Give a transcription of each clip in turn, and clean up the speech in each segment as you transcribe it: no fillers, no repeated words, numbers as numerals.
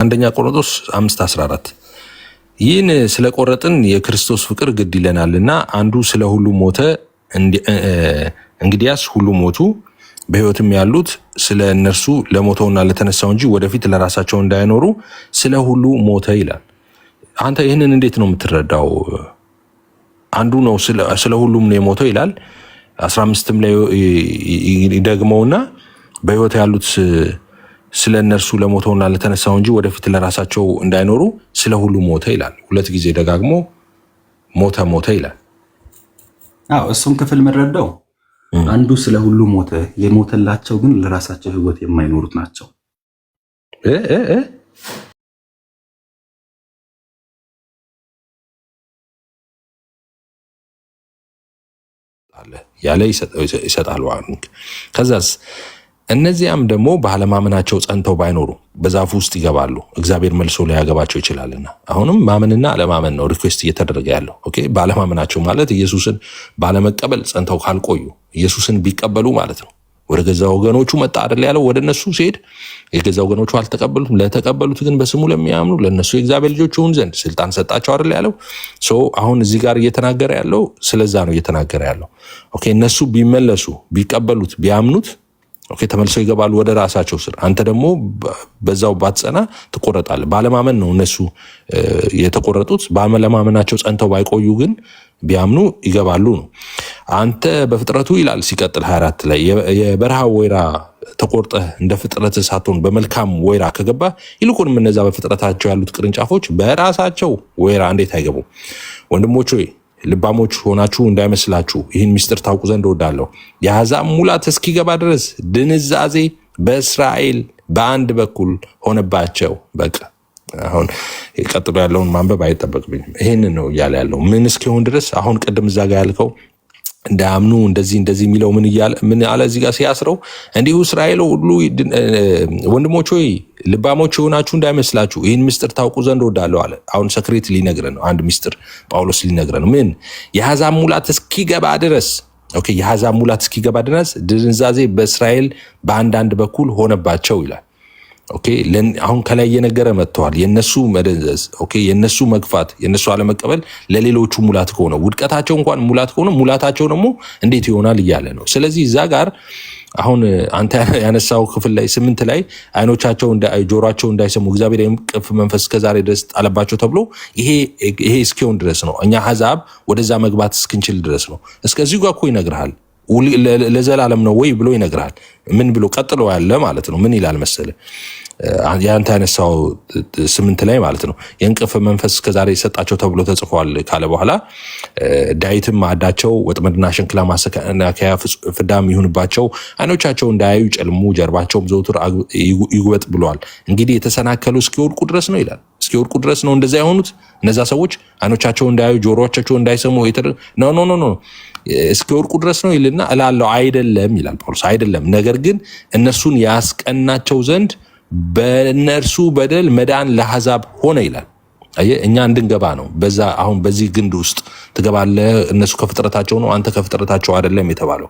አንደኛ ቆሮንቶስ 5:14 ይህን ስለቆረጥን የክርስቶስ ፍቅር ግድ ይለናልና አንዱ ስለ ሁሉ ሞተ፣ እንግዲያስ ሁሉ ሞቱ፣ በሕይወትም ያሉት ስለ እነርሱ ለሞተውና ለተነሳው እንጂ ወደፊት ለራሳቸው እንዳይኖሩ ስለ ሁሉ ሞተ ይላል። አንተ ይህንን እንዴት ነው የምትረዳው? አንዱ ነው ስለ ሁሉም ነው የሞተው ይላል። 15ም ላይ ደግመውና በሕይወት ያሉት ስለ እነርሱ ለሞተውና ለተነሳው እንጂ ወደፊት ለራሳቸው እንዳይኖሩ ስለ ሁሉ ሞተ ይላል። ሁለት ጊዜ ደጋግሞ ሞተ ይላል። እሱም ክፍል መረዳው አንዱ ስለ ሁሉ ሞተ፣ የሞተላቸው ግን ለራሳቸው ሕይወት የማይኖሩት ናቸው። ያለ ይሰጣል። ከዛስ እነዚያም ደግሞ ባለማመናቸው ጸንተው ባይኖሩ በዛፉ ውስጥ ይገባሉ፣ እግዚአብሔር መልሶ ሊያገባቸው ይችላልና። አሁንም ማመንና አለማመን ነው ሪኩዌስት እየተደረገ ያለው። ኦኬ፣ ባለማመናቸው ማለት ኢየሱስን ባለመቀበል ጸንተው ካልቆዩ፣ ኢየሱስን ቢቀበሉ ማለት ነው። ወደ ገዛ ወገኖቹ መጣ አይደል ያለው። ወደ እነሱ ሲሄድ የገዛ ወገኖቹ አልተቀበሉትም። ለተቀበሉት ግን በስሙ ለሚያምኑ ለእነሱ የእግዚአብሔር ልጆች ይሁን ዘንድ ስልጣን ሰጣቸው አይደል ያለው። አሁን እዚህ ጋር እየተናገረ ያለው ስለዛ ነው እየተናገረ ያለው። ኦኬ፣ እነሱ ቢመለሱ ቢቀበሉት ቢያምኑት ተመልሰው ይገባሉ ወደ ራሳቸው ስር። አንተ ደግሞ በዛው ባትጸና ትቆረጣለህ። ባለማመን ነው እነሱ የተቆረጡት። ባለማመናቸው ጸንተው ባይቆዩ ግን ቢያምኑ ይገባሉ ነው። አንተ በፍጥረቱ ይላል ሲቀጥል 24 ላይ የበረሃ ወይራ ተቆርጠህ እንደ ፍጥረት ሳትሆን በመልካም ወይራ ከገባ ይልቁንም እነዛ በፍጥረታቸው ያሉት ቅርንጫፎች በራሳቸው ወይራ እንዴት አይገቡም? ወንድሞች ሆይ ልባሞች ሆናችሁ እንዳይመስላችሁ ይህን ምስጢር ታውቁ ዘንድ እወዳለሁ። የአሕዛብ ሙላት እስኪገባ ድረስ ድንዛዜ በእስራኤል በአንድ በኩል ሆነባቸው። በቃ አሁን ቀጥሎ ያለውን ማንበብ አይጠበቅብኝም። ይህንን ነው እያለ ያለው። ምን እስኪሆን ድረስ? አሁን ቅድም እዛ ጋር ያልከው እንዳያምኑ እንደዚህ የሚለው ምን አለ እዚህ ጋር ሲያስረው፣ እንዲሁ እስራኤል ሁሉ ወንድሞች ሆይ ልባሞች የሆናችሁ እንዳይመስላችሁ ይህን ምስጢር ታውቁ ዘንድ እወዳለሁ አለ። አሁን ሰክሬት ሊነግረን ነው። አንድ ምስጢር ጳውሎስ ሊነግረን ነው። ምን? የአሕዛብ ሙላት እስኪገባ ድረስ የአሕዛብ ሙላት እስኪገባ ድረስ ድንዛዜ በእስራኤል በአንዳንድ በኩል ሆነባቸው ይላል። አሁን ከላይ እየነገረ መጥተዋል። የነሱ መደንዘዝ፣ የነሱ መግፋት፣ የነሱ አለመቀበል ለሌሎቹ ሙላት ከሆነ ውድቀታቸው እንኳን ሙላት ከሆነ ሙላታቸው ደግሞ እንዴት ይሆናል እያለ ነው። ስለዚህ እዛ ጋር አሁን አንተ ያነሳው ክፍል ላይ 8 ላይ አይኖቻቸው ጆሮአቸው እንዳይሰሙ እግዚአብሔር የእንቅፍ መንፈስ እስከዛሬ ድረስ ጣለባቸው ተብሎ ይሄ እስኪሆን ድረስ ነው። እኛ አሕዛብ ወደዛ መግባት እስክንችል ድረስ ነው። እስከዚህ ጋር እኮ ይነግርሃል። ለዘላለም ነው ወይ ብሎ ይነግራል። ምን ብሎ ቀጥሎ ያለ ማለት ነው። ምን ይላል መሰለ ያንተ ያነሳው 8 ላይ ማለት ነው። የእንቅፍ መንፈስ እስከዛሬ የሰጣቸው ተብሎ ተጽፏል ካለ በኋላ ዳዊትም ማዕዳቸው ወጥመድና ሸንክላ ማሰናከያ ፍዳም ይሁንባቸው፣ አይኖቻቸው እንዳያዩ ጨልሙ፣ ጀርባቸውም ዘውትር ይጉበጥ ብሏል። እንግዲህ የተሰናከሉ እስኪወድቁ ድረስ ነው ይላል። እስኪወድቁ ድረስ ነው እንደዛ የሆኑት እነዛ ሰዎች። አይኖቻቸው እንዳያዩ ጆሮቻቸው እንዳይሰሙ ኖ እስኪወድቁ ድረስ ነው ይልና እላለሁ አይደለም ይላል ጳውሎስ። አይደለም፣ ነገር ግን እነርሱን ያስቀናቸው ዘንድ በእነርሱ በደል መዳን ለአሕዛብ ሆነ ይላል። እኛ እንድንገባ ነው። በዛ አሁን በዚህ ግንድ ውስጥ ትገባለህ። እነሱ ከፍጥረታቸው ነው፣ አንተ ከፍጥረታቸው አይደለም የተባለው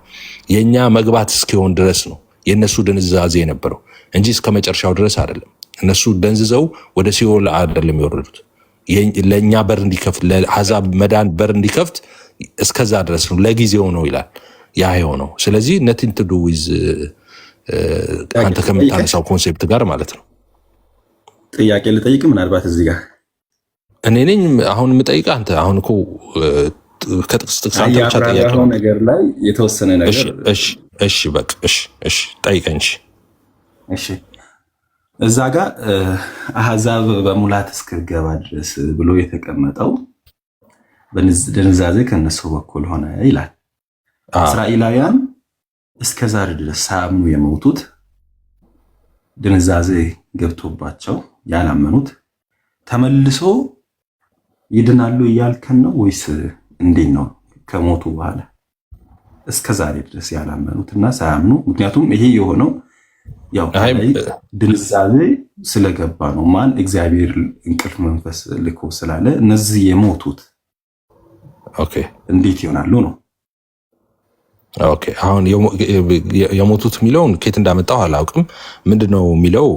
የኛ መግባት እስኪሆን ድረስ ነው የነሱ ድንዛዜ የነበረው እንጂ እስከ መጨረሻው ድረስ አይደለም። እነሱ ደንዝዘው ወደ ሲኦል አይደለም የወረዱት። ለኛ በር እንዲከፍት ለአሕዛብ መዳን በር እንዲከፍት እስከዛ ድረስ ነው፣ ለጊዜው ነው ይላል ያ የሆነው። ስለዚህ ነቲንግ ቱ ዱ ዊዝ አንተ ከምታነሳው ኮንሴፕት ጋር ማለት ነው። ጥያቄ ልጠይቅ ምናልባት እዚህ ጋር እኔ ነኝ አሁን የምጠይቅህ። አንተ አሁን እኮ ከጥቅስ አንተ ብቻ ጥያቄ ነገር ላይ የተወሰነ ነገር እሺ በቃ እሺ ጠይቀኝ። እሺ እዛ ጋር አሕዛብ በሙላት እስክገባ ድረስ ብሎ የተቀመጠው ድንዛዜ ከነሱ በኩል ሆነ ይላል። እስራኤላውያን እስከዛሬ ድረስ ሳያምኑ የሞቱት ድንዛዜ ገብቶባቸው ያላመኑት ተመልሶ ይድናሉ እያልከን ነው ወይስ እንዴት ነው? ከሞቱ በኋላ እስከዛሬ ድረስ ያላመኑትና ሳያምኑ፣ ምክንያቱም ይሄ የሆነው ያው ድንዛዜ ስለገባ ነው። ማን? እግዚአብሔር እንቅልፍ መንፈስ ልኮ ስላለ እነዚህ የሞቱት እንዴት ይሆናሉ ነው። አሁን የሞቱት የሚለውን ኬት እንዳመጣው አላውቅም። ምንድነው የሚለው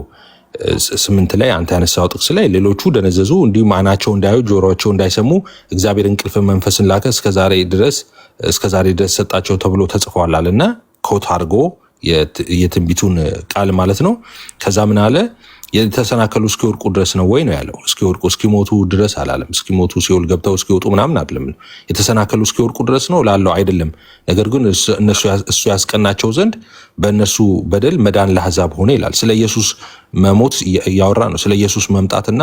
8 ላይ አንተ ያነሳው ጥቅስ ላይ ሌሎቹ ደነዘዙ፣ እንዲሁም ዓይናቸው እንዳያዩ ጆሮአቸው እንዳይሰሙ እግዚአብሔር እንቅልፍ መንፈስን ላከ እስከዛሬ ድረስ ሰጣቸው ተብሎ ተጽፏላልና ኮት አድርጎ የትንቢቱን ቃል ማለት ነው። ከዛ ምን አለ? የተሰናከሉ እስኪወድቁ ድረስ ነው ወይ ነው ያለው። እስኪወድቁ እስኪሞቱ ድረስ አላለም። እስኪሞቱ ሲኦል ገብተው እስኪወጡ ምናምን አይደለም። የተሰናከሉ እስኪወድቁ ድረስ ነው ላለው አይደለም። ነገር ግን እሱ ያስቀናቸው ዘንድ በእነሱ በደል መዳን ለአሕዛብ ሆነ ይላል። ስለ ኢየሱስ መሞት እያወራ ነው። ስለ ኢየሱስ መምጣትና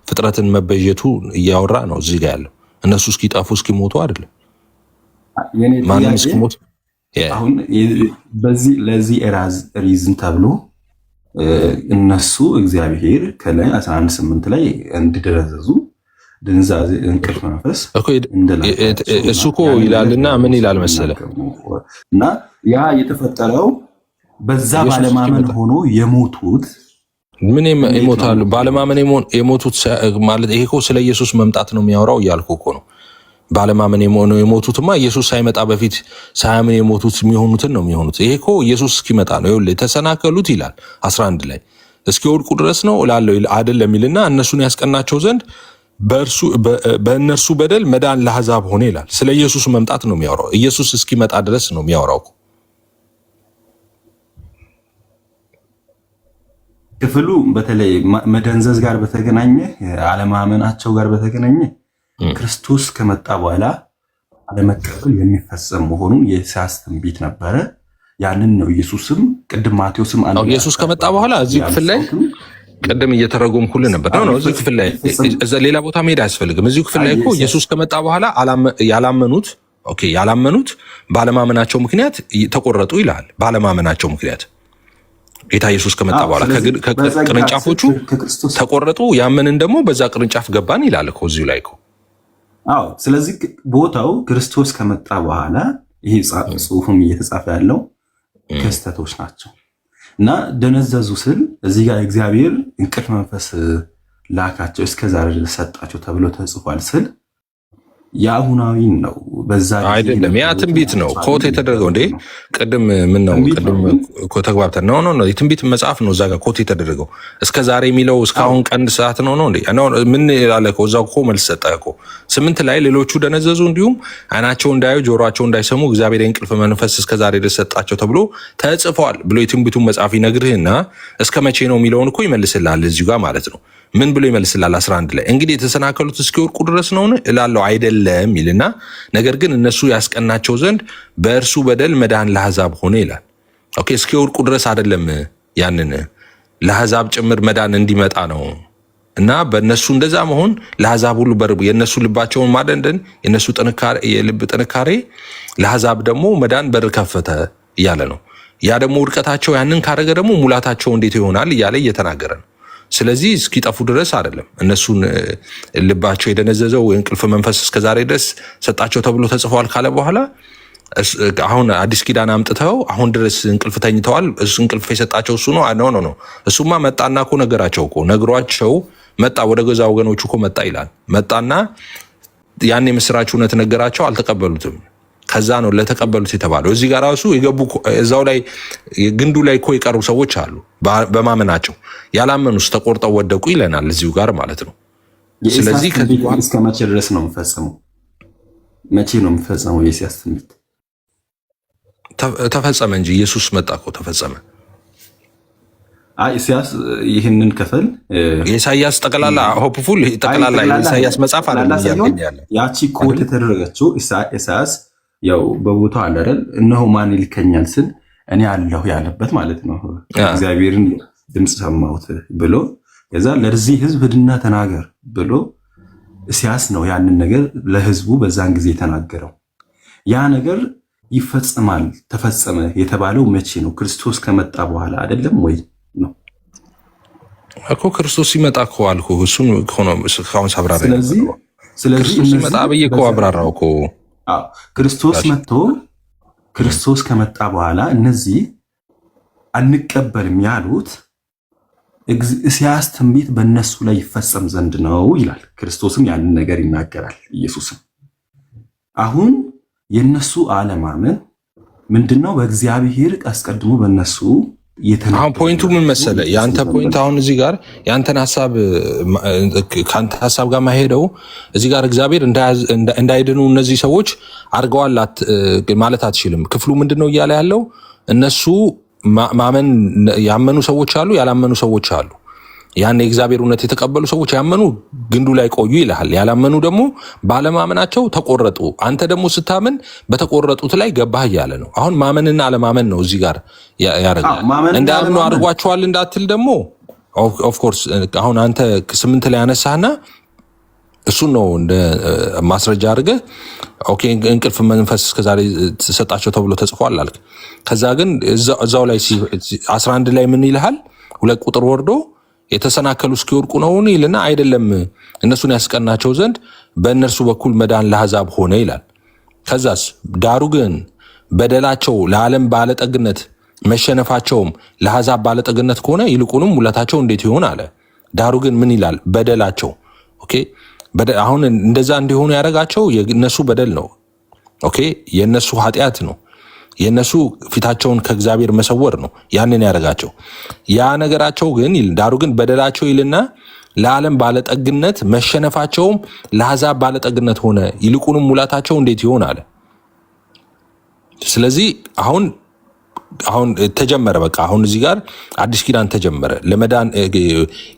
ፍጥረትን መበጀቱ እያወራ ነው እዚህ ጋር ያለው። እነሱ እስኪጠፉ እስኪሞቱ አይደለም። ማንም እስኪሞት አሁን ለዚህ ሪዝን ተብሎ እነሱ እግዚአብሔር ከላይ 11:8 ላይ እንዲደረዘዙ ድንዛዜ እንቅልፍ መንፈስ እሱ እኮ ይላልና ምን ይላል መሰለ እና ያ የተፈጠረው በዛ ባለማመን ሆኖ የሞቱት ምን ይሞታሉ? ባለማመን የሞቱት ማለት ይሄ እኮ ስለ ኢየሱስ መምጣት ነው የሚያወራው እያልኩ እኮ ነው። ባለማመን የሞቱትማ ኢየሱስ ሳይመጣ በፊት ሳያምን የሞቱት የሚሆኑትን ነው የሚሆኑት። ይሄ እኮ ኢየሱስ እስኪመጣ ነው። ይኸውልህ የተሰናከሉት ይላል 11 ላይ እስኪወድቁ ድረስ ነው እላለሁ አይደለም ይልና እነሱን ያስቀናቸው ዘንድ በእነርሱ በደል መዳን ለአሕዛብ ሆነ ይላል። ስለ ኢየሱስ መምጣት ነው የሚያወራው። ኢየሱስ እስኪመጣ ድረስ ነው የሚያወራው። ክፍሉ በተለይ መደንዘዝ ጋር በተገናኘ አለማመናቸው ጋር በተገናኘ ክርስቶስ ከመጣ በኋላ አለመቀበል የሚፈጸም መሆኑን የኢሳይያስ ትንቢት ነበረ። ያንን ነው ኢየሱስም ቅድም ማቴዎስም ኢየሱስ ከመጣ በኋላ እዚህ ክፍል ላይ ቅድም እየተረጎምኩልህ ነበር ነው እዚህ ክፍል ላይ እዛ ሌላ ቦታ መሄድ አያስፈልግም። እዚህ ክፍል ላይ እኮ ኢየሱስ ከመጣ በኋላ ያላመኑት ባለማመናቸው ምክንያት ተቆረጡ ይላል። ባለማመናቸው ምክንያት ጌታ ኢየሱስ ከመጣ በኋላ ከቅርንጫፎቹ ተቆረጡ፣ ያመንን ደግሞ በዛ ቅርንጫፍ ገባን ይላል እኮ እዚሁ ላይ እኮ። አዎ ስለዚህ ቦታው ክርስቶስ ከመጣ በኋላ ይሄ ጽሑፍም እየተጻፈ ያለው ክስተቶች ናቸው እና ደነዘዙ ስል እዚህ ጋር እግዚአብሔር እንቅልፍ መንፈስ ላካቸው እስከዛሬ ድረስ ሰጣቸው ተብሎ ተጽፏል ስል የአሁናዊ ነው። በዛ አይደለም ያ ትንቢት ነው ኮት የተደረገው እንዴ ቅድም ምን ነው ቅድም ኮት ተግባብተን ነው የትንቢት መጽሐፍ ነው እዛ ጋር ኮት የተደረገው እስከዛሬ የሚለው እስካሁን ቀን ሰዓት ነው እንዴ ምን ያለ እኮ እዛው እኮ መልስ ሰጠ እኮ 8 ላይ ሌሎቹ ደነዘዙ እንዲሁም ዓይናቸው እንዳያዩ ጆሮአቸው እንዳይሰሙ እግዚአብሔር የእንቅልፍ መንፈስ እስከዛሬ ድረስ ሰጣቸው ተብሎ ተጽፏል ብሎ የትንቢቱን መጽሐፍ ይነግርህና እስከ መቼ ነው የሚለውን እኮ ይመልስልሃል እዚሁ ጋር ማለት ነው። ምን ብሎ ይመልስላል? 11 ላይ እንግዲህ የተሰናከሉት እስኪወድቁ ድረስ ነው እላለሁ አይደለም ይልና ነገር ግን እነሱ ያስቀናቸው ዘንድ በእርሱ በደል መዳን ለአሕዛብ ሆነ ይላል። ኦኬ እስኪወድቁ ድረስ አይደለም፣ ያንን ለአሕዛብ ጭምር መዳን እንዲመጣ ነው እና በእነሱ እንደዛ መሆን ለአሕዛብ ሁሉ የእነሱ ልባቸውን ማደንደን የእነሱ የልብ ጥንካሬ ለአሕዛብ ደግሞ መዳን በር ከፈተ እያለ ነው። ያ ደግሞ ውድቀታቸው ያንን ካረገ ደግሞ ሙላታቸው እንዴት ይሆናል እያለ እየተናገረ ነው። ስለዚህ እስኪጠፉ ድረስ አይደለም እነሱን ልባቸው የደነዘዘው እንቅልፍ መንፈስ እስከዛሬ ድረስ ሰጣቸው ተብሎ ተጽፏል ካለ በኋላ አሁን አዲስ ኪዳን አምጥተው አሁን ድረስ እንቅልፍ ተኝተዋል። እሱ እንቅልፍ የሰጣቸው እሱ ነው ነው እሱማ መጣና እኮ ነገራቸው እኮ ነግሯቸው መጣ ወደ ገዛ ወገኖቹ እኮ መጣ ይላል። መጣና ያን የምስራች እውነት ነገራቸው፣ አልተቀበሉትም። ከዛ ነው ለተቀበሉት የተባለው። እዚህ ጋር ራሱ የገቡ እዛው ላይ ግንዱ ላይ እኮ የቀሩ ሰዎች አሉ በማመናቸው ያላመኑስ ተቆርጠው ወደቁ ይለናል እዚሁ ጋር ማለት ነው። ስለዚህ እስከ መቼ ድረስ ነው የሚፈጸመው? መቼ ነው የሚፈጸመው? የኢሳይያስ ትንቢት ተፈጸመ እንጂ ኢየሱስ መጣ እኮ ተፈጸመ። ኢሳይያስ ይህንን ክፍል የኢሳይያስ ጠቅላላ ሆፕፉል ጠቅላላ የኢሳይያስ መጽሐፍ አይደለም ያገኛል። ያቺ ኮት የተደረገችው ኢሳይያስ ያው በቦታው አለ አይደል? እነሆ ማን ይልከኛል ስል እኔ አለሁ ያለበት ማለት ነው። እግዚአብሔርን ድምፅ ሰማሁት ብሎ ከዛ ለዚህ ሕዝብ ሂድና ተናገር ብሎ ኢሳይያስ ነው ያንን ነገር ለሕዝቡ በዛን ጊዜ የተናገረው። ያ ነገር ይፈጸማል ተፈጸመ የተባለው መቼ ነው? ክርስቶስ ከመጣ በኋላ አይደለም ወይ ነው እኮ። ክርስቶስ ሲመጣ እኮ አልኩህ። እሱን ሆኖ እስካሁን ሳብራራ ስለዚህ ሲመጣ ብዬ እኮ አብራራው እኮ። ክርስቶስ መጥቶ ክርስቶስ ከመጣ በኋላ እነዚህ አንቀበልም ያሉት ኢሳይያስ ትንቢት በእነሱ ላይ ይፈጸም ዘንድ ነው ይላል። ክርስቶስም ያንን ነገር ይናገራል። ኢየሱስም አሁን የነሱ አለማመን ምንድነው? በእግዚአብሔር አስቀድሞ በእነሱ አሁን ፖይንቱ ምን መሰለ? ያንተ ፖይንት አሁን እዚህ ጋር ያንተን ሐሳብ ካንተ ሐሳብ ጋር ማሄደው እዚህ ጋር እግዚአብሔር እንዳይድኑ እነዚህ ሰዎች አድርገዋል ማለት አትችልም። ክፍሉ ምንድነው እያለ ያለው? እነሱ ማመን ያመኑ ሰዎች አሉ፣ ያላመኑ ሰዎች አሉ። ያን የእግዚአብሔር እውነት የተቀበሉ ሰዎች ያመኑ ግንዱ ላይ ቆዩ ይልሃል። ያላመኑ ደግሞ ባለማመናቸው ተቆረጡ። አንተ ደግሞ ስታምን በተቆረጡት ላይ ገባህ እያለ ነው። አሁን ማመንና አለማመን ነው እዚህ ጋር ያደርጋል። እንዳያምኑ አድርጓቸዋል እንዳትል ደግሞ ኦፍኮርስ አሁን አንተ 8 ላይ ያነሳህና እሱን ነው እንደ ማስረጃ አድርገህ ኦኬ እንቅልፍ መንፈስ እስከዛሬ ተሰጣቸው ተብሎ ተጽፏል አልክ። ከዛ ግን እዛው ላይ 11 ላይ ምን ይልሃል? 2 ቁጥር ወርዶ የተሰናከሉ እስኪወድቁ ነውን ይልና አይደለም እነሱን ያስቀናቸው ዘንድ በእነርሱ በኩል መዳን ለአሕዛብ ሆነ ይላል። ከዛስ ዳሩ ግን በደላቸው ለዓለም ባለጠግነት መሸነፋቸውም ለአሕዛብ ባለጠግነት ከሆነ ይልቁንም ሙላታቸው እንዴት ይሆን አለ። ዳሩ ግን ምን ይላል? በደላቸው ኦኬ አሁን እንደዛ እንዲሆኑ ያደረጋቸው የነሱ በደል ነው። ኦኬ የነሱ ኃጢአት ነው። የነሱ ፊታቸውን ከእግዚአብሔር መሰወር ነው ያንን ያደረጋቸው። ያ ነገራቸው ግን ዳሩ ግን በደላቸው ይልና ለዓለም ባለጠግነት መሸነፋቸውም ለአሕዛብ ባለጠግነት ሆነ ይልቁንም ሙላታቸው እንዴት ይሆን አለ። ስለዚህ አሁን ተጀመረ። በቃ አሁን እዚህ ጋር አዲስ ኪዳን ተጀመረ። ለመዳን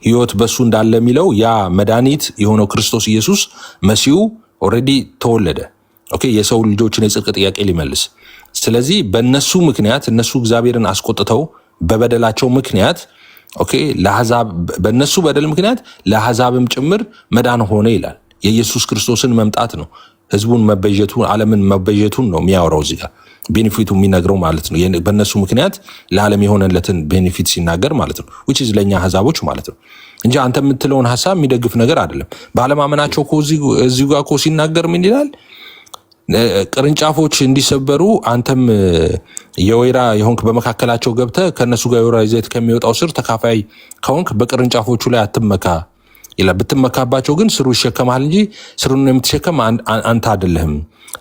ሕይወት በሱ እንዳለ የሚለው ያ መድኃኒት የሆነው ክርስቶስ ኢየሱስ መሲሁ ኦልሬዲ ተወለደ። ኦኬ የሰው ልጆችን የጽድቅ ጥያቄ ሊመልስ። ስለዚህ በእነሱ ምክንያት እነሱ እግዚአብሔርን አስቆጥተው በበደላቸው ምክንያት ኦኬ ለአሕዛብ በእነሱ በደል ምክንያት ለአሕዛብም ጭምር መዳን ሆነ ይላል። የኢየሱስ ክርስቶስን መምጣት ነው ህዝቡን መበጀቱን ዓለምን መበጀቱን ነው የሚያወራው እዚህ ጋር ቤኔፊቱ የሚነግረው ማለት ነው። በእነሱ ምክንያት ለዓለም የሆነለትን ቤኔፊት ሲናገር ማለት ነው which is ለኛ አሕዛቦች ማለት ነው እንጂ አንተ የምትለውን ሐሳብ የሚደግፍ ነገር አይደለም። ባለማመናቸው እዚህ ጋር እኮ ሲናገር ምን ይላል? ቅርንጫፎች እንዲሰበሩ አንተም የወይራ የሆንክ በመካከላቸው ገብተህ ከነሱ ጋር የወይራ ዘይት ከሚወጣው ስር ተካፋይ ከሆንክ በቅርንጫፎቹ ላይ አትመካ ይላል። ብትመካባቸው ግን ስሩ ይሸከማል እንጂ ስሩን የምትሸከም አንተ አይደለህም።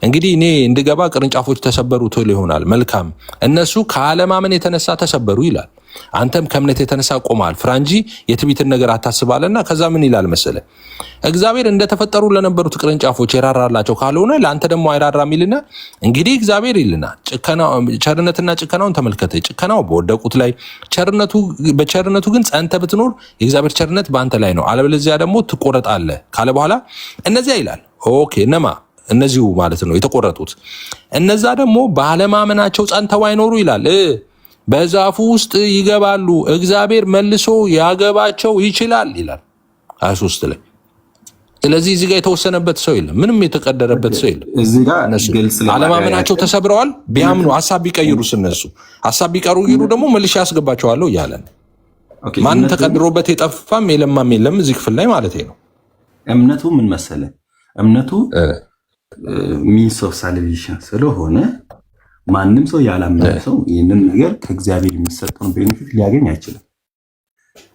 እንግዲህ እኔ እንድገባ ቅርንጫፎች ተሰበሩ ትል ይሆናል። መልካም እነሱ ከአለማመን የተነሳ ተሰበሩ ይላል። አንተም ከእምነት የተነሳ ቆማል ፍራ እንጂ የትዕቢትን ነገር አታስባለና። ከዛ ምን ይላል መሰለ? እግዚአብሔር እንደተፈጠሩ ለነበሩት ቅርንጫፎች የራራላቸው ካልሆነ ለአንተ ደግሞ አይራራም ይልና እንግዲህ እግዚአብሔር ይልና ቸርነትና ጭከናውን ተመልከተ። ጭከናው በወደቁት ላይ በቸርነቱ ግን ጸንተ ብትኖር የእግዚአብሔር ቸርነት በአንተ ላይ ነው፣ አለበለዚያ ደግሞ ትቆረጣለህ ካለ በኋላ እነዚያ ይላል ኦኬ እነማ እነዚሁ ማለት ነው የተቆረጡት እነዛ ደግሞ ባለማመናቸው ጸንተው አይኖሩ ይላል። በዛፉ ውስጥ ይገባሉ፣ እግዚአብሔር መልሶ ያገባቸው ይችላል ይላል 23 ላይ። ስለዚህ እዚህ ጋር የተወሰነበት ሰው የለም፣ ምንም የተቀደረበት ሰው የለም። እዚህ ጋር ግልጽ አለማመናቸው ተሰብረዋል። ቢያምኑ ሐሳብ ቢቀይሩስ እነሱ ሐሳብ ቢቀይሩ ደግሞ መልሼ ያስገባቸዋለሁ እያለ ነው። ማንም ተቀድሮበት የጠፋም የለማም የለም እዚህ ክፍል ላይ ማለት ነው። እምነቱ ምን መሰለ? እምነቱ ሚንስ ኦፍ ሳልቬሽን ስለሆነ ማንም ሰው ያላመነ ሰው ይህንን ነገር ከእግዚአብሔር የሚሰጠውን ቤኔፊት ሊያገኝ አይችልም።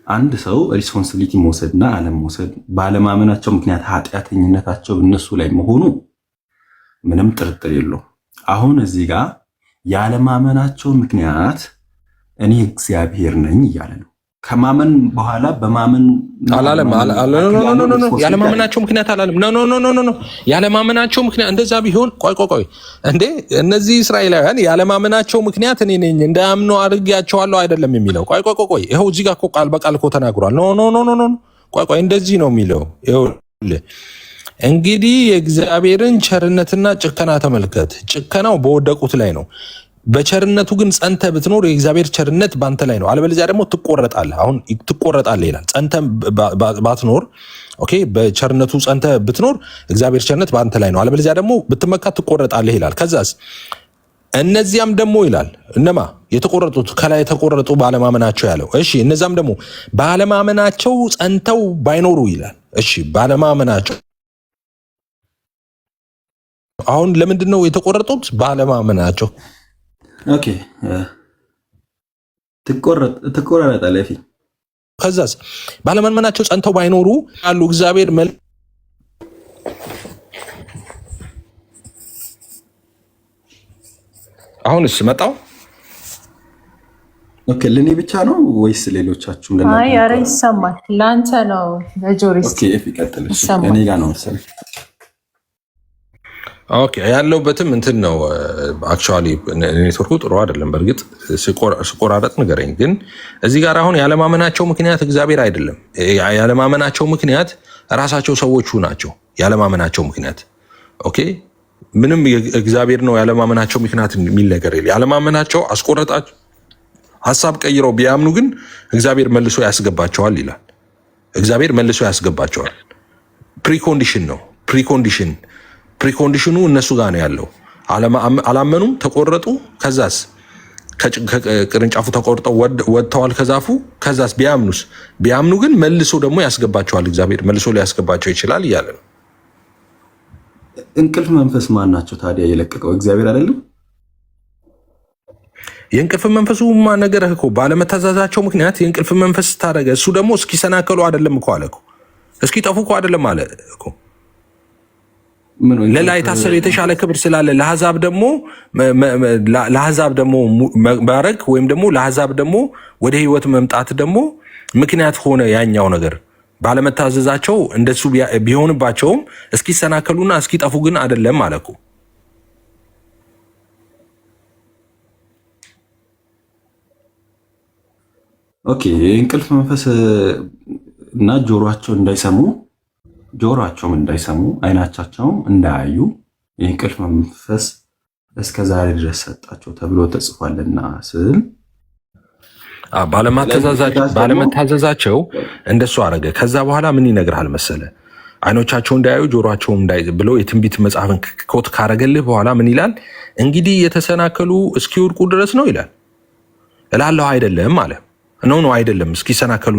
አንድ ሰው ሪስፖንሲቢሊቲ መውሰድና አለም መውሰድ ባለማመናቸው ምክንያት ኃጢአተኝነታቸው እነሱ ላይ መሆኑ ምንም ጥርጥር የለውም። አሁን እዚህ ጋር ያለማመናቸው ምክንያት እኔ እግዚአብሔር ነኝ እያለ ነው። ከማመን በኋላ በማመን አላለም። ያለማመናቸው ምክንያት አላለም። ኖ ያለማመናቸው ምክንያት እንደዛ ቢሆን ቆይ እንዴ እነዚህ እስራኤላውያን ያለማመናቸው ምክንያት እኔ ነኝ እንዳያምኑ አድርጌያቸዋለሁ አይደለም የሚለው። ቆይ ይኸው እዚህ ጋር እኮ ቃል በቃል እኮ ተናግሯል። ኖ ቆይ እንደዚህ ነው የሚለው። ይኸውልህ እንግዲህ የእግዚአብሔርን ቸርነትና ጭከና ተመልከት። ጭከናው በወደቁት ላይ ነው። በቸርነቱ ግን ጸንተ ብትኖር የእግዚአብሔር ቸርነት ባንተ ላይ ነው፣ አለበለዚያ ደግሞ ትቆረጣለህ። አሁን ትቆረጣለህ ይላል። ጸንተ ባትኖር ኦኬ፣ በቸርነቱ ጸንተ ብትኖር እግዚአብሔር ቸርነት ባንተ ላይ ነው፣ አለበለዚያ ደግሞ ብትመካ ትቆረጣለህ ይላል። ከዛስ እነዚያም ደግሞ ይላል እነማ የተቆረጡት ከላይ የተቆረጡ ባለማመናቸው ያለው። እሺ እነዛም ደግሞ ባለማመናቸው ጸንተው ባይኖሩ ይላል። እሺ ባለማመናቸው አሁን ለምንድን ነው የተቆረጡት? ባለማመናቸው ኦኬ ትቆረጣለህ። ከዛስ ባለማመናቸው ጸንተው ባይኖሩ ያሉ እግዚአብሔር አሁንስ መጣው ኦኬ ለኔ ብቻ ነው ወይስ ሌሎቻችሁም? አይ ኧረ ይሰማል። ለአንተ ነው ለጆሪስ። ኦኬ ይቀጥልሽ። እኔ ጋር ነው መሰለኝ። ኦኬ ያለውበትም እንትን ነው። አክቹዋሊ ኔትወርኩ ጥሩ አይደለም። በእርግጥ ስቆራረጥ ንገረኝ። ግን እዚህ ጋር አሁን ያለማመናቸው ምክንያት እግዚአብሔር አይደለም። ያለማመናቸው ምክንያት ራሳቸው ሰዎቹ ናቸው። ያለማመናቸው ምክንያት ኦኬ፣ ምንም እግዚአብሔር ነው ያለማመናቸው ምክንያት የሚል ነገር የለም። ያለማመናቸው አስቆረጣቸው። ሀሳብ ቀይረው ቢያምኑ ግን እግዚአብሔር መልሶ ያስገባቸዋል ይላል። እግዚአብሔር መልሶ ያስገባቸዋል። ፕሪኮንዲሽን ነው። ፕሪኮንዲሽኑ እነሱ ጋር ነው ያለው። አላመኑም፣ ተቆረጡ። ከዛስ ከቅርንጫፉ ተቆርጠው ወጥተዋል ከዛፉ። ከዛስ ቢያምኑ ግን መልሶ ደግሞ ያስገባቸዋል። እግዚአብሔር መልሶ ሊያስገባቸው ይችላል እያለ ነው። እንቅልፍ መንፈስ ማን ናቸው ታዲያ የለቀቀው? እግዚአብሔር አይደለም? የእንቅልፍ መንፈሱ ነገርህ እኮ ባለመታዘዛቸው ምክንያት የእንቅልፍ መንፈስ ታደረገ። እሱ ደግሞ እስኪሰናከሉ አይደለም እኮ አለ እኮ፣ እስኪጠፉ እኮ አይደለም አለ እኮ። ሌላ የታሰበ የተሻለ ክብር ስላለ ለአሕዛብ ደግሞ ማድረግ ወይም ደግሞ ለአሕዛብ ደግሞ ወደ ህይወት መምጣት ደግሞ ምክንያት ሆነ። ያኛው ነገር ባለመታዘዛቸው እንደሱ ቢሆንባቸውም እስኪሰናከሉና እስኪጠፉ ግን አይደለም አለ እኮ። ኦኬ የእንቅልፍ መንፈስ እና ጆሮአቸውም እንዳይሰሙ አይናቻቸውም እንዳያዩ የእንቅልፍ መንፈስ እስከ ዛሬ ድረስ ሰጣቸው ተብሎ ተጽፏልና ስል ባለመታዘዛቸው እንደሱ አረገ። ከዛ በኋላ ምን ይነግርሃል መሰለ? አይኖቻቸው እንዳያዩ ጆሮአቸው ብሎ የትንቢት መጽሐፍን ኮት ካረገልህ በኋላ ምን ይላል? እንግዲህ የተሰናከሉ እስኪወድቁ ድረስ ነው ይላል። እላለሁ አይደለም አለ። ነው አይደለም። እስኪሰናከሉ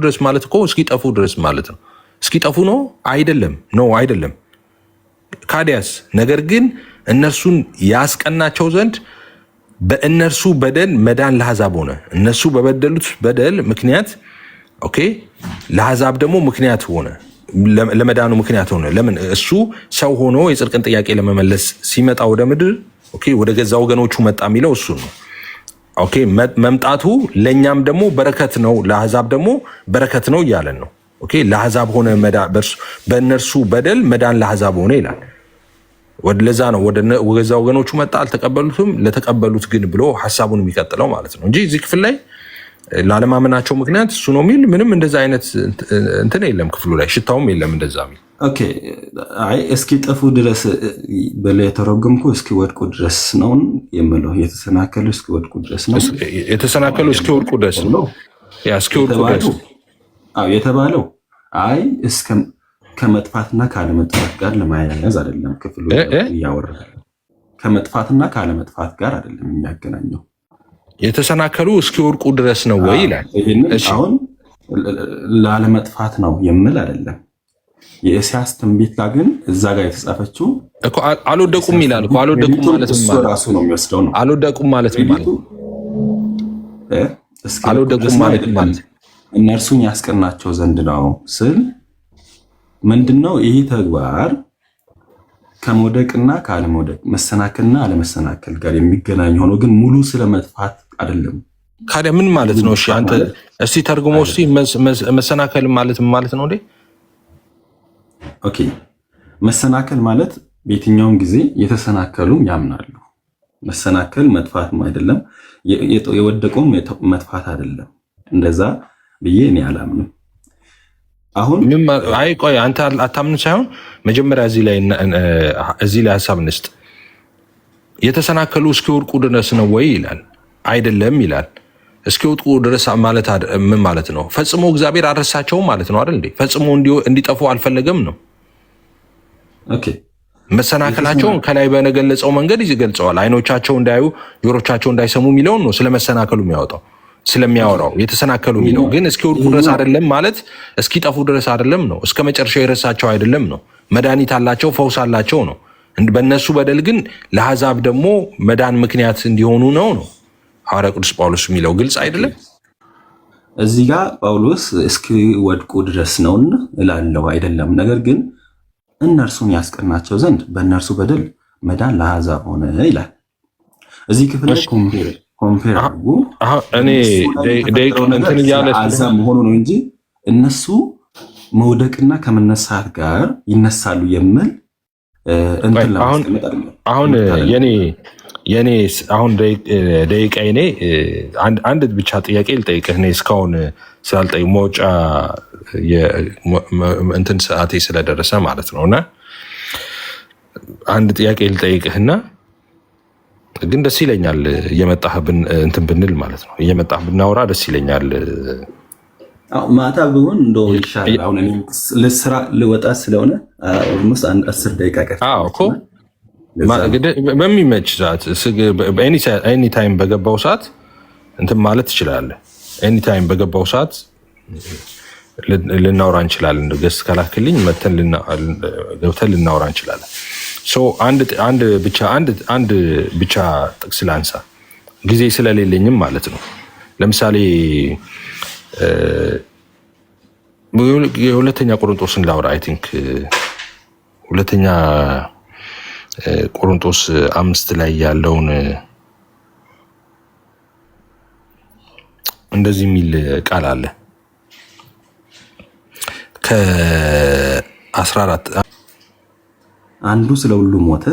ድረስ ማለት እኮ እስኪጠፉ ድረስ ማለት ነው። እስኪጠፉ ነው አይደለም። ነው አይደለም። ካዲያስ ነገር ግን እነርሱን ያስቀናቸው ዘንድ በእነርሱ በደል መዳን ለአሕዛብ ሆነ። እነሱ በበደሉት በደል ምክንያት ኦኬ፣ ለአሕዛብ ደግሞ ምክንያት ሆነ፣ ለመዳኑ ምክንያት ሆነ። ለምን? እሱ ሰው ሆኖ የጽድቅን ጥያቄ ለመመለስ ሲመጣ ወደ ምድር ኦኬ፣ ወደ ገዛ ወገኖቹ መጣ የሚለው እሱ ነው። ኦኬ መምጣቱ ለኛም ደግሞ በረከት ነው፣ ለአሕዛብ ደግሞ በረከት ነው እያለን ነው። ኦኬ ለአሕዛብ ሆነ በእነርሱ በደል መዳን ለአሕዛብ ሆነ ይላል። ለዛ ነው ወደ ገዛ ወገኖቹ መጣ፣ አልተቀበሉትም፣ ለተቀበሉት ግን ብሎ ሐሳቡን የሚቀጥለው ማለት ነው እንጂ እዚህ ክፍል ላይ ላለማመናቸው ምክንያት እሱ ነው የሚል ምንም እንደዛ አይነት እንትን የለም። ክፍሉ ላይ ሽታውም የለም እንደዛ የሚል። ኦኬ አይ እስኪጠፉ ድረስ በላይ የተረጎምኩ እስኪወድቁ ድረስ ነው የምለው። የተሰናከሉ እስኪወድቁ ድረስ ነው። የተሰናከሉ እስኪወድቁ ድረስ ነው እስኪወድቁ ድረስ የተባለው። አይ ከመጥፋትና ካለመጥፋት ጋር ለማያያዝ አይደለም ክፍሉ እያወራ። ከመጥፋትና ካለመጥፋት ጋር አይደለም የሚያገናኘው። የተሰናከሉ እስኪወድቁ ድረስ ነው ወይ ይላል። አሁን ላለመጥፋት ነው የምል አይደለም። የኢሳያስ ትንቢት ጋር ግን እዛ ጋር የተጻፈችው እኮ አልወደቁም ይላል እኮ። አልወደቁም ማለት ምን ማለት ራሱ ነው የሚወስደው ነው። አልወደቁም ማለት ምን ማለት አልወደቁም ማለት ማለት እነርሱን ያስቀናቸው ዘንድ ነው ስል ምንድነው? ይህ ተግባር ከመውደቅና ካለመውደቅ መሰናከልና አለመሰናከል ጋር የሚገናኝ ሆኖ ግን ሙሉ ስለመጥፋት አይደለም። ካዲያ ምን ማለት ነው? እሺ አንተ እስቲ ተርጉሞ እስቲ መሰናከል ማለት ምን ማለት ነው እንዴ? ኦኬ መሰናከል ማለት በየትኛውም ጊዜ የተሰናከሉ ያምናሉ። መሰናከል መጥፋትም አይደለም፣ የወደቀውም መጥፋት አይደለም። እንደዛ ብዬ እኔ አላምንም። አሁን አይ ቆይ አንተ አታምን ሳይሆን መጀመሪያ እዚህ ላይ ሀሳብ እንስጥ። የተሰናከሉ እስኪወድቁ ድረስ ነው ወይ ይላል። አይደለም ይላል። እስኪወድቁ ድረስ ማለት ምን ማለት ነው? ፈጽሞ እግዚአብሔር አልረሳቸውም ማለት ነው አይደል እንዴ? ፈጽሞ እንዲጠፉ አልፈለገም ነው። ኦኬ መሰናከላቸውን ከላይ በነገለጸው መንገድ ይገልጸዋል። አይኖቻቸው እንዳያዩ ጆሮቻቸው እንዳይሰሙ የሚለውን ነው ስለመሰናከሉ የሚያወጣው ስለሚያወራው። የተሰናከሉ የሚለው ግን እስኪወድቁ ድረስ አይደለም ማለት እስኪጠፉ ድረስ አይደለም ነው። እስከ መጨረሻው የረሳቸው አይደለም ነው። መድኃኒት አላቸው፣ ፈውስ አላቸው ነው። በእነሱ በደል ግን ለአሕዛብ ደግሞ መዳን ምክንያት እንዲሆኑ ነው ነው ሐዋርያ ቅዱስ ጳውሎስ የሚለው ግልጽ አይደለም? እዚህ ጋር ጳውሎስ እስኪወድቁ ድረስ ነውን እላለሁ አይደለም። ነገር ግን እነርሱን ያስቀናቸው ዘንድ በእነርሱ በደል መዳን ለአሕዛብ ሆነ ይላል። እዚህ ክፍል ላይ ኮምፔር አድርጉ። እኔ እንትን እያለ አዛብ መሆኑ ነው እንጂ እነሱ መውደቅና ከመነሳት ጋር ይነሳሉ የሚል እንትን ለማስቀመጥ አይደለም። አሁን የኔ አሁን ደቂቃ እኔ አንድ ብቻ ጥያቄ ልጠይቅህ። እኔ እስካሁን ስላልጠይቅ መውጫ እንትን ሰዓቴ ስለደረሰ ማለት ነው። እና አንድ ጥያቄ ልጠይቅህና ግን ደስ ይለኛል እየመጣህ እንትን ብንል ማለት ነው። እየመጣህ ብናወራ ደስ ይለኛል። ማታ ቢሆን እንደው ይሻላል። አሁን እኔ ለስራ ልወጣ ስለሆነ ኦልሞስት 10 ደቂቃ ቀርቶ እኮ በሚመች ሰዓት ኤኒ ታይም በገባው ሰዓት እንትን ማለት ትችላለህ። ኤኒ ታይም በገባው ሰዓት ልናወራ እንችላለን። ገስ ከላክልኝ መተን ገብተን ልናወራ እንችላለን። አንድ ብቻ ጥቅስ ላንሳ ጊዜ ስለሌለኝም ማለት ነው። ለምሳሌ የሁለተኛ ቆሮንቶስን ላውራ። አይ ቲንክ ሁለተኛ ቆሮንቶስ 5 ላይ ያለውን እንደዚህ የሚል ቃል አለ ከ14 አንዱ ስለ ሁሉ ሞተ፣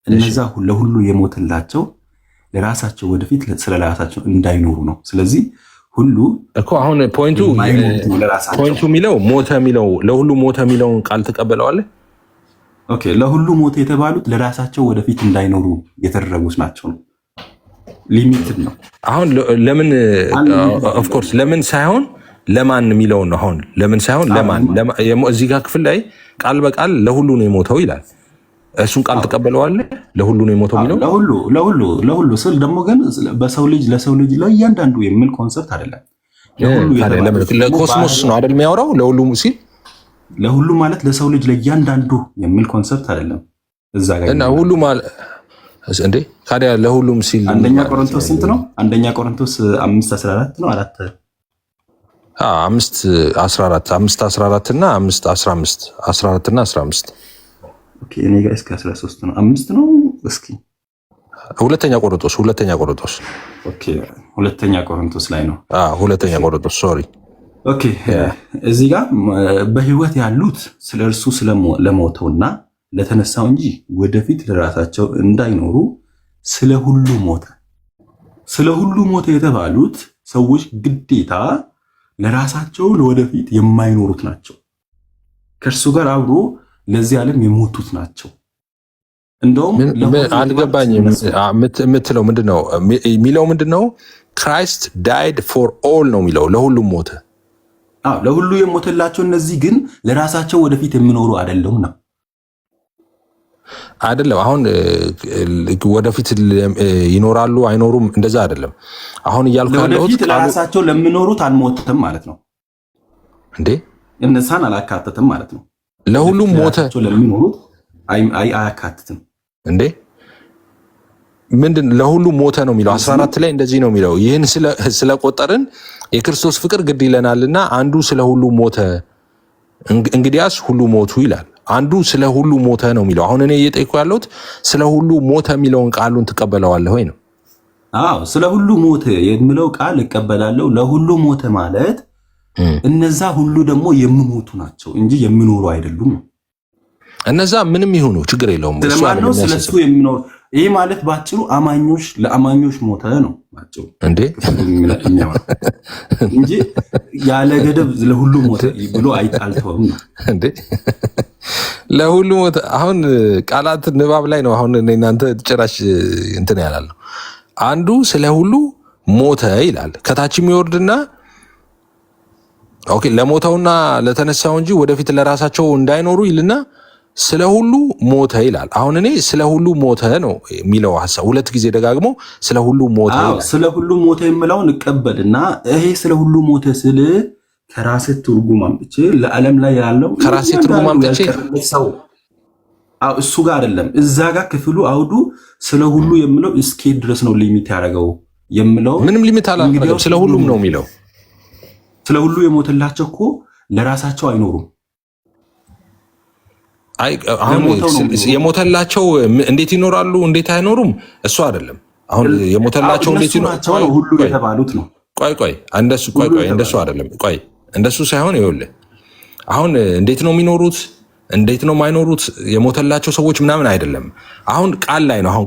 እነዛ ለሁሉ የሞተላቸው ለራሳቸው ወደፊት ስለ ራሳቸው እንዳይኖሩ ነው። ስለዚህ ሁሉ እኮ አሁን ፖይንቱ የሚለው ሞተ የሚለው ለሁሉ ሞተ የሚለውን ቃል ተቀበለዋለህ? ኦኬ፣ ለሁሉ ሞተ የተባሉት ለራሳቸው ወደፊት እንዳይኖሩ የተደረጉት ናቸው ነው። ሊሚትድ ነው። አሁን ለምን ኦፍኮርስ ለምን ሳይሆን ለማን የሚለውን ነው። አሁን ለምን ሳይሆን ለማን እዚህ ጋር ክፍል ላይ ቃል በቃል ለሁሉ ነው የሞተው ይላል። እሱን ቃል ተቀበለዋለህ? ለሁሉ ነው የሞተው የሚለው ለሁሉ ስል ደግሞ ግን በሰው ልጅ ለሰው ልጅ ለእያንዳንዱ የሚል ኮንሰፕት አይደለም። ለኮስሞስ ነው አይደል የሚያወራው? ለሁሉ ሲል ለሁሉ ማለት ለሰው ልጅ ለእያንዳንዱ የሚል ኮንሰፕት አይደለም እዛ ጋር እና ሁሉ ማለት እንዴ ታዲያ ለሁሉም ሲል አንደኛ ቆሮንቶስ ስንት ነው? አንደኛ ቆሮንቶስ 5:14 ነው 5:14 እና 5:15 14 እና 15 ኦኬ እኔ ጋር እስከ 13 ነው 5 ነው። እስኪ ሁለተኛ ቆሮንቶስ ኦኬ ሁለተኛ ቆሮንቶስ ላይ ነው። ሁለተኛ ቆሮንቶስ ሶሪ ኦኬ እዚህ ጋር በህይወት ያሉት ስለ እርሱ ለሞተውና ለተነሳው እንጂ ወደፊት ለራሳቸው እንዳይኖሩ ስለ ሁሉ ሞተ የተባሉት ሰዎች ግዴታ ለራሳቸው ለወደፊት የማይኖሩት ናቸው። ከእርሱ ጋር አብሮ ለዚህ ዓለም የሞቱት ናቸው። እንደውም አልገባኝም የምትለው ምንድነው? የሚለው ምንድነው? ክራይስት ዳይድ ፎር ኦል ነው የሚለው። ለሁሉም ሞተ። ለሁሉ የሞተላቸው እነዚህ ግን ለራሳቸው ወደፊት የሚኖሩ አይደለም ነው አይደለም። አሁን ወደፊት ይኖራሉ አይኖሩም እንደዛ አይደለም። አሁን እያልኩ ያለሁት ለራሳቸው ለሚኖሩት አልሞተም ማለት ነው እንዴ? እነሳን አላካተተም ማለት ነው። ለሁሉም ሞተ ለሚኖሩት አያካትትም እንዴ? ምንድን ለሁሉ ሞተ ነው የሚለው 14 ላይ እንደዚህ ነው የሚለው። ይህን ስለቆጠርን የክርስቶስ ፍቅር ግድ ይለናልና አንዱ ስለ ሁሉ ሞተ፣ እንግዲያስ ሁሉ ሞቱ ይላል። አንዱ ስለ ሁሉ ሞተ ነው የሚለው። አሁን እኔ እየጠየኩ ያለሁት ስለ ሁሉ ሞተ የሚለውን ቃሉን ትቀበለዋለህ ወይ ነው? ስለ ሁሉ ሞተ የሚለው ቃል እቀበላለሁ። ለሁሉ ሞተ ማለት እነዛ ሁሉ ደግሞ የሚሞቱ ናቸው እንጂ የሚኖሩ አይደሉም። እነዛ ምንም ይሁኑ ችግር የለውም። ስለማነው ስለሱ የሚኖር ይህ ማለት ባጭሩ ለአማኞች ሞተ ነው ባጭሩ እንዴ እንጂ ያለ ገደብ ለሁሉ ሞተ ብሎ አይጣልተውም ነው እንዴ። ለሁሉ ሞተ አሁን ቃላት ንባብ ላይ ነው። አሁን እናንተ ጭራሽ እንትን ያላል ነው። አንዱ ስለ ሁሉ ሞተ ይላል ከታች የሚወርድና ኦኬ ለሞተውና ለተነሳው እንጂ ወደፊት ለራሳቸው እንዳይኖሩ ይልና ስለ ሁሉ ሞተ ይላል። አሁን እኔ ስለ ሁሉ ሞተ ነው የሚለው ሐሳብ ሁለት ጊዜ ደጋግሞ ስለ ሁሉ ሞተ ይላል። ስለ ሁሉ ሞተ የሚለውን እቀበልና ይሄ ስለ ሁሉ ሞተ ስለ ከራሴ ትርጉም አምጥቼ ለዓለም ላይ ያለው ከራሴ ትርጉም አምጥቼ እሱ ጋር አይደለም እዛ ጋር ክፍሉ አውዱ ስለ ሁሉ የሚለው እስኪ ድረስ ነው ሊሚት ያደረገው የሚለው ምንም ሊሚት አላደረገም። ስለ ሁሉም ነው የሚለው። ስለ ሁሉ የሞተላቸው እኮ ለራሳቸው አይኖሩም። አሁን የሞተላቸው እንዴት ይኖራሉ እንዴት አይኖሩም እሱ አይደለም። አሁን የሞተላቸው እንዴት ነው? ሁሉ የተባሉት ነው። ቆይ እንደሱ አይደለም። ቆይ እንደሱ ሳይሆን ይኸውልህ አሁን እንዴት ነው የሚኖሩት? እንዴት ነው የማይኖሩት? የሞተላቸው ሰዎች ምናምን አይደለም። አሁን ቃል ላይ ነው። አሁን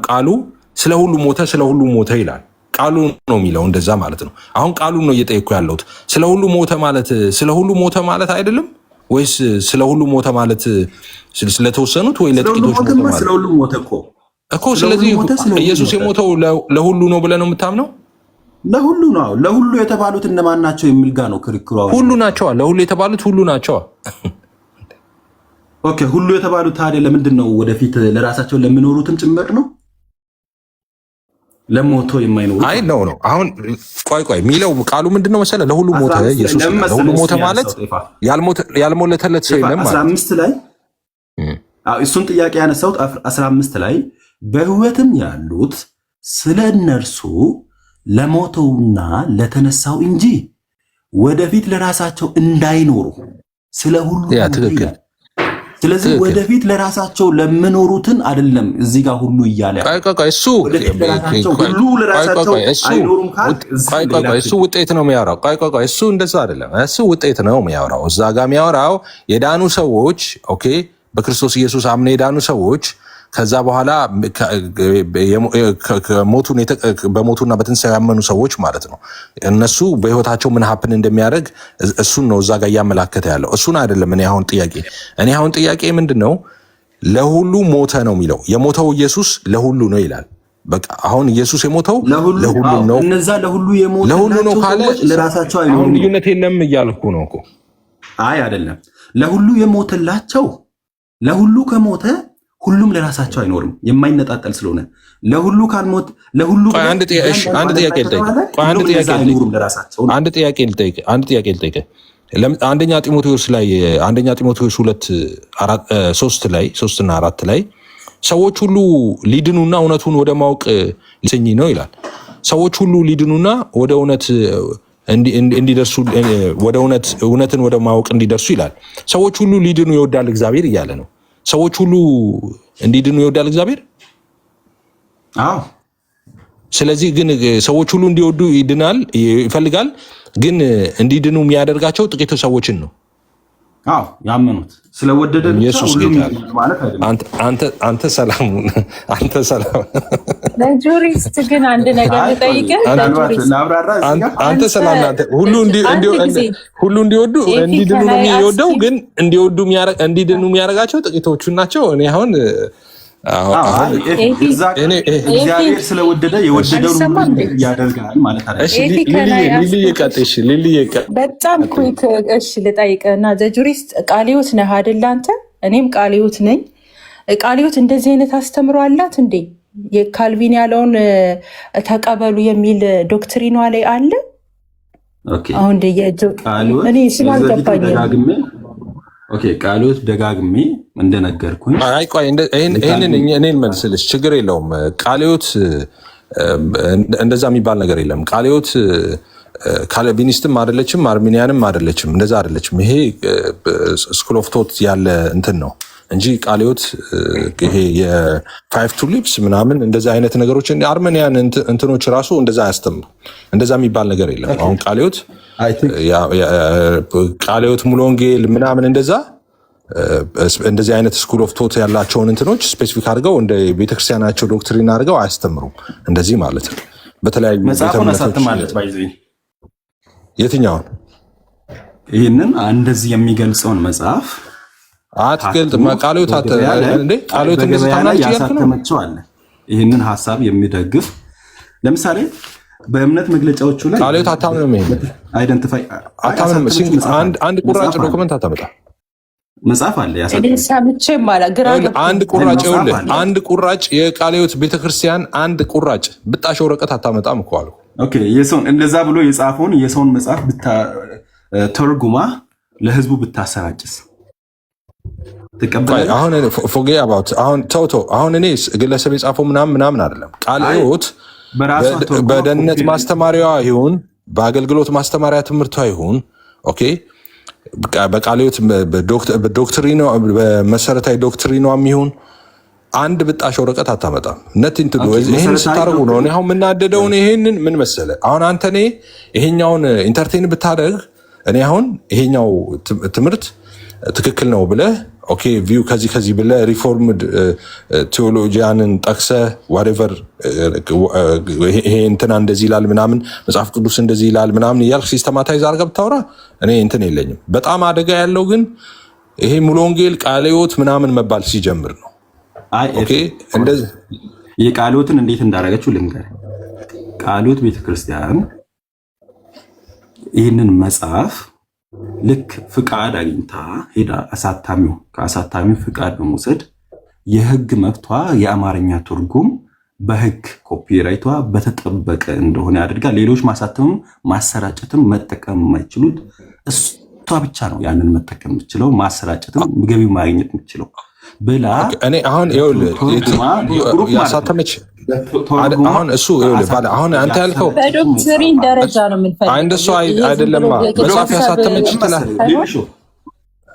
ቃሉ ስለ ሁሉ ሞተ ይላል። ቃሉ ነው የሚለው እንደዛ ማለት ነው። አሁን ቃሉ ነው እየጠየኩ ያለሁት። ስለ ሁሉ ሞተ ማለት አይደለም ወይስ ስለ ሁሉ ሞተ ማለት ስለተወሰኑት ወይ ለጥቂቶች ሞተ ማለት? ስለ ሁሉ ሞተ እኮ። ስለዚህ ኢየሱስ የሞተው ለሁሉ ነው ብለህ ነው የምታምነው? ለሁሉ ነው። ለሁሉ የተባሉት እነማን ናቸው የሚል ጋር ነው ክርክሩ። ሁሉ ናቸዋ። ለሁሉ የተባሉት ሁሉ ናቸዋ። ኦኬ፣ ሁሉ የተባሉት ታዲያ ለምንድን ነው ወደፊት ለራሳቸው ለሚኖሩትም ጭምር ነው? ለሞቶ የማይኖሩ አይ ነው። አሁን ቆይ የሚለው ቃሉ ምንድን ነው መሰለህ? ለሁሉ ሞተ ኢየሱስ። ለሁሉ ሞተ ማለት ያልሞተለት ሰው የለም ማለት 15 ላይ እሱን ጥያቄ ያነሳሁት 15 ላይ በሕይወትም ያሉት ስለ እነርሱ ለሞተውና ለተነሳው እንጂ ወደፊት ለራሳቸው እንዳይኖሩ ስለ ሁሉ ትክክል። ስለዚህ ወደፊት ለራሳቸው ለምኖሩትን አይደለም እዚህ ጋር ሁሉ እያለ እሱ ውጤት ነው የሚያወራው። እሱ እንደዛ አይደለም። እሱ ውጤት ነው የሚያወራው። እዛ ጋር የሚያወራው የዳኑ ሰዎች ኦኬ፣ በክርስቶስ ኢየሱስ አምነው የዳኑ ሰዎች ከዛ በኋላ በሞቱና በትንሣኤው ያመኑ ሰዎች ማለት ነው። እነሱ በህይወታቸው ምን ሀፕን እንደሚያደርግ እሱን ነው እዛ ጋር እያመላከተ ያለው። እሱን አይደለም እኔ አሁን ጥያቄ ምንድን ነው? ለሁሉ ሞተ ነው የሚለው። የሞተው ኢየሱስ ለሁሉ ነው ይላል። በቃ አሁን ኢየሱስ የሞተው ለሁሉ ነው። እነዛ ለሁሉ ነው ካለ ለራሳቸው አሁን ልዩነት የለም እያልኩ ነው እኮ። አይ አይደለም፣ ለሁሉ የሞተላቸው ለሁሉ ከሞተ ሁሉም ለራሳቸው አይኖርም፣ የማይነጣጠል ስለሆነ ለሁሉ ካልሞት ለሁሉ አንድ ጥያቄ ልጠይቅ። አንደኛ ጢሞቴዎስ 2:3 እና 4 ላይ ሰዎች ሁሉ ሊድኑና እውነቱን ወደ ማወቅ ሊሰኝ ነው ይላል። ሰዎች ሁሉ ሊድኑና ወደ እውነት እንዲደርሱ ወደ እውነትን ወደ ማወቅ እንዲደርሱ ይላል። ሰዎች ሁሉ ሊድኑ ይወዳል እግዚአብሔር እያለ ነው። ሰዎች ሁሉ እንዲድኑ ይወዳል እግዚአብሔር። አዎ። ስለዚህ ግን ሰዎች ሁሉ እንዲወዱ ይፈልጋል። ግን እንዲድኑ የሚያደርጋቸው ጥቂት ሰዎችን ነው። አዎ፣ ያመኑት ስለወደደ ኢየሱስ ጌታ ማለት አይደለም። አንተ ሰላም ለጁሪስት ግን አንድ ነገር ልጠይቅህ። አንተ ሰላም ሁሉ እንዲወዱ እንዲድኑ ነው የሚወደው። ግን እንዲድኑ የሚያደርጋቸው ጥቂቶቹን ናቸው። እኔ አሁን እግዚአብሔር ስለወደደ የወደደውን ያደርጋል ማለት አይደለም። በጣም ኩክ ልጠይቅህና ዘጁሪስት ቃልዮት ነህ አይደል አንተ? እኔም ቃልዮት ነኝ። ቃልዮት እንደዚህ አይነት አስተምሮ አላት እንዴ? የካልቪን ያለውን ተቀበሉ የሚል ዶክትሪኗ ላይ አለ? አሁን እኔ ስላልገባኝ ቃልዮት ደጋግሜ እንደነገርኩኝ እኔን መልስልሽ ችግር የለውም። ቃልዮት እንደዛ የሚባል ነገር የለም። ቃልዮት ካልቪኒስትም አይደለችም፣ አርሚኒያንም አይደለችም፣ እንደዛ አይደለችም። ይሄ ስኩል ኦፍ ቶት ያለ እንትን ነው እንጂ ቃልዮት ይሄ የፋይቭ ቱሊፕስ ምናምን እንደዛ አይነት ነገሮች አርሜኒያን እንትኖች ራሱ እንደዛ አያስተምሩ። እንደዛ የሚባል ነገር የለም። አሁን ቃልዮት ሙሉ ወንጌል ምናምን እንደዚህ አይነት ስኩል ኦፍ ቶት ያላቸውን እንትኖች ስፔሲፊክ አድርገው እንደ ቤተክርስቲያናቸው ዶክትሪን አድርገው አያስተምሩም። እንደዚህ ማለት ነው። በተለያዩ የትኛውን ይህንን እንደዚህ የሚገልጸውን መጽሐፍ አትገልጥ ቃልዮት እንደዚህ ያሳተመችው አለ። ይህንን ሀሳብ የሚደግፍ ለምሳሌ በእምነት መግለጫዎቹ ላይ ቃልዮት አታምንም። አይደንቲፋይ አታምንም። አንድ ቁራጭ ዶክመንት አታመጣ መጽሐፍ አለ አንድ ቁራጭ የቃልዮት ቤተክርስቲያን አንድ ቁራጭ ብጣሽ ወረቀት አታመጣም እኮ አሉ። ኦኬ የሰውን እንደዛ ብሎ የጻፈውን የሰውን መጽሐፍ ተርጉማ ለህዝቡ ብታሰራጭስ ትቀበላለህ? አሁን ፎጌ አባውት አሁን እኔ ግለሰብ የጻፈው ምናምን አይደለም። ቃልዮት በደህንነት ማስተማሪያዋ ይሁን በአገልግሎት ማስተማሪያ ትምህርቷ ይሁን ኦኬ በቃልዮት በመሰረታዊ ዶክትሪኗም ይሁን አንድ ብጣሽ ወረቀት አታመጣም። ነቲንግ ቱ ዱ ይሄን ስታረጉ ነው። እኔ አሁን የምናደደው ይሄንን ምን መሰለ፣ አሁን አንተ እኔ ይሄኛውን ኢንተርቴን ብታደርግ እኔ አሁን ይሄኛው ትምህርት ትክክል ነው ብለህ ኦኬ ቪው ከዚህ ብለህ ሪፎርምድ ቴዎሎጂያንን ጠቅሰህ ዋትኤቨር ይሄ እንትና እንደዚህ ይላል ምናምን መጽሐፍ ቅዱስ እንደዚህ ይላል ምናምን እያልክ ሲስተማታይዝ አድርገህ ብታወራ እኔ እንትን የለኝም። በጣም አደጋ ያለው ግን ይሄ ሙሉ ወንጌል ቃለ ሕይወት ምናምን መባል ሲጀምር ነው። ኦኬ እንደዚህ የቃለ ሕይወትን እንዴት እንዳደረገችው ልንገር። ቃለ ሕይወት ቤተክርስቲያን ይህንን መጽሐፍ ልክ ፍቃድ አግኝታ ሄዳ ከአሳታሚው ፍቃድ በመውሰድ የህግ መብቷ የአማርኛ ትርጉም በህግ ኮፒራይቷ በተጠበቀ እንደሆነ አድርጋ ሌሎች ማሳተምም ማሰራጨትም መጠቀም የማይችሉት እሷ ብቻ ነው ያንን መጠቀም የምችለው ማሰራጨትም ገቢ ማግኘት የምችለው ብላ እኔ አሁን ያሳተመች አሁን እሱ አሁን አንተ ያልከው በዶክትሪን ደረጃ ነው የምንፈልገው። እንደሱ አይደለም። መጽሐፍ ያሳተመች ትላል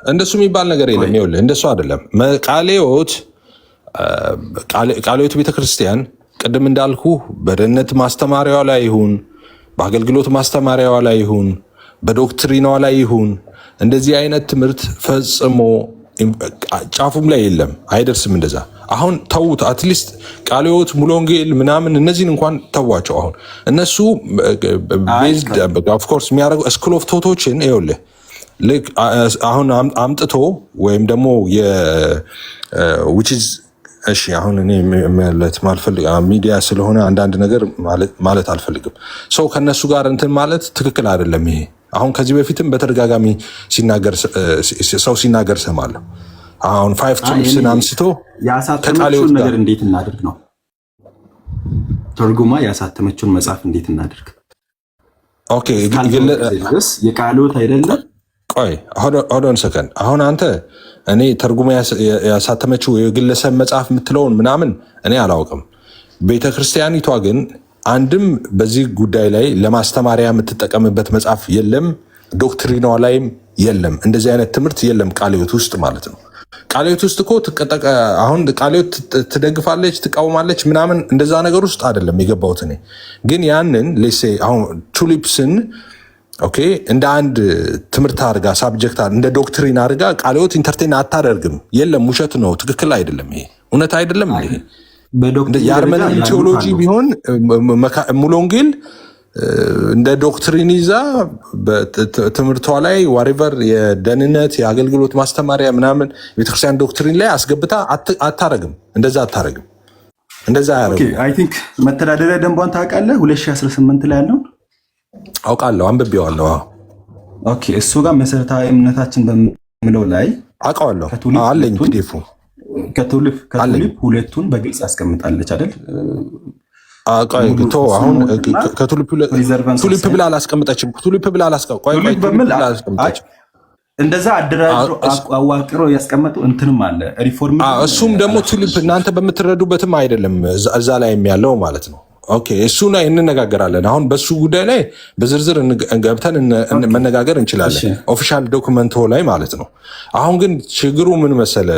እንደሱ የሚባል ነገር የለም። ይኸውልህ እንደሱ አይደለም። ቃለ ሕይወት ቤተክርስቲያን ቅድም እንዳልኩ በደህንነት ማስተማሪያዋ ላይ ይሁን በአገልግሎት ማስተማሪያዋ ላይ ይሁን በዶክትሪናዋ ላይ ይሁን እንደዚህ አይነት ትምህርት ፈጽሞ ጫፉም ላይ የለም፣ አይደርስም። እንደዛ አሁን ተውት። አትሊስት ቃለ ሕይወት ሙሉ ወንጌል ምናምን እነዚህን እንኳን ተዋቸው። አሁን እነሱ ቤዝድ ኦፍ ኮርስ የሚያደርጉ ስኩል ኦፍ ቶቶችን ይኸውልህ ልክ አሁን አምጥቶ ወይም ደግሞ which is እሺ አሁን እኔ ማለት ማልፈልግ ሚዲያ ስለሆነ አንዳንድ ነገር ማለት አልፈልግም። ሰው ከነሱ ጋር እንትን ማለት ትክክል አይደለም። ይሄ አሁን ከዚህ በፊትም በተደጋጋሚ ሰው ሲናገር ሰማለሁ። አሁን 5 ቱልፕስን አንስቶ ያሳተመችውን ነገር እንዴት እናድርግ ነው ተርጉማ ያሳተመችውን መጽሐፍ እንዴት እናድርግ? ኦኬ የቃለ ሕይወት አይደለም። ቆይ hold on second። አሁን አንተ እኔ ተርጉማ ያሳተመችው የግለሰብ መጽሐፍ የምትለውን ምናምን እኔ አላውቅም። ቤተክርስቲያኒቷ ግን አንድም በዚህ ጉዳይ ላይ ለማስተማሪያ የምትጠቀምበት መጽሐፍ የለም፣ ዶክትሪኗ ላይም የለም። እንደዚህ አይነት ትምህርት የለም ቃለ ሕይወት ውስጥ ማለት ነው። ቃለ ሕይወት ውስጥ እኮ አሁን ቃለ ሕይወት ትደግፋለች፣ ትቃወማለች ምናምን እንደዛ ነገር ውስጥ አይደለም የገባሁት እኔ። ግን ያንን ሌሴ አሁን ቱሊፕስን ኦኬ እንደ አንድ ትምህርት አድርጋ ሳብጀክት እንደ ዶክትሪን አድርጋ ቃለ ሕይወት ኢንተርቴን አታደርግም። የለም፣ ውሸት ነው፣ ትክክል አይደለም፣ ይሄ እውነት አይደለም። ይሄ የአርመን ቴዎሎጂ ቢሆን ሙሉ ወንጌል እንደ ዶክትሪን ይዛ በትምህርቷ ላይ ዋሬቨር የደህንነት የአገልግሎት ማስተማሪያ ምናምን ቤተክርስቲያን ዶክትሪን ላይ አስገብታ አታረግም። እንደዛ አታረግም። እንደዛ ያረግም። አይ ቲንክ መተዳደሪያ ደንቧን ታውቃለህ? 2018 ላይ ያለው አውቃለሁ፣ አንብቤዋለሁ። ኦኬ እሱ ጋር መሰረታዊ እምነታችን በሚለው ላይ አውቃለሁ አለኝ። ፒዲኤፍ ከቱሊፕ ሁለቱን በግልጽ ያስቀምጣለች አይደል? አሁን ቱሊፕ ብላ አላስቀምጠችም። ቱሊፕ ብላ አላስቀምጠችም። እንደዛ አደራጅሮ አዋቅሮ ያስቀመጡ እንትንም አለ ሪፎርም። እሱም ደግሞ ቱሊፕ እናንተ በምትረዱበትም አይደለም እዛ ላይ የሚያለው ማለት ነው። ኦኬ እሱ ላይ እንነጋገራለን። አሁን በሱ ጉዳይ ላይ በዝርዝር ገብተን መነጋገር እንችላለን፣ ኦፊሻል ዶክመንቶ ላይ ማለት ነው። አሁን ግን ችግሩ ምን መሰለ፣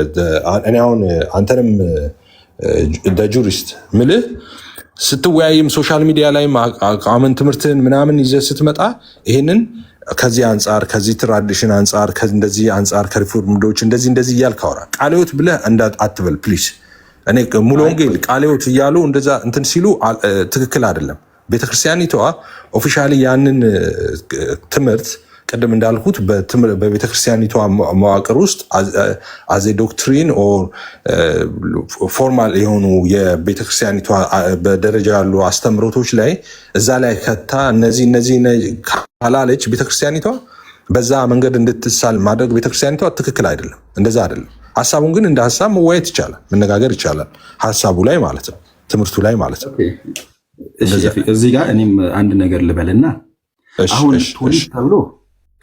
እኔ አሁን አንተንም እንደ ጁሪስት ምልህ ስትወያይም ሶሻል ሚዲያ ላይ አመን ትምህርትን ምናምን ይዘህ ስትመጣ ይሄንን ከዚህ አንጻር ከዚህ ትራዲሽን አንጻር እንደዚህ አንጻር ከሪፎርምዶች እንደዚህ እያልክ አውራ። ቃለ ሕይወት ብለህ አትበል ፕሊዝ። እኔ ሙሉ ወንጌል ቃለ ሕይወት እያሉ እንደዛ እንትን ሲሉ ትክክል አይደለም። ቤተክርስቲያኒቷ ኦፊሻሊ ያንን ትምህርት ቅድም እንዳልኩት በቤተክርስቲያኒቷ መዋቅር ውስጥ አዜ ዶክትሪን ኦር ፎርማል የሆኑ የቤተክርስቲያኒቷ በደረጃ ያሉ አስተምሮቶች ላይ እዛ ላይ ከታ እነዚህ ካላለች ቤተክርስቲያኒቷ በዛ መንገድ እንድትሳል ማድረግ ቤተክርስቲያኒቷ ትክክል አይደለም። እንደዛ አይደለም። ሀሳቡን ግን እንደ ሀሳብ መወያየት ይቻላል፣ መነጋገር ይቻላል። ሀሳቡ ላይ ማለት ነው፣ ትምህርቱ ላይ ማለት ነው። እዚህ ጋር እኔም አንድ ነገር ልበልና አሁን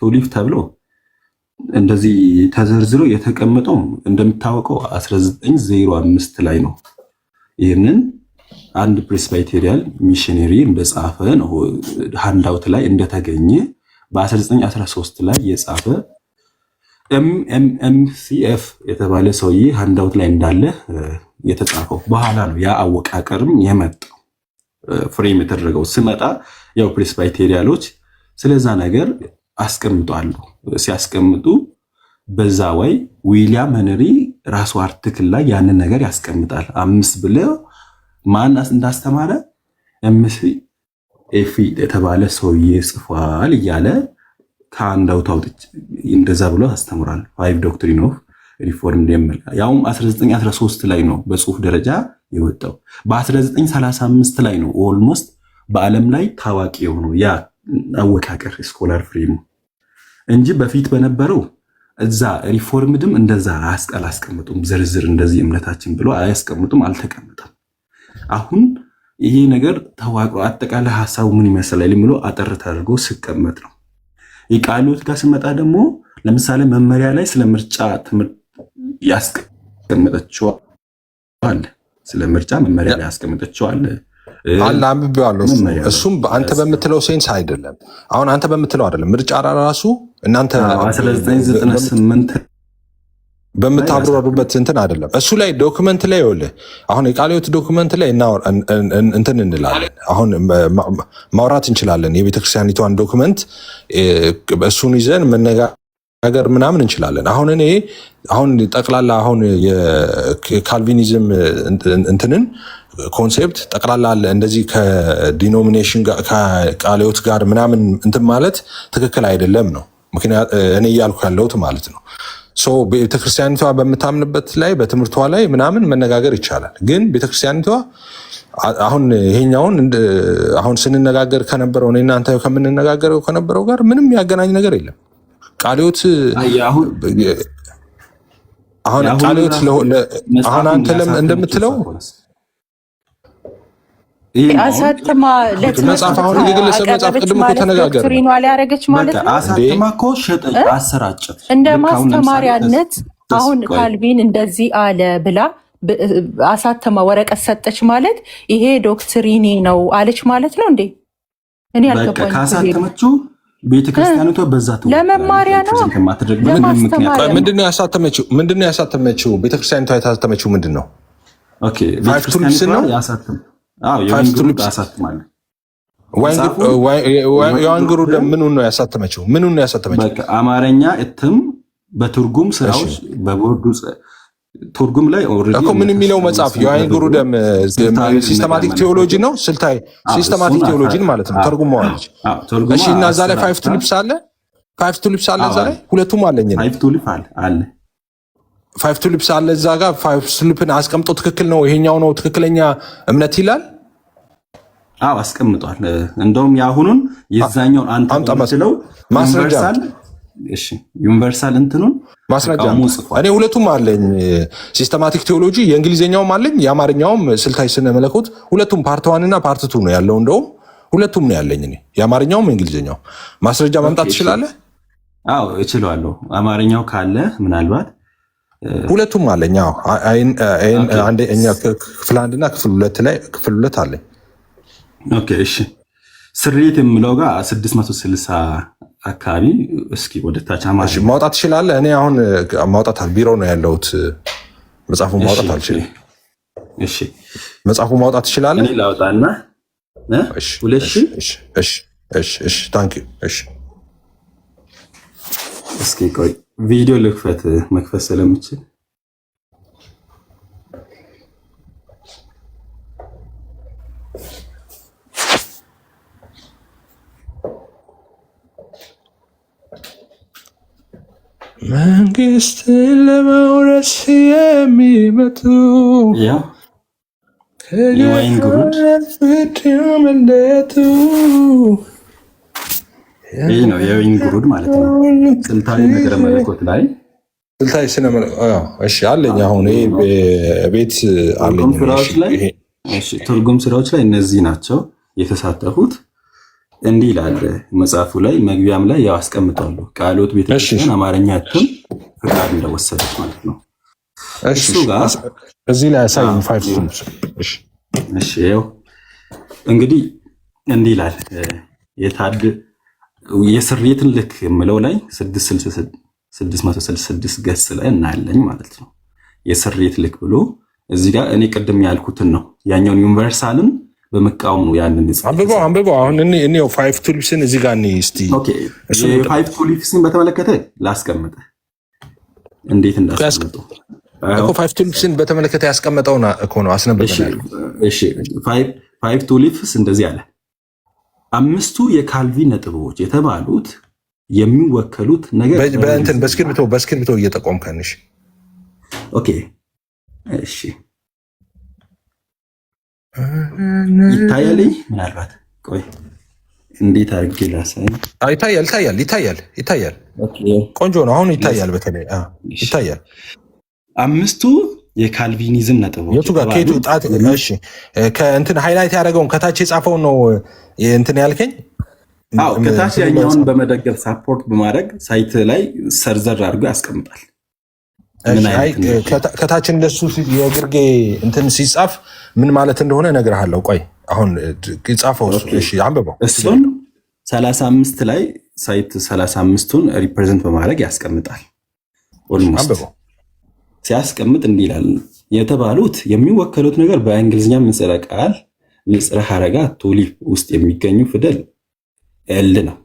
ቱሊፕ ተብሎ እንደዚህ ተዘርዝሮ የተቀመጠው እንደምታወቀው 1905 ላይ ነው። ይህንን አንድ ፕሬስባይቴሪያል ሚሽነሪ እንደጻፈ ነው ሃንዳውት ላይ እንደተገኘ በ1913 ላይ የጻፈ ኤምሲኤፍ የተባለ ሰውዬ ሃንዳውት ላይ እንዳለ የተጻፈው። በኋላ ነው ያ አወቃቀርም የመጣው ፍሬም የተደረገው። ስመጣ ያው ፕሬስባይቴሪያሎች ስለዛ ነገር አስቀምጧሉ። ሲያስቀምጡ በዛ ወይ ዊሊያም ሄንሪ ራሱ አርቲክል ላይ ያንን ነገር ያስቀምጣል። 5 ብለው ማን እንዳስተማረ ኤምሲ ኤፊ የተባለ ሰውዬ ጽፏል እያለ ከአንድ አውጣውጥ እንደዛ ብሎ አስተምሯል። 5 ዶክትሪን ኦፍ ሪፎርም ደምል ያውም 1913 ላይ ነው በጽሁፍ ደረጃ የወጣው። በ1935 ላይ ነው ኦልሞስት በዓለም ላይ ታዋቂ የሆነው ያ አወቃቀር ስኮላር ፍሬም እንጂ በፊት በነበረው እዛ ሪፎርምድም እንደዛ አያስቀምጡም። ዝርዝር እንደዚህ እምነታችን ብሎ አያስቀምጡም፣ አልተቀመጠም። አሁን ይሄ ነገር ተዋቅሮ አጠቃላይ ሀሳቡ ምን ይመስላል ብሎ አጠር ተደርጎ ሲቀመጥ ነው። የቃልዮት ጋር ስመጣ ደግሞ ለምሳሌ መመሪያ ላይ ስለ ምርጫ ትምህርት ያስቀመጠችው አለ። ስለ ምርጫ መመሪያ ላይ ያስቀመጠችው አለ አንብቤዋለሁ። እሱም አንተ በምትለው ሴንስ አይደለም። አሁን አንተ በምትለው አይደለም። ምርጫ ራሱ እናንተ 1998 በምታብራሩበት እንትን አይደለም። እሱ ላይ ዶክመንት ላይ ይኸውልህ፣ አሁን የቃልዮት ዶክመንት ላይ እንትን እንላለን። አሁን ማውራት እንችላለን። የቤተክርስቲያኒቷን ዶክመንት እሱን ይዘን መነጋገር ምናምን እንችላለን። አሁን እኔ ጠቅላላ አሁን የካልቪኒዝም እንትንን ኮንሴፕት ጠቅላላ አለ እንደዚህ ከዲኖሚኔሽን ከቃልዮት ጋር ምናምን እንትን ማለት ትክክል አይደለም ነው ምክንያት እኔ እያልኩ ያለሁት ማለት ነው። ሶ ቤተክርስቲያኒቷ በምታምንበት ላይ በትምህርቷ ላይ ምናምን መነጋገር ይቻላል። ግን ቤተክርስቲያኒቷ አሁን ይሄኛውን አሁን ስንነጋገር ከነበረው እኔ እናንተ ከምንነጋገረው ከነበረው ጋር ምንም ያገናኝ ነገር የለም። ቃልዮት አሁን ቃልዮት አሁን አንተ እንደምትለው አሳተማ መጽሐፍ አሁን የግለሰብ መጽሐፍ ቅድም እኮ ተነጋገርን። ዶክትሪኗ ላይ ያደረገች ማለት ነው። አሳተማ እኮ ሸጠች፣ አሰራጨች እንደ ማስተማሪያነት። አሁን ካልቪን እንደዚህ አለ ብላ አሳተማ ወረቀት ሰጠች ማለት ይሄ ዶክትሪኔ ነው አለች ማለት ነው እንዴ? እኔ አልገባኝም። ካሳተመችው ቤተክርስቲያኒቷ በዛ ለመማሪያ ነው ለማስተማሪያ። ምንድነው ያሳተመችው? ቤተክርስቲያኒቷ ያሳተመችው ምንድን ነው? ኦኬ ቤተክርስቲያኒቷ ያሳተመ የዋንግሩ ምኑን ነው ያሳተመችው? አማርኛ እትም በትርጉም ስራዎች በቦርዱ ትርጉም ላይ እኮ ምን የሚለው መጽሐፍ የዋንግሩ ደም ሲስተማቲክ ቴዎሎጂ ነው። ስልታዊ ሲስተማቲክ ቴዎሎጂን ማለት ነው ተርጉመዋለች። እሺ እና እዛ ላይ 5 ቱሊፕስ አለ። 5 ቱሊፕስ አለ እዛ ላይ ሁለቱም አለኝ። 5 ቱሊፕ አለ 5 ቱሊፕስ አለ እዛ ጋር 5 ቱሊፕን አስቀምጦ ትክክል ነው ይሄኛው ነው ትክክለኛ እምነት ይላል። አዎ አስቀምጧል። እንደውም ያሁኑን የዛኛውን አንተ መስለው ማስረጃ እሺ ዩኒቨርሳል እንትኑን ማስረጃ እኔ ሁለቱም አለኝ። ሲስተማቲክ ቴዎሎጂ የእንግሊዝኛውም አለኝ የአማርኛውም ስልታዊ ስነ መለኮት ሁለቱም ፓርት 1 እና ፓርት 2 ነው ያለው። እንደውም ሁለቱም ነው ያለኝ እኔ የአማርኛውም የእንግሊዝኛው። ማስረጃ ማምጣት ትችላለህ? አዎ እችላለሁ። አማርኛው ካለ ምናልባት ሁለቱም አለኝ። አዎ አንደኛ ክፍል 1 እና ክፍል 2 ላይ ክፍል 2 አለኝ። ኦኬ እሺ ስሪት የምለው ጋር 660 አካባቢ እስኪ ወደ ታች ማውጣት ትችላለህ? እኔ አሁን ማውጣት ቢሮ ነው ያለሁት። መጽሐፉን ማውጣት አልችልም። እሺ መጽሐፉን ማውጣት ትችላለህ? እኔ ላውጣና እሺ 2000 እሺ ታንክ ዩ እሺ እስኪ ቆይ ቪዲዮ መክፈት ስለምችል መንግስትን ለመውረስ የሚመጡ የወይን ጉሩድ ይህ ነው የወይን ጉሩድ ማለት ነው። ስልታዊ ነገረ መለኮት ላይ ስልታዊ ስነ እሺ አለኝ። አሁን ቤት አለኝ። ትርጉም ስራዎች ላይ እነዚህ ናቸው የተሳተፉት። እንዲህ ይላል መጽሐፉ ላይ መግቢያም ላይ ያው አስቀምጣሉ። ቃልዮት ቤተክርስቲያን አማርኛ እትም ፍቃድ እንደወሰደች ማለት ነው። እሱ ጋር እዚህ ላይ ያሳየኝ 5 ቱሊፕስ። እሺ ይኸው እንግዲህ እንዲህ ይላል የስሪትን ልክ የምለው ላይ 666 ገጽ ላይ እናያለን ማለት ነው። የስሪት ልክ ብሎ እዚህ ጋር እኔ ቅድም ያልኩትን ነው። ያኛውን ዩኒቨርሳልን በመቃወም ነው ያንን አንብበው። አሁን እኔ ፋይቭ ቱሊፕስን እዚህ ጋር እስቲ ፋይቭ ቱሊፕስን በተመለከተ ላስቀምጥ እንዴት እንዳስቀምጡ እኮ ፋይቭ ቱሊፕስን በተመለከተ ያስቀመጠው እኮ ነው አስነብበናል። እሺ ፋይቭ ቱሊፕስ እንደዚህ አለ። 5ቱ የካልቪን ነጥቦች የተባሉት የሚወከሉት ነገር በእንትን በስክሪፕቶ እየጠቆምከንሽ። ኦኬ እሺ ይታያል። ምናልባት ቆይ እንዴት አድርጌ ላሳይ። ይታያል። ቆንጆ ነው። አሁን ይታያል። በተለይ ይታያል። 5ቱ የካልቪኒዝም ነጥቦች የቱ ጋር ከየቱ ጣት? እሺ ከእንትን ሃይላይት ያደረገውን ከታች የጻፈውን ነው እንትን ያልከኝ? አዎ ከታች ያኛውን በመደገፍ ሳፖርት በማድረግ ሳይት ላይ ሰርዘር አድርጎ ያስቀምጣል። ከታች እንደሱ የግርጌ እንትን ሲጻፍ ምን ማለት እንደሆነ እነግርሃለሁ። ቆይ አሁን ጻፈው። እሺ አንብበው። እሱን 35 ላይ ሳይት 35ቱን ሪፕሬዘንት በማድረግ ያስቀምጣል። አንብበው። ሲያስቀምጥ እንዲህ ይላል። የተባሉት የሚወከሉት ነገር በእንግሊዝኛ ምጽረ ቃል ምጽረ ሐረጋት ቱሊፕ ውስጥ የሚገኙ ፊደል ኤል ነው።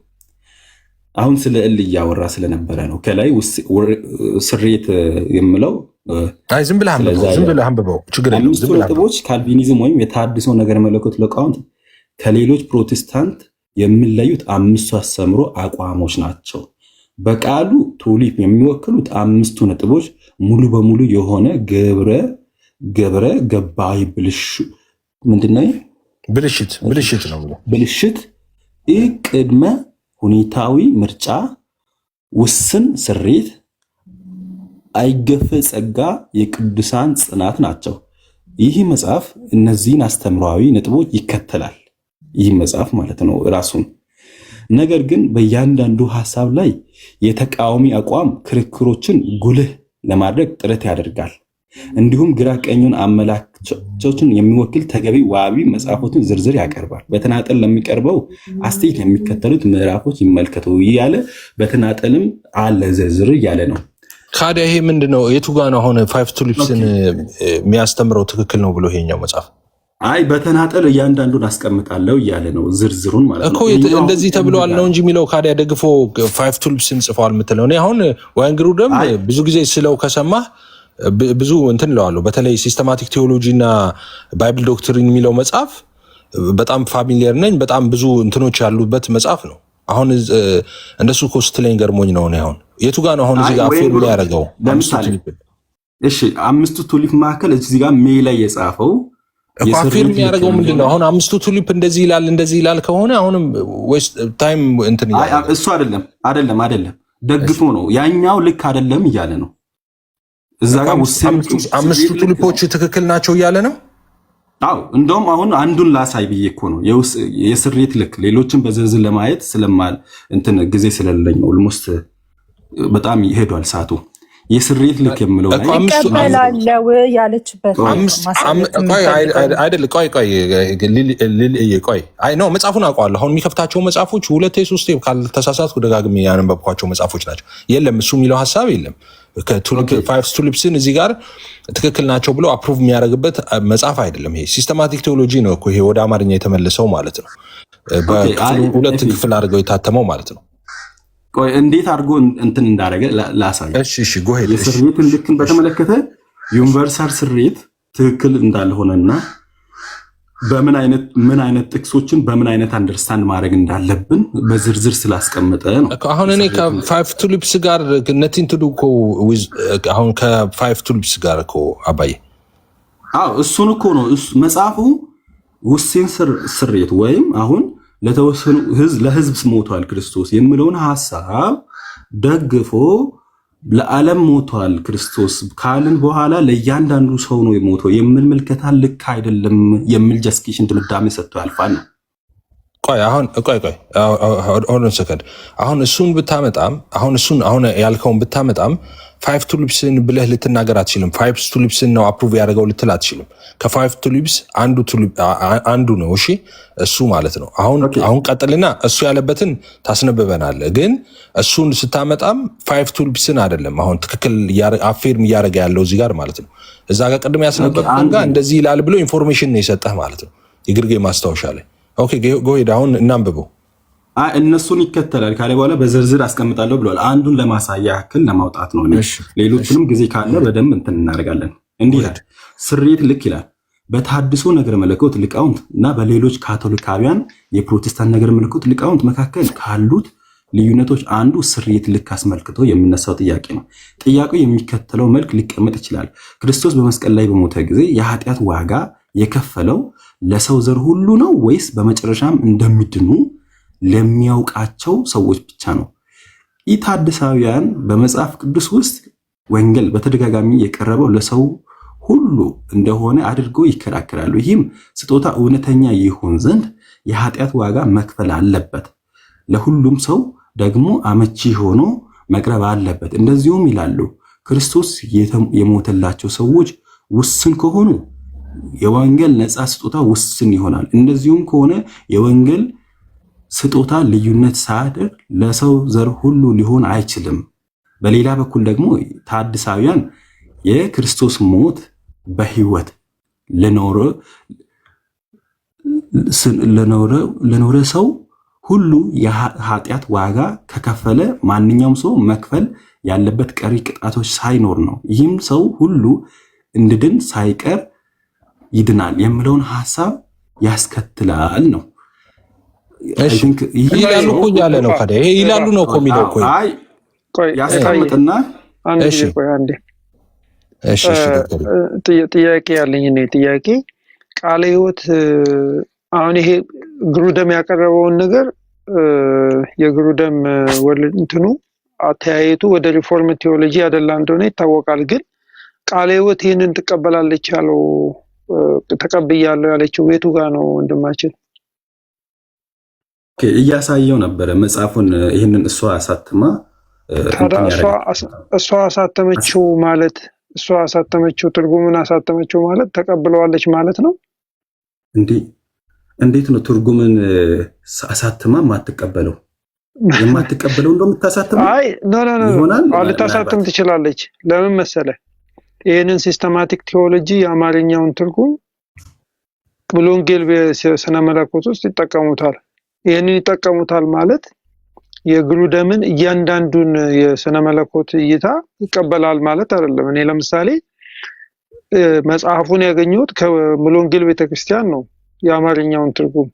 አሁን ስለ ኤል እያወራ ስለነበረ ነው። ከላይ ስሬት የምለው ዝም ብለህ አንብበው። ችግር የለውም። 5ቱ ነጥቦች ካልቪኒዝም ወይም የተሐድሶ ነገር መለኮት ሊቃውንት ከሌሎች ፕሮቴስታንት የሚለዩት 5ቱ አስተምህሮ አቋሞች ናቸው። በቃሉ ቱሊፕ የሚወክሉት 5ቱ ነጥቦች ሙሉ በሙሉ የሆነ ገብረ ገባይ ምንድነው? ብልሽት ነው። ብልሽት፣ ቅድመ ሁኔታዊ ምርጫ፣ ውስን ስሬት፣ አይገፈ ጸጋ፣ የቅዱሳን ጽናት ናቸው። ይህ መጽሐፍ እነዚህን አስተምሯዊ ነጥቦች ይከተላል። ይህ መጽሐፍ ማለት ነው ራሱን። ነገር ግን በእያንዳንዱ ሐሳብ ላይ የተቃዋሚ አቋም ክርክሮችን ጉልህ ለማድረግ ጥረት ያደርጋል። እንዲሁም ግራ ቀኙን አመላካቾችን የሚወክል ተገቢ ዋቢ መጽሐፎችን ዝርዝር ያቀርባል። በተናጠል ለሚቀርበው አስተያየት የሚከተሉት ምዕራፎች ይመልከቱ እያለ በተናጠልም አለ ዝርዝር እያለ ነው። ካዲያ ይሄ ምንድነው? የቱ ጋ ነው አሁን ፋይቭ ቱሊፕስን የሚያስተምረው ትክክል ነው ብሎ ይሄኛው መጽሐፍ? አይ በተናጠል እያንዳንዱን አስቀምጣለሁ እያለ ነው ዝርዝሩን ማለት ነው። እኮ እንደዚህ ተብለዋል ነው እንጂ የሚለው ካዲያ ደግፎ ፋይቭ ቱሊፕስን ጽፏል የምትለው። እኔ አሁን ወንግሩ ደም ብዙ ጊዜ ስለው ከሰማህ ብዙ እንትን እለዋለሁ። በተለይ ሲስተማቲክ ቴዎሎጂ እና ባይብል ዶክትሪን የሚለው መጽሐፍ በጣም ፋሚሊየር ነኝ። በጣም ብዙ እንትኖች ያሉበት መጽሐፍ ነው። አሁን እንደሱ እኮ ስትለኝ ገርሞኝ ነው። አሁን የቱ ጋር ነው አሁን እዚህ ጋር አፌር ላይ ያደረገው? እሺ 5ቱ ቱሊፕ መካከል እዚህ ጋር ሜይ ላይ የጻፈው አፌር የሚያደርገው ምንድን ነው? አሁን 5ቱ ቱሊፕ እንደዚህ ይላል ከሆነ አሁንም ወይስ ታይም እንትን ይላል? እሱ አይደለም ደግፎ ነው። ያኛው ልክ አይደለም እያለ ነው። እዛ ጋር 5ቱ ቱሊፖች ትክክል ናቸው እያለ ነው። አዎ እንደውም አሁን አንዱን ላሳይ ብዬ እኮ ነው። የስሬት ልክ ሌሎችን በዝርዝር ለማየት ስለማል እንትን ጊዜ ስለሌለኝ ነው። ኦልሞስት በጣም ይሄዷል ሰዓቱ። የስሬት ልክ የምለው ይቀበላለው ያለችበት አይደል? ቆይ አይ ነው መጽሐፉን አውቀዋለሁ። አሁን የሚከፍታቸው መጽሐፎች 2 3 ካልተሳሳትኩ ደጋግሜ ያነበብኳቸው መጽሐፎች ናቸው። የለም እሱ የሚለው ሀሳብ የለም። ፋይቭ ቱሊፕስን እዚህ ጋር ትክክል ናቸው ብሎ አፕሩቭ የሚያደርግበት መጽሐፍ አይደለም። ይሄ ሲስተማቲክ ቴዎሎጂ ነው እኮ ይሄ ወደ አማርኛ የተመለሰው ማለት ነው። በሁለት ክፍል አድርገው የታተመው ማለት ነው። ቆይ እንዴት አድርጎ እንትን እንዳደረገ ላሳይ። እሺ ጎ ሄድ። የስሬትን ልክን በተመለከተ ዩኒቨርሳል ስሬት ትክክል እንዳልሆነና ምን አይነት ጥቅሶችን በምን አይነት አንደርስታንድ ማድረግ እንዳለብን በዝርዝር ስላስቀመጠ ነው። አሁን እኔ ከፋይቭ ቱሊፕስ ጋር ነቲንግ ቱ ዱ እኮ አሁን ከፋይቭ ቱሊፕስ ጋር እኮ አባዬ እሱን እኮ ነው መጽሐፉ ውስን ስሬት ወይም አሁን ለተወሰኑ ለህዝብ ሞቷል ክርስቶስ የሚለውን ሐሳብ ደግፎ ለዓለም ሞቷል ክርስቶስ ካልን በኋላ ለእያንዳንዱ ሰው ነው የሞተው የሚል ምልከታ ልክ አይደለም የሚል ጀስቲፊኬሽን ድምዳሜ ሰጥቶ ያልፋል ነው። ቆይ ሆነ ሰከንድ አሁን እሱን ብታመጣም አሁን ያልከውን ብታመጣም 5 ቱሊፕስን ብለህ ልትናገር አትችልም። 5 ቱሊፕስን ነው አፕሩቭ ያደረገው ልትል አትችልም። ከ5 ቱሊፕስ አንዱ ነው። እሺ እሱ ማለት ነው። አሁን ቀጥልና እሱ ያለበትን ታስነብበናለህ። ግን እሱን ስታመጣም 5 ቱሊፕስን አይደለም አሁን ትክክል አፌርም እያደረገ ያለው እዚህ ጋር ማለት ነው። እዛ ጋር ቅድም ያስነበብከን ጋር እንደዚህ ይላል ብሎ ኢንፎርሜሽን ነው የሰጠህ ማለት ነው የግርጌ ማስታወሻ ላይ። ኦኬ ጎሄድ አሁን እናንብበው። እነሱን ይከተላል ካለ በኋላ በዝርዝር አስቀምጣለሁ ብለዋል። አንዱን ለማሳያ ያክል ለማውጣት ነው። ሌሎችንም ጊዜ ካለ በደንብ እንትን እናደርጋለን። እንዲህ ይላል ስርየት ልክ ይላል በተሐድሶ ነገረ መለኮት ሊቃውንት እና በሌሎች ካቶሊካውያን የፕሮቴስታንት ነገረ መለኮት ሊቃውንት መካከል ካሉት ልዩነቶች አንዱ ስርየት ልክ አስመልክቶ የሚነሳው ጥያቄ ነው። ጥያቄው የሚከተለው መልክ ሊቀመጥ ይችላል። ክርስቶስ በመስቀል ላይ በሞተ ጊዜ የኃጢአት ዋጋ የከፈለው ለሰው ዘር ሁሉ ነው ወይስ በመጨረሻም እንደሚድኑ ለሚያውቃቸው ሰዎች ብቻ ነው? ኢታድሳውያን በመጽሐፍ ቅዱስ ውስጥ ወንጌል በተደጋጋሚ የቀረበው ለሰው ሁሉ እንደሆነ አድርገው ይከራከራሉ። ይህም ስጦታ እውነተኛ ይሆን ዘንድ የኃጢአት ዋጋ መክፈል አለበት፣ ለሁሉም ሰው ደግሞ አመቺ ሆኖ መቅረብ አለበት። እንደዚሁም ይላሉ ክርስቶስ የሞተላቸው ሰዎች ውስን ከሆኑ የወንጌል ነፃ ስጦታ ውስን ይሆናል። እንደዚሁም ከሆነ የወንጌል ስጦታ ልዩነት ሳያደርግ ለሰው ዘር ሁሉ ሊሆን አይችልም። በሌላ በኩል ደግሞ ታድሳውያን የክርስቶስ ሞት በሕይወት ለኖረ ሰው ሁሉ የኃጢአት ዋጋ ከከፈለ ማንኛውም ሰው መክፈል ያለበት ቀሪ ቅጣቶች ሳይኖር ነው። ይህም ሰው ሁሉ እንድድን ሳይቀር ይድናል የሚለውን ሐሳብ ያስከትላል ነው። ይላሉ እኮ እያለ ነው። ከደ ይሄ ይላሉ ነው እኮ የሚለው እኮ ያስቀምጥና ጥያቄ ያለኝ እኔ ጥያቄ ቃለ ሕይወት አሁን ይሄ ግሩደም ያቀረበውን ነገር የግሩደም እንትኑ አተያየቱ ወደ ሪፎርም ቴዎሎጂ ያደላ እንደሆነ ይታወቃል። ግን ቃለ ሕይወት ይህንን ትቀበላለች ያለው ተቀብያለሁ ያለችው ቤቱ ጋር ነው ወንድማችን? እያሳየው ነበረ መጽሐፉን። ይህንን እሷ አሳትማ እሷ አሳተመችው ማለት እሷ አሳተመችው ትርጉምን አሳተመችው ማለት ተቀብለዋለች ማለት ነው። እንዴት ነው ትርጉምን አሳትማ የማትቀበለው? የማትቀበለው እንደምታሳትመው? አይ ኖ ልታሳትም ትችላለች። ለምን መሰለ? ይህንን ሲስተማቲክ ቴዎሎጂ የአማርኛውን ትርጉም ሙሉ ወንጌል በስነ መለኮት ውስጥ ይጠቀሙታል። ይህንን ይጠቀሙታል ማለት የግሩደምን እያንዳንዱን የስነ መለኮት እይታ ይቀበላል ማለት አይደለም። እኔ ለምሳሌ መጽሐፉን ያገኘሁት ከሙሉ ወንጌል ቤተክርስቲያን ነው የአማርኛውን ትርጉም።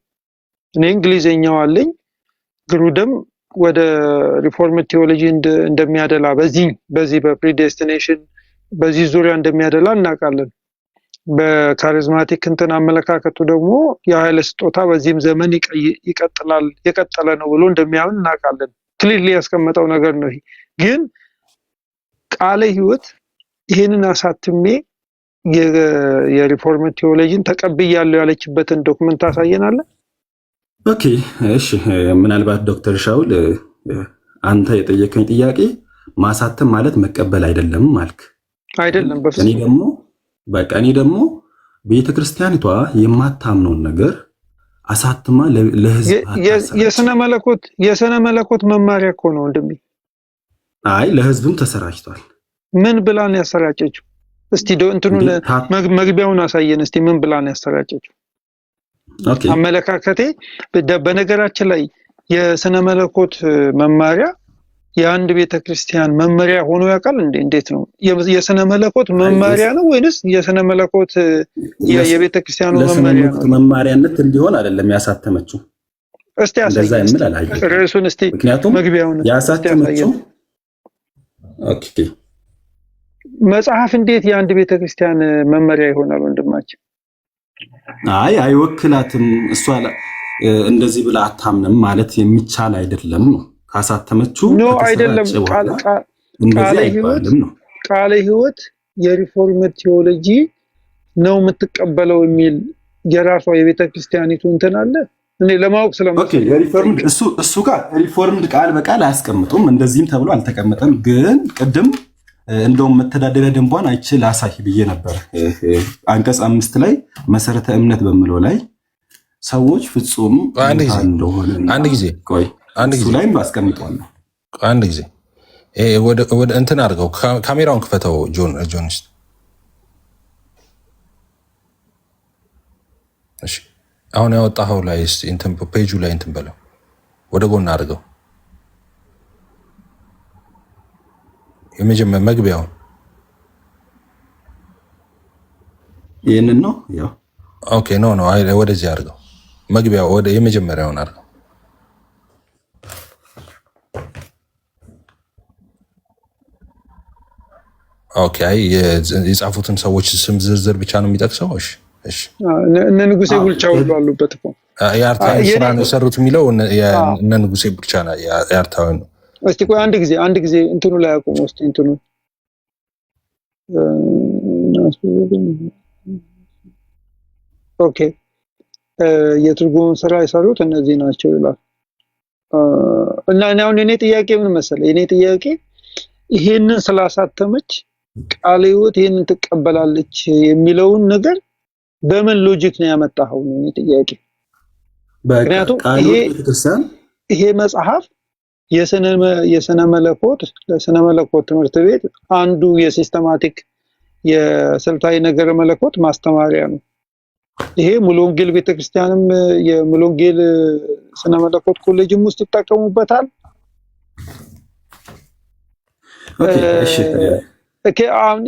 እኔ እንግሊዘኛው አለኝ። ግሩደም ወደ ሪፎርም ቴዎሎጂ እንደሚያደላ በዚህ በፕሪዴስቲኔሽን በዚህ ዙሪያ እንደሚያደላ እናውቃለን። በካሪዝማቲክ እንትን አመለካከቱ ደግሞ የኃይለ ስጦታ በዚህም ዘመን የቀጠለ ነው ብሎ እንደሚያምን እናውቃለን። ክሊርሊ ያስቀመጠው ነገር ነው። ግን ቃለ ሕይወት ይህንን አሳትሜ የሪፎርም ቴዎሎጂን ተቀብያለሁ ያለችበትን ዶክመንት ታሳየናለህ? ኦኬ እሺ። ምናልባት ዶክተር ሻውል አንተ የጠየቀኝ ጥያቄ ማሳተም ማለት መቀበል አይደለም ማልክ አይደለም። በፍጹም እኔ ደግሞ ቤተክርስቲያኒቷ የማታምነውን ነገር አሳትማ ለህዝብ የስነ መለኮት መማሪያ እኮ ነው ወንድሜ። አይ ለህዝብም ተሰራጭቷል። ምን ብላ ነው ያሰራጨችው? እስቲ እንትኑን መግቢያውን አሳየን እስቲ። ምን ብላ ነው ያሰራጨችው? ኦኬ አመለካከቴ በነገራችን ላይ የስነ መለኮት መማሪያ የአንድ ቤተክርስቲያን መመሪያ ሆኖ ያውቃል እንዴ? እንዴት ነው? የስነ መለኮት መመሪያ ነው ወይንስ የስነ መለኮት የቤተክርስቲያኑ መመሪያ ነው? መማሪያነት እንዲሆን አይደለም ያሳተመችው። እስቲ አሳየን ርዕሱን እስቲ መግቢያውን ያሳተመችው። ኦኬ መጽሐፍ እንዴት የአንድ ቤተክርስቲያን መመሪያ ይሆናል ወንድማችን? አይወክላትም። እሷ እንደዚህ ብላ አታምንም ማለት የሚቻል አይደለም ነው። ካሳተመችው ነው አይደለም። ቃለ ሕይወት የሪፎርም ቴዎሎጂ ነው የምትቀበለው የሚል የራሷ የቤተክርስቲያኒቱ እንትን አለ። እኔ ለማወቅ ስለማውቅ ሪፎርምድ እሱ ጋር ሪፎርምድ ቃል በቃል አያስቀምጡም፣ እንደዚህም ተብሎ አልተቀመጠም። ግን ቅድም እንደውም መተዳደሪያ ደንቧን አይቼ ላሳይ ብዬ ነበር። አንቀጽ 5 ላይ መሰረተ እምነት በሚለው ላይ ሰዎች ፍጹም እንደሆነ አንድ ጊዜ እሱ ላይም አስቀምጠዋለሁ። አንድ ጊዜ ወደ እንትን አድርገው ካሜራውን ክፈተው ጆንስ። እሺ አሁን ያወጣኸው ላይ እንትን ፔጁ ላይ እንትን በለው፣ ወደ ጎን አድርገው። የመጀመሪያ መግቢያውን ይህንን ነው ያው። ኦኬ ኖ ወደዚህ አድርገው፣ መግቢያው ወደ የመጀመሪያውን አድርገው። ኦኬ የጻፉትን ሰዎች ስም ዝርዝር ብቻ ነው የሚጠቅሰው። እሺ እነ ንጉሴ ቡልቻ ሁሉ አሉበት እኮ የአርታዊ ስራ ነው የሰሩት የሚለው እነ ንጉሴ ቡልቻ ነው የአርታዊ ነው። እስቲ ቆይ አንድ ጊዜ እንትኑ ላይ አቁም። እስቲ እንትኑ ኦኬ የትርጉሙን ስራ የሰሩት እነዚህ ናቸው ይላል። እና አሁን የኔ ጥያቄ ምን መሰለህ? የኔ ጥያቄ ይሄንን ስላሳተመች ቃለ ሕይወት ይሄንን ትቀበላለች የሚለውን ነገር በምን ሎጂክ ነው ያመጣኸው? ነው የኔ ጥያቄ። ምክንያቱም ይሄ መጽሐፍ የስነ መለኮት ለስነ መለኮት ትምህርት ቤት አንዱ የሲስተማቲክ የስልታዊ ነገረ መለኮት ማስተማሪያ ነው። ይሄ ሙሉ ወንጌል ቤተክርስቲያንም የሙሉ ወንጌል ስነ መለኮት ኮሌጅም ውስጥ ይጠቀሙበታል።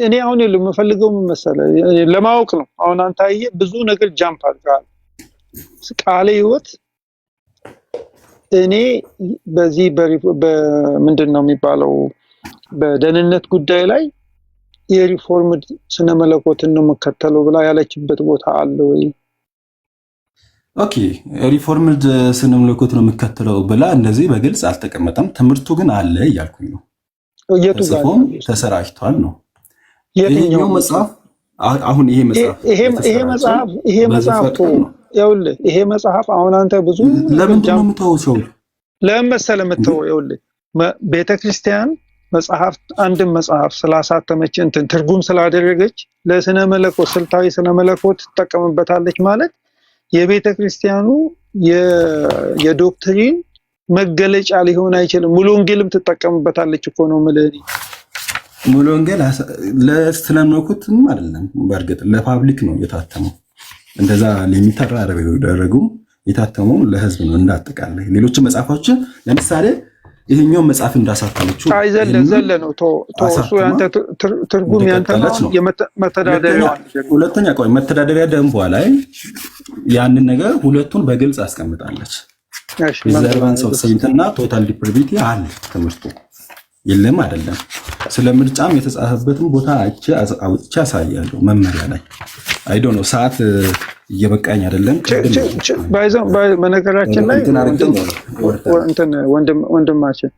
እኔ አሁን የምፈልገው ምን መሰለህ ለማወቅ ነው። አሁን አንተ አየህ ብዙ ነገር ጃምፕ አድርገሃል። ቃለ ሕይወት እኔ በዚህ በምንድን ነው የሚባለው በደህንነት ጉዳይ ላይ የሪፎርምድ ስነ መለኮትን ነው የምከተለው ብላ ያለችበት ቦታ አለ ወይ? ኦኬ ሪፎርምድ ስነ መለኮት ነው የምከተለው ብላ እንደዚህ በግልጽ አልተቀመጠም። ትምህርቱ ግን አለ እያልኩኝ ነው። ተጽፎም ተሰራጭቷል ነው። ይሄኛው መጽሐፍ አሁን ይሄ መጽሐፍ አሁን አንተ ብዙ ለምንድን ነው የምትተወው? ለምን መሰለህ የምትተወው? ይኸውልህ ቤተክርስቲያን መጽሐፍ አንድም መጽሐፍ ስላሳተመች እንትን ትርጉም ስላደረገች ለስነ መለኮት ስልታዊ ስነ መለኮት ትጠቀምበታለች ማለት የቤተክርስቲያኑ የዶክትሪን መገለጫ ሊሆን አይችልም። ሙሉ ወንጌልም ትጠቀምበታለች እኮ ነው የምልህ። ሙሉ ወንጌል ለስነ መለኮትም አይደለም፣ በእርግጥ ለፓብሊክ ነው የታተመው። እንደዛ ለሚተራ ያደረጉም የታተመው ለህዝብ ነው እንዳጠቃላይ። ሌሎች መጽሐፎችን ለምሳሌ ይሄኛው መጽሐፍ እንዳሳተመችው ዘለ ነው እሱ ያንተ ትርጉም ያንተ ነው የመተዳደሪያ። ሁለተኛ ቆይ መተዳደሪያ ደንቧ ላይ ያንን ነገር ሁለቱን በግልጽ አስቀምጣለች። ሪዘርቫንስ ኦፍ ሴንት እና ቶታል ዲፕሪቪቲ አለ ትምህርቱ የለም አይደለም። ስለ ምርጫም የተጻፈበትን ቦታ አውጥቼ አሳያለሁ መመሪያ ላይ። አይ ዶንት ኖ ሰዓት እየበቃኝ አይደለም። በነገራችን ላይ ወንድማችን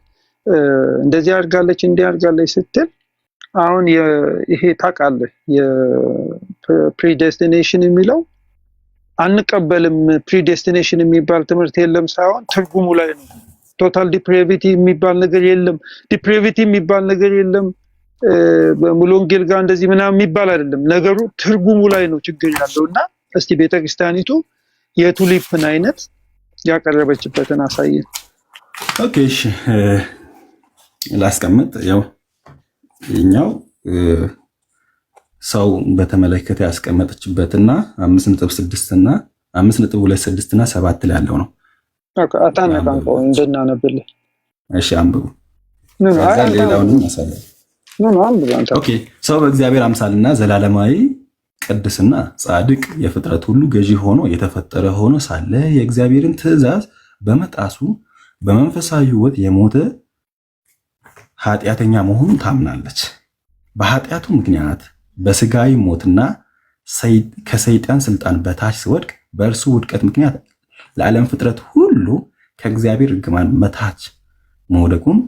እንደዚህ አድርጋለች እንዲህ አድርጋለች ስትል አሁን ይሄ ታውቃለህ የፕሪዴስቲኔሽን የሚለው አንቀበልም። ፕሪዴስቲኔሽን የሚባል ትምህርት የለም ሳይሆን ትርጉሙ ላይ ነው። ቶታል ዲፕሬቪቲ የሚባል ነገር የለም። ዲፕሬቪቲ የሚባል ነገር የለም። በሙሉ ወንጌል ጋር እንደዚህ ምናምን የሚባል አይደለም። ነገሩ ትርጉሙ ላይ ነው ችግር ያለውና እስቲ ቤተክርስቲያኒቱ የቱሊፕን አይነት ያቀረበችበትን አሳየን። ኦኬ እሺ ላስቀምጥ። ያው የኛው ሰው በተመለከተ ያስቀመጠችበትና 5.6 እና 5.26 እና 7 ላይ ያለው ነው። አታነቃንቆ እንድናነብልህ። እሺ አንብቡ። ሌላውንም አሳየን። ኦኬ ሰው በእግዚአብሔር አምሳልና ዘላለማዊ ቅድስና ጻድቅ የፍጥረት ሁሉ ገዢ ሆኖ የተፈጠረ ሆኖ ሳለ የእግዚአብሔርን ትእዛዝ በመጣሱ በመንፈሳዊ ሕይወት የሞተ ኃጢአተኛ መሆኑን ታምናለች። በኃጢአቱ ምክንያት በስጋዊ ሞትና ከሰይጣን ስልጣን በታች ሲወድቅ በእርሱ ውድቀት ምክንያት ለዓለም ፍጥረት ሁሉ ከእግዚአብሔር እርግማን በታች መውደቁን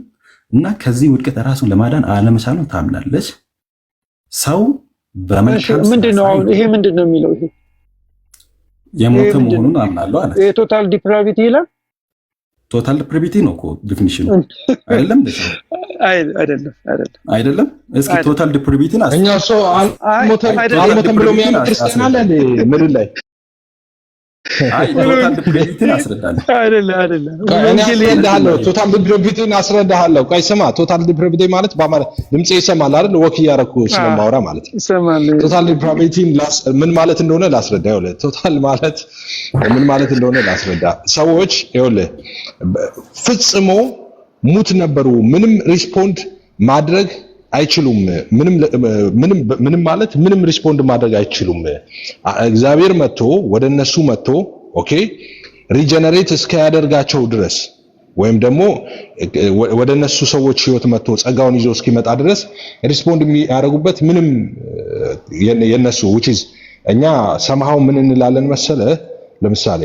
እና ከዚህ ውድቀት ራሱን ለማዳን አለመቻሉን ታምናለች። ሰው በመልካም ምንድነው አሁን ይሄ ምንድነው የሚለው? የሞተ መሆኑን አምናለሁ አለ። ቶታል ዲፕራቪቲ ይላል። ቶታል ዲፕራቪቲ ነው እኮ ዲፊኒሽኑ አይደለም? አይደለም። እስኪ ቶታል ዲፕራቪቲን እኛ ሰው አልሞተም ብሎ የሚያምን ክርስቲያን አለ እንዴ ምድር ላይ? አይ ቶታል ዲፕራቪቲን አስረዳለሁ። አይደለም። እኔ አስረዳለሁ። ቶታል ዲፕራቪቲን አስረዳለሁ። ቆይ ስማ፣ ቶታል ዲፕራቪቲ ማለት በአማርኛ ድምጼ ይሰማል አይደል? ወክ እያደረኩ ስለማወራ ማለት ነው። ይሰማል። ቶታል ዲፕራቪቲን ምን ማለት እንደሆነ ላስረዳ። ይኸውልህ ቶታል ማለት ምን ማለት እንደሆነ ላስረዳ። ሰዎች ይኸውልህ ፍጽሞ ሙት ነበሩ። ምንም ሪስፖንድ ማድረግ አይችሉም። ምንም ማለት ምንም ሪስፖንድ ማድረግ አይችሉም። እግዚአብሔር መጥቶ ወደነሱ መጥቶ ኦኬ ሪጀነሬት እስኪያደርጋቸው ድረስ ወይም ደግሞ ወደነሱ ሰዎች ህይወት መጥቶ ጸጋውን ይዞ እስኪመጣ ድረስ ሪስፖንድ የሚያደርጉበት ምንም የነሱ which is እኛ somehow ምን እንላለን መሰለ ለምሳሌ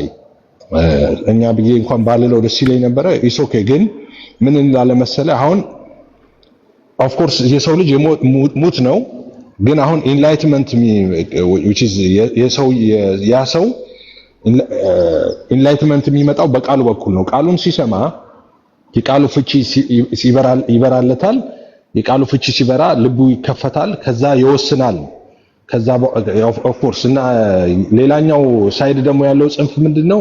እኛ ብዬ እንኳን ባልለው ደስ ይለኝ ነበረ ኢስ ኦኬ ግን ምን እንላለን መሰለ አሁን ኦፍ ኮርስ የሰው ልጅ ሙት ነው ግን አሁን ኢንላይትመንት which is ያ ሰው ኢንላይትመንት የሚመጣው በቃሉ በኩል ነው። ቃሉን ሲሰማ የቃሉ ፍቺ ይበራለታል። የቃሉ ፍቺ ሲበራ ልቡ ይከፈታል። ከዛ ይወስናል። ከዛ ኦፍ ኮርስ እና ሌላኛው ሳይድ ደግሞ ያለው ጽንፍ ምንድነው?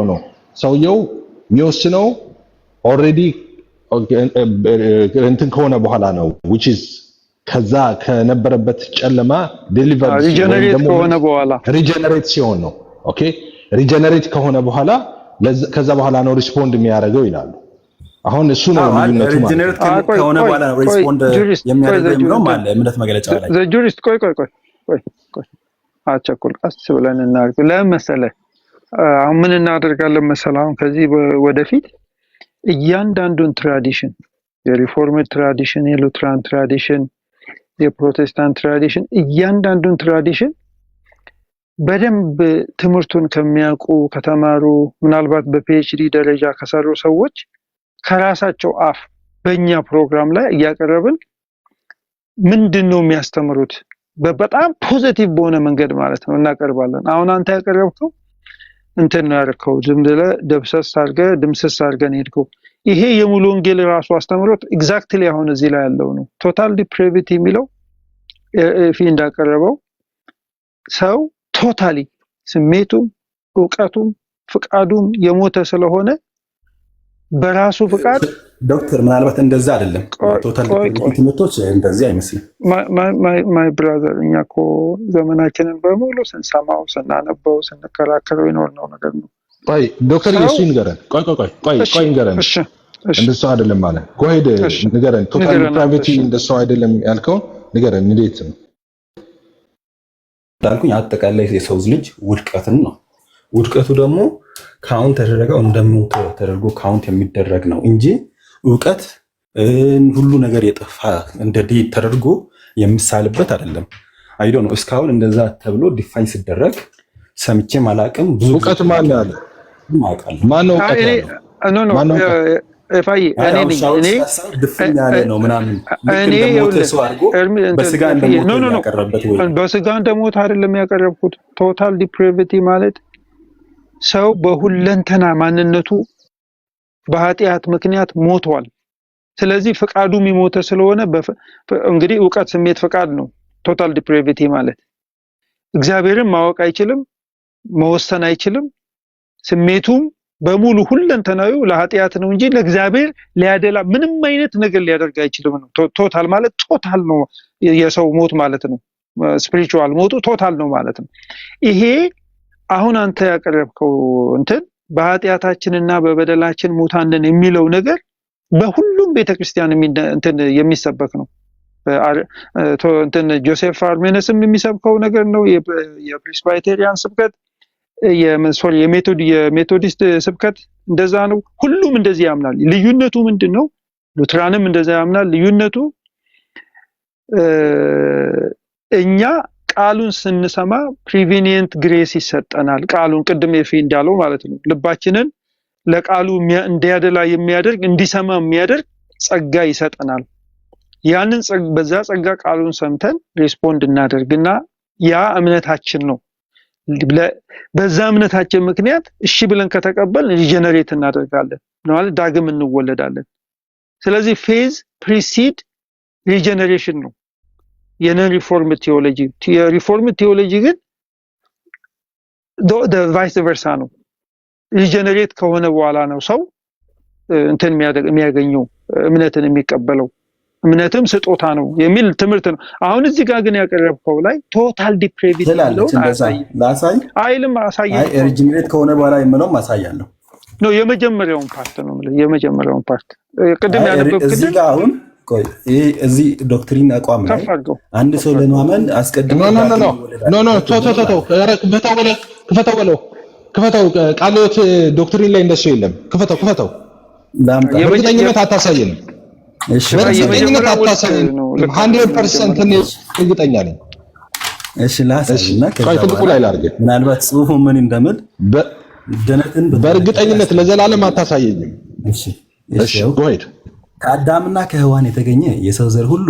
ኖ ሰውየው የሚወስነው ኦልሬዲ እንትን ከሆነ በኋላ ነው which is ከዛ ከነበረበት ጨለማ ዴሊቨር ሪጀነሬት ሲሆን ነው። ኦኬ ሪጀነሬት ከሆነ በኋላ ከዛ በኋላ ነው ሪስፖንድ የሚያደርገው ይላሉ። አሁን እሱ ነው ልዩነቱ ማለት ሪጀነሬት ከሆነ በኋላ ነው ሪስፖንድ የሚያደርገው ነው ማለት እምነት መግለጫ ላይ ዘ ጁሪስት ቆይ አቸኩል ቀስ ብለን እናርግ ለምሳሌ አሁን ምን እናደርጋለን መሰለህ አሁን ከዚህ ወደፊት እያንዳንዱን ትራዲሽን የሪፎርምድ ትራዲሽን የሉትራን ትራዲሽን የፕሮቴስታንት ትራዲሽን እያንዳንዱን ትራዲሽን በደንብ ትምህርቱን ከሚያውቁ ከተማሩ ምናልባት በፒኤችዲ ደረጃ ከሰሩ ሰዎች ከራሳቸው አፍ በእኛ ፕሮግራም ላይ እያቀረብን ምንድነው የሚያስተምሩት በጣም ፖዚቲቭ በሆነ መንገድ ማለት ነው እናቀርባለን። አሁን አንተ ያቀረብከው እንትን ነው ያደረከው ዝም ብለህ ድምስስ አድርገን ሄድከው። ይሄ የሙሉ ወንጌል ራሱ አስተምሮት ኤግዛክትሊ አሁን እዚህ ላይ ያለው ነው። ቶታል ዲፕራቪቲ የሚለው ፊ እንዳቀረበው ሰው ቶታሊ ስሜቱም ዕውቀቱም ፍቃዱም የሞተ ስለሆነ በራሱ ፍቃድ ዶክተር ምናልባት እንደዛ አይደለም ቶታል ዲፕራቪቲ ትምህርቶች እንደዚህ አይመስልም። ማይ ብራዘር እኛ እኮ ዘመናችንን በሙሉ ስንሰማው ስናነበው ስንከራከረው የኖርነው ነገር ነው። ቆይ ዶክተር ኢየሱስ ይንገረን። ቆይ ይንገረን። እሺ እንደሱ አይደለም ማለት ጎሄድ ንገረን። ቶታል ዲፕራቪቲ እንደሱ አይደለም ያልከው ንገረን። እንዴት ነው እንዳልኩኝ አጠቃላይ የሰው ልጅ ውድቀትን ነው። ውድቀቱ ደግሞ ካውንት ተደረገው እንደሞተ ተደርጎ ካውንት የሚደረግ ነው እንጂ ዕውቀት ሁሉ ነገር የጠፋ እንደ ዴት ተደርጎ የሚሳልበት አይደለም። አይዶ ነው እስካሁን እንደዛ ተብሎ ዲፋይን ሲደረግ ሰምቼ ማላቅም። ብዙ ዕውቀት ማን ያለ ማን ነው ዕውቀት ያለው? ማን ነው እፋይ እኔ ድፍን ያለ ነው ምናምን ሰው አድርጎ በስጋ እንደሞተ ያቀረበበት ወይ በስጋ እንደሞተ አይደለም ያቀረብኩት። ቶታል ዲፕራቪቲ ማለት ሰው በሁለንተና ማንነቱ በኃጢአት ምክንያት ሞቷል። ስለዚህ ፍቃዱ የሚሞተ ስለሆነ እንግዲህ ዕውቀት ስሜት ፍቃድ ነው። ቶታል ዲፕራቪቲ ማለት እግዚአብሔርን ማወቅ አይችልም፣ መወሰን አይችልም። ስሜቱም በሙሉ ሁለንተናው ለኃጢአት ነው እንጂ ለእግዚአብሔር ሊያደላ ምንም አይነት ነገር ሊያደርግ አይችልም ነው። ቶታል ማለት ቶታል ነው። የሰው ሞት ማለት ነው። ስፒሪቹዋል ሞቱ ቶታል ነው ማለት ነው። ይሄ አሁን አንተ ያቀረብከው እንትን በኃጢአታችንና በበደላችን ሙታንን የሚለው ነገር በሁሉም ቤተክርስቲያን እንትን የሚሰበክ ነው። እንትን ጆሴፍ አርሜነስም የሚሰብከው ነገር ነው። የፕሬስባይቴሪያን ስብከት የሜቶዲስት ስብከት እንደዛ ነው። ሁሉም እንደዚህ ያምናል። ልዩነቱ ምንድነው? ሉትራንም እንደዛ ያምናል። ልዩነቱ እኛ ቃሉን ስንሰማ ፕሪቪኒየንት ግሬስ ይሰጠናል። ቃሉን ቅድም ኤፊ እንዳለው ማለት ነው። ልባችንን ለቃሉ እንዲያደላ የሚያደርግ እንዲሰማ የሚያደርግ ጸጋ ይሰጠናል። ያንን በዛ ጸጋ ቃሉን ሰምተን ሪስፖንድ እናደርግና ያ እምነታችን ነው። በዛ እምነታችን ምክንያት እሺ ብለን ከተቀበልን ሪጀነሬት እናደርጋለን ማለት ዳግም እንወለዳለን። ስለዚህ ፌዝ ፕሪሲድ ሪጀነሬሽን ነው የነን ሪፎርም ቴዎሎጂ። የሪፎርም ቴዎሎጂ ግን ቫይስ ቨርሳ ነው። ሪጀነሬት ከሆነ በኋላ ነው ሰው እንትን የሚያገኘው እምነትን የሚቀበለው። እምነትም ስጦታ ነው የሚል ትምህርት ነው። አሁን እዚህ ጋር ግን ያቀረብከው ላይ ቶታል ዲፕሬቪቲ ነው ላሳይ አይልም አሳየኝ። ሪጀነሬት ከሆነ በኋላ የምለውም አሳያለሁ ነው የመጀመሪያውን ፓርት ነው ማለት የመጀመሪያውን ፓርት ቅድም ያነበብኩት እዚህ ጋር አሁን ቆይ ይሄ እዚህ ዶክትሪን አቋም ላይ አንድ ሰው ለማመን አስቀድሞ ክፈተው ቃልዮት ዶክትሪን ላይ እንደሱ የለም። ክፈተው በእርግጠኝነት አታሳየን። እሺ በእርግጠኝነት አታሳየን 100% እኔ እርግጠኛ ነኝ። እሺ ላሳይና ከጥቁ ላይ ላድርግ ምናልባት ጽሁፉ ምን እንደምል በእርግጠኝነት ለዘላለም አታሳየኝም። እሺ ጎይድ ከአዳምና ከሔዋን የተገኘ የሰው ዘር ሁሉ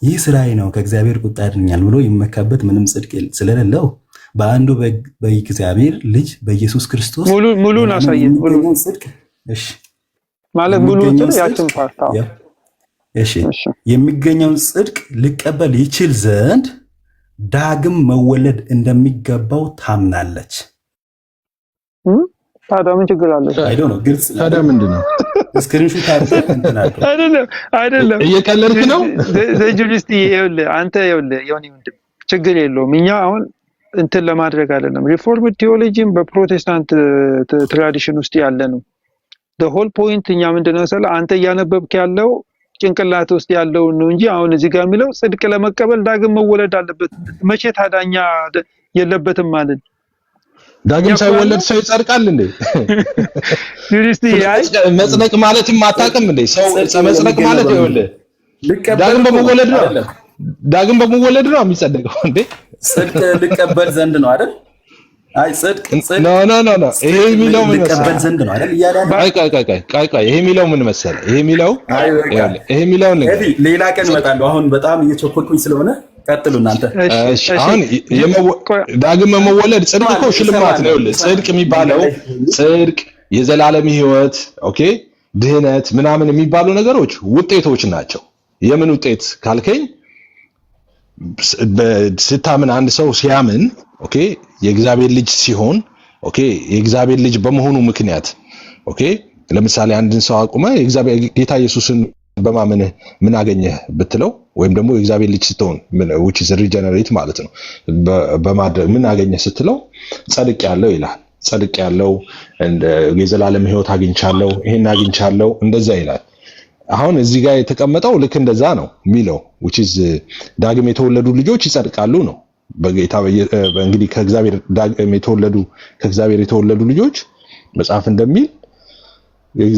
ይህ ስራዬ ነው ከእግዚአብሔር ቁጣ ያድነኛል ብሎ ይመካበት ምንም ጽድቅ ስለሌለው በአንዱ በእግዚአብሔር ልጅ በኢየሱስ ክርስቶስ ሙሉን አሳየን። ሙሉን ጽድቅ እሺ ማለት ሙሉን ያችን ፓርት እሺ የሚገኘውን ጽድቅ ሊቀበል ይችል ዘንድ ዳግም መወለድ እንደሚገባው ታምናለች። ታዲያ ምን ችግር አለ? አይዶ ነው ግልጽ። ታዲያ ምንድነው? ስክሪንሾት አድርገህ እንትን አይደለም እየቀለድክ ነው። ዘጁሪስት አንተ የሆነ ችግር የለውም። እኛ አሁን እንትን ለማድረግ አይደለም። ሪፎርም ቴዎሎጂም በፕሮቴስታንት ትራዲሽን ውስጥ ያለ ነው። the whole point እኛ ምንድነው መሰለህ አንተ እያነበብክ ያለው ጭንቅላት ውስጥ ያለው ነው እንጂ አሁን እዚህ ጋር የሚለው ጽድቅ ለመቀበል ዳግም መወለድ አለበት። መቼ ታዳኛ የለበትም ማለት ዳግም ሳይወለድ ሰው ይጸድቃል እንዴ? ዩሪስቲ መጽደቅ ማለትም አታውቅም እንዴ? ሰው መጽደቅ ማለት ይኸውልህ ዳግም በመወለድ ነው የሚጸደቀው እንዴ? ጽድቅ ልቀበል ዘንድ ነው አይደል? አይ ጽድቅ ኖ ይሄ የሚለው ምን ልቀበል ዘንድ ነው አይደል? ይሄ የሚለው ምን መሰለህ? ይሄ የሚለው ሌላ ቀን እመጣለሁ። አሁን በጣም እየቸኮልኩኝ ስለሆነ ቀጥሉ እናንተ። አሁን ዳግም መወለድ ጽድቅ እኮ ሽልማት ነው። ይኸውልህ ጽድቅ የሚባለው ጽድቅ የዘላለም ሕይወት ኦኬ ድህነት ምናምን የሚባሉ ነገሮች ውጤቶች ናቸው። የምን ውጤት ካልከኝ ስታምን አንድ ሰው ሲያምን ኦኬ የእግዚአብሔር ልጅ ሲሆን ኦኬ የእግዚአብሔር ልጅ በመሆኑ ምክንያት ኦኬ ለምሳሌ አንድን ሰው አቁመ የእግዚአብሔር ጌታ ኢየሱስን በማመንህ ምን አገኘህ ብትለው ወይም ደግሞ የእግዚአብሔር ልጅ ስትሆን which is regenerate ማለት ነው በማድረግ ምን አገኘህ ስትለው ጸድቅ ያለው ይላል። ጸድቅ ያለው እንደ የዘላለም ሕይወት አግኝቻለሁ ይሄን አግኝቻለሁ እንደዛ ይላል። አሁን እዚህ ጋር የተቀመጠው ልክ እንደዛ ነው የሚለው which is ዳግም የተወለዱ ልጆች ይጸድቃሉ ነው። በጌታ እንግዲህ ከእግዚአብሔር የተወለዱ ልጆች መጽሐፍ እንደሚል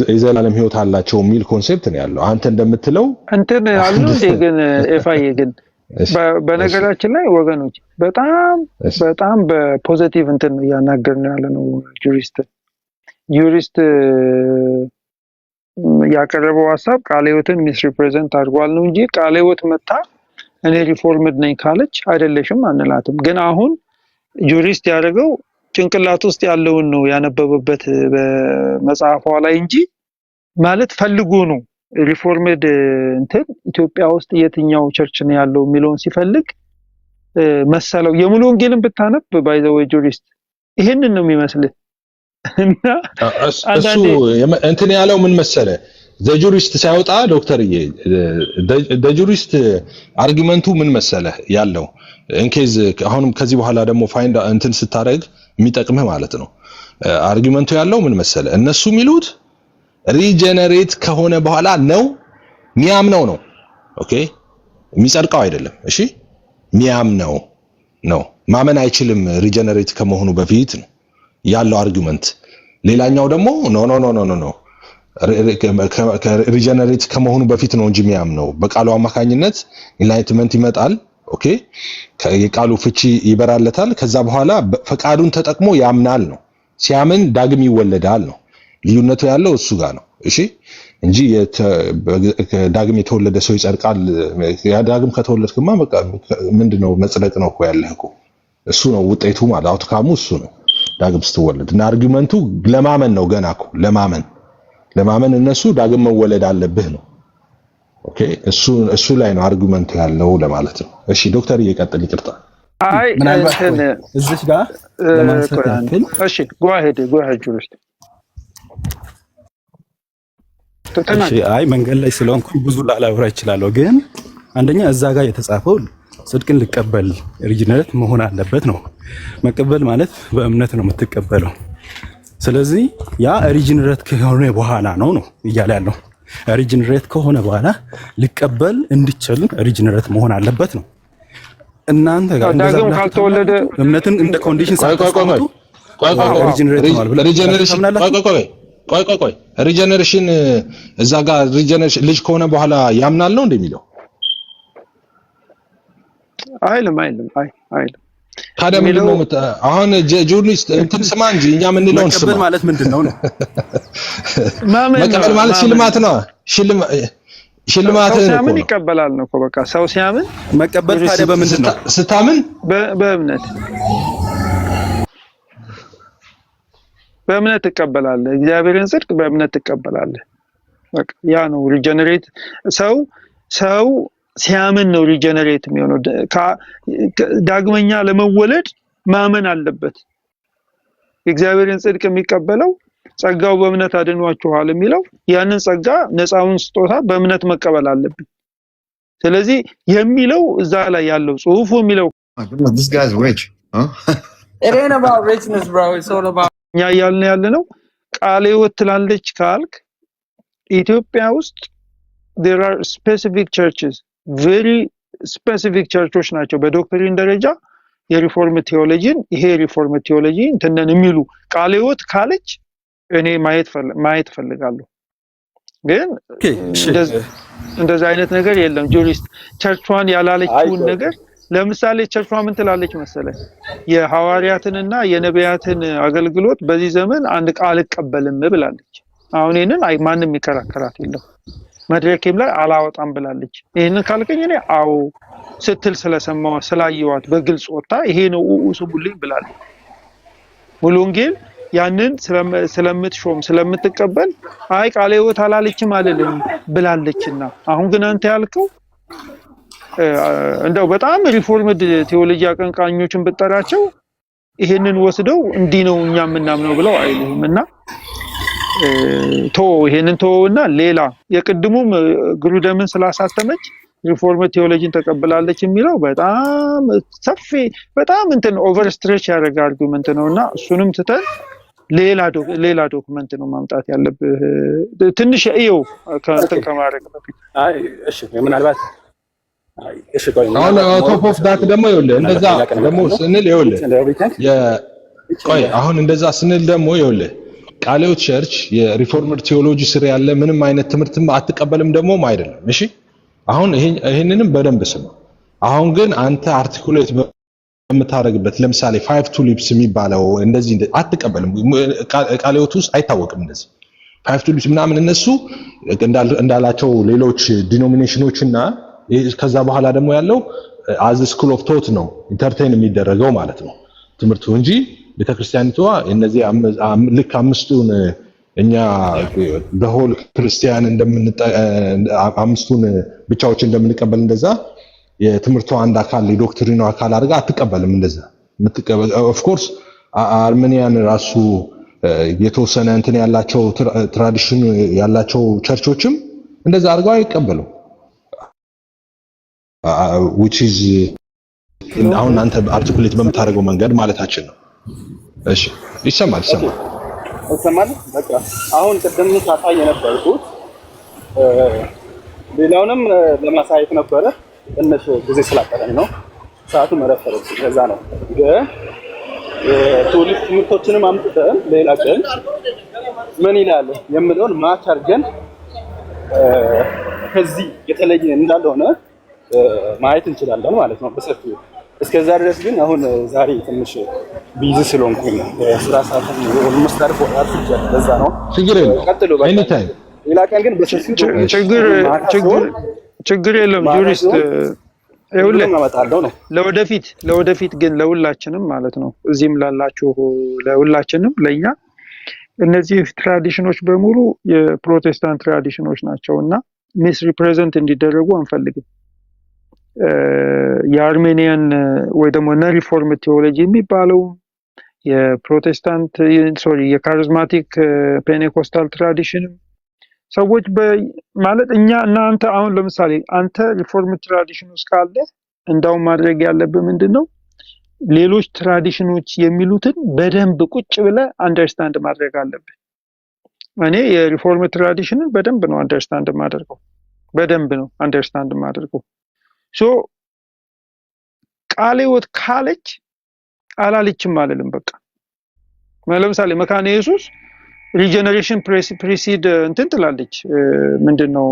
የዘላለም ሕይወት አላቸው የሚል ኮንሴፕት ነው ያለው። አንተ እንደምትለው እንትን አሉ ግን ኤፋዬ ግን በነገራችን ላይ ወገኖች በጣም በፖዚቲቭ እንትን ያናገርን ያለ ነው። ጁሪስት ያቀረበው ሐሳብ ቃለ ሕይወትን ሚስ ሪፕሬዘንት አድርጓል ነው እንጂ ቃለ ሕይወት መጣ እኔ ሪፎርምድ ነኝ ካለች አይደለሽም አንላትም። ግን አሁን ጁሪስት ያደረገው ጭንቅላት ውስጥ ያለውን ነው ያነበበበት በመጽሐፏ ላይ እንጂ ማለት ፈልጎ ነው ሪፎርምድ እንትን ኢትዮጵያ ውስጥ የትኛው ቸርች ነው ያለው የሚለውን ሲፈልግ መሰለው። የሙሉ ወንጌልን ብታነብ ባይ ዘ ወይ ጁሪስት ይሄንን ነው የሚመስልህ እና እሱ እንትን ያለው ምን መሰለ ዘጁሪስት ሳይወጣ ዶክተርዬ ዘጁሪስት አርጊመንቱ ምን መሰለ ያለው ኢንኬዝ አሁንም ከዚህ በኋላ ደግሞ ፋይንድ እንትን ስታረግ የሚጠቅምህ ማለት ነው። አርጊመንቱ ያለው ምን መሰለ እነሱ የሚሉት ሪጀነሬት ከሆነ በኋላ ነው ሚያምነው ነው። ኦኬ የሚጸድቀው አይደለም። እሺ ሚያምነው ነው። ማመን አይችልም ሪጀነሬት ከመሆኑ በፊት ነው ያለው አርጊመንት። ሌላኛው ደግሞ ኖ ሪጀነሬት ከመሆኑ በፊት ነው እንጂ የሚያምነው በቃሉ አማካኝነት ኢንላይትመንት ይመጣል። ኦኬ የቃሉ ፍቺ ይበራለታል። ከዛ በኋላ ፈቃዱን ተጠቅሞ ያምናል ነው። ሲያምን ዳግም ይወለዳል ነው። ልዩነቱ ያለው እሱ ጋር ነው። እሺ እንጂ ዳግም የተወለደ ሰው ይጸድቃል። ያ ዳግም ከተወለድክማ በቃ ምንድነው መጽደቅ ነው እኮ ያለህ እኮ እሱ ነው ውጤቱ ማለት አውትካሙ እሱ ነው ዳግም ስትወለድ እና አርጊመንቱ ለማመን ነው ገና እኮ ለማመን እነሱ ዳግም መወለድ አለብህ ነው ኦኬ እሱ ላይ ነው አርጊመንቱ ያለው ለማለት ነው እሺ ዶክተር ይቀጥል ይቅርታ አይ እዚህ ጋር ለማንሳት ያክል እሺ go ahead ጁሪስት እሺ አይ መንገድ ላይ ስለሆንኩኝ ብዙ ላላወራ እችላለሁ ግን አንደኛ እዛ ጋር የተጻፈው ጽድቅን ልቀበል ሪጂነሬት መሆን አለበት ነው መቀበል ማለት በእምነት ነው የምትቀበለው ስለዚህ ያ ሪጂነሬት ከሆነ በኋላ ነው እያለ ያለው ሪጂነሬት ከሆነ በኋላ ሊቀበል እንዲችል ሪጂነሬት መሆን አለበት ነው እናንተ ጋር ዳግም ካልተወለደ እምነትን እንደ ኮንዲሽን ሳይቆይ ቆይ ሪጀነሬሽን እዛ ጋር ሪጀነሬሽን ልጅ ከሆነ በኋላ ያምናል ነው እንደሚለው አይልም ታዲያ ምንድነው አሁን ጆርናሊስት እንትን ስማ እንጂ እኛ ምንለውን ስማ መቀበል ማለት ምንድነው ነው መቀበል ማለት ሽልማት ነው ሽልማት ነው ሲያምን ይቀበላል ነው በቃ ሰው ሲያምን መቀበል ታዲያ በምንድነው ስታምን በእምነት ትቀበላለህ እግዚአብሔርን ጽድቅ በእምነት ትቀበላለህ በቃ ያ ነው ሪጀነሬት ሰው ሲያምን ነው ሪጀነሬት የሚሆነው ዳግመኛ ለመወለድ ማመን አለበት እግዚአብሔርን ጽድቅ የሚቀበለው ጸጋው በእምነት አድኗችኋል የሚለው ያንን ጸጋ ነፃውን ስጦታ በእምነት መቀበል አለበት ስለዚህ የሚለው እዛ ላይ ያለው ጽሁፉ የሚለው this guy's rich huh it ain't about richness bro it's all about ኛ ያለነው ቃለ ሕይወት ትላለች ካልክ ኢትዮጵያ ውስጥ there are specific churches very specific churches ናቸው በዶክትሪን ደረጃ የሪፎርም ቴዎሎጂን ይሄ ሪፎርም ቴዎሎጂ እንተነን የሚሉ ቃለ ሕይወት ካለች እኔ ማየት ፈልጋለሁ ግን እንደዛ አይነት ነገር የለም ጁሪስት ቸርቿን ያላለችውን ነገር ለምሳሌ ቸርቿ ምን ትላለች መሰለኝ የሐዋርያትንና የነቢያትን አገልግሎት በዚህ ዘመን አንድ ቃል እቀበልም ብላለች አሁን እነን አይ ማንንም ይከራከራት የለም መድረክም ላይ አላወጣም ብላለች ይሄንን ካልከኝ እኔ አው ስትል ስለሰማው ስላየዋት በግልጽ ወጣ ይሄ ነው ኡሱቡልኝ ብላለች ሙሉ ወንጌል ያንን ስለምትሾም ስለምትቀበል አይ ቃለ ሕይወት አላለችም አይደለም ብላለችና አሁን ግን አንተ ያልከው እንደው በጣም ሪፎርምድ ቴዎሎጂ አቀንቃኞችን ብጠራቸው ይሄንን ወስደው እንዲህ ነው እኛ ምናምነው ብለው አይሉምና ይሄንን ተወውና ሌላ የቅድሙም ግሩደምን ስላሳተመች ሪፎርምድ ቴዎሎጂን ተቀበላለች የሚለው በጣም ሰፊ በጣም እንትን ኦቨርስትሬች ያደርጋ አርጉመንት ነውና እሱንም ትተን ሌላ ዶክመንት ነው ማምጣት ያለብህ ትንሽ እየው ከማረግ በፊት አይ እሺ ምናልባት እሺ ቆይ አሁን ቶፕ ኦፍ ዳት ደግሞ ይኸውልህ እንደዛ ደግሞ ስንል ቆይ አሁን እንደዛ ስንል ደግሞ ይኸውልህ ቃለ ሕይወት ቸርች የሪፎርምድ ቴዎሎጂ ስር ያለ ምንም አይነት ትምህርትም አትቀበልም ደግሞም አይደለም እሺ አሁን ይሄንንም በደንብ ስማ አሁን ግን አንተ አርቲኩሌት በምታረግበት ለምሳሌ 5 ቱሊፕስ የሚባለው እንደዚህ አትቀበልም ቃለ ሕይወት ውስጥ አይታወቅም እንደዚህ 5 ቱሊፕስ ምናምን እነሱ እንዳላቸው ሌሎች ዲኖሚኔሽኖችና ከዛ በኋላ ደግሞ ያለው አዝ ስኩል ኦፍ ቶት ነው ኢንተርቴይን የሚደረገው ማለት ነው ትምህርቱ እንጂ ቤተክርስቲያኒቷ እነዚህ ልክ አምስቱን እኛ በሆል ክርስቲያን አምስቱን ብቻዎች እንደምንቀበል እንደዛ የትምህርቱ አንድ አካል የዶክትሪኑ አካል አድርጋ አትቀበልም እንደዛ የምትቀበል ኦፍ ኮርስ አርሜኒያን ራሱ የተወሰነ እንትን ያላቸው ትራዲሽን ያላቸው ቸርቾችም እንደዛ አድርገው አይቀበሉ which is አሁን አንተ አርቲኩሌት በመታረገው መንገድ ማለታችን ነው እሺ ይሰማል በቃ አሁን ቅድም ሳሳይ የነበርኩት ሌላውንም ለማሳየት ነበረ ትንሽ ጊዜ ስላጠረኝ ነው ሰዓቱ መረፈረች ከዛ ነው ግን ቱሊፕ ትምህርቶችንም አምጥተን ሌላ ቀን ምን ይላል የምለውን ማች አድርገን ከዚህ የተለየ እንዳልሆነ ማየት እንችላለን ማለት ነው በሰፊው እስከዛ ድረስ ግን አሁን ዛሬ ትንሽ ቢዚ ስለሆንኩኝ ስራ ሰዓት መስጠር አርፍጃ ለዛ ነው ችግር የለም ቀጥሉ ኤኒ ታይም ሌላ ቀን ግን በሰፊው ችግር የለም ጁሪስት ይኸውልህ አመጣለሁ ነው። ለወደፊት ግን ለሁላችንም ማለት ነው እዚህም ላላችሁ ለሁላችንም ለኛ እነዚህ ትራዲሽኖች በሙሉ የፕሮቴስታንት ትራዲሽኖች ናቸውና ሚስ ሪፕሬዘንት እንዲደረጉ አንፈልግም። የአርሜኒያን ወይ ደግሞ ሪፎርም ቴዎሎጂ የሚባለው የፕሮቴስታንት የካሪዝማቲክ ፔኔኮስታል ትራዲሽን ሰዎች ማለት እኛ እናንተ አሁን ለምሳሌ አንተ ሪፎርም ትራዲሽን ውስጥ ካለ እንዳውም ማድረግ ያለብህ ምንድነው ሌሎች ትራዲሽኖች የሚሉትን በደንብ ቁጭ ብለህ አንደርስታንድ ማድረግ አለብህ። እኔ የሪፎርም ትራዲሽንን በደንብ ነው አንደርስታንድ ማድረገው ሶ ቃለ ሕይወት ካለች አላለችም አልልም። በቃ ለምሳሌ መካነ ኢየሱስ ሪጀነሬሽን ፕሪሲድ እንትን ትላለች ምንድነው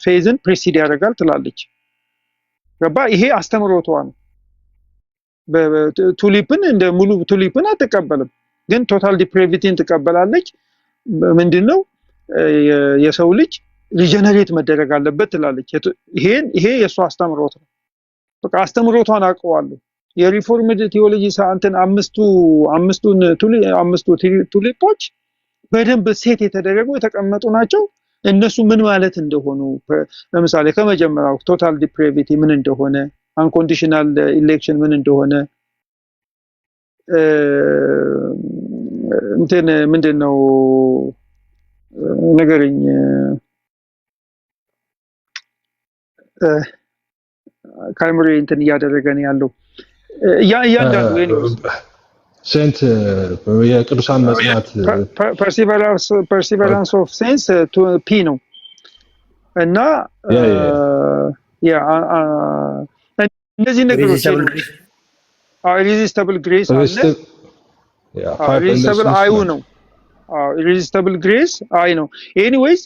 ፌዝን ፕሪሲድ ያደርጋል ትላለች። ገባ? ይሄ አስተምሮቷ ነው። ቱሊፕን እንደ ሙሉ ቱሊፕን አትቀበልም፣ ግን ቶታል ዲፕሬቪቲን ትቀበላለች። ምንድነው የሰው ልጅ ሪጀነሬት መደረግ አለበት ትላለች። ይሄ የሷ አስተምሮት ነው። በቃ አስተምሮቷን አውቀዋለሁ። የሪፎርምድ ቴዎሎጂ ሳንተን አምስቱ ቱሊፖች በደንብ ሴት የተደረጉ የተቀመጡ ናቸው። እነሱ ምን ማለት እንደሆኑ ለምሳሌ ከመጀመሪያው ቶታል ዲፕሬቪቲ ምን እንደሆነ፣ አንኮንዲሽናል ኢሌክሽን ምን እንደሆነ እንትን ምንድነው ነገርኝ ካይምሪ እንትን እያደረገ ነው ያለው እያንዳንዱ ሴንት የቅዱሳን መጽናት perseverance of saints ፒ ነው እና እነዚህ ነገሮች irresistible grace አለ irresistible አዩ ነው irresistible grace አይ ነው ኤኒዌይስ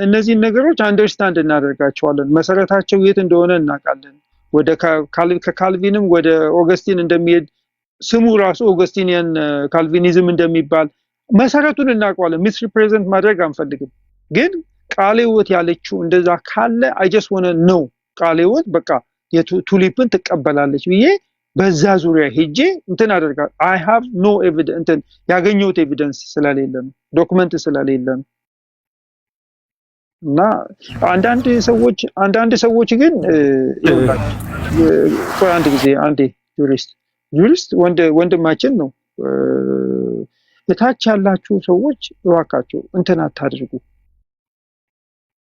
እነዚህ ነገሮች አንደርስታንድ እናደርጋቸዋለን መሰረታቸው የት እንደሆነ እናውቃለን ወደ ከካልቪንም ወደ ኦገስቲን እንደሚሄድ ስሙ ራሱ ኦገስቲኒያን ካልቪኒዝም እንደሚባል መሰረቱን እናውቀዋለን ሚስ ሪፕሬዘንት ማድረግ አንፈልግም ግን ቃለ ሕይወት ያለችው እንደዛ ካለ I just want to know ቃለ ሕይወት በቃ የቱሊፕን ትቀበላለች ብዬ በዛ ዙሪያ ሄጄ እንትን አደርጋለሁ I have no evidence እንትን ያገኘሁት ኤቪደንስ ስለሌለ ነው ዶክመንት ስለሌለ ነው እና አንዳንድ ሰዎች ግን አንድ ጊዜ አንዴ ጁሪስት ወንድማችን ነው እታች ያላችሁ ሰዎች እባካችሁ እንትን አታድርጉ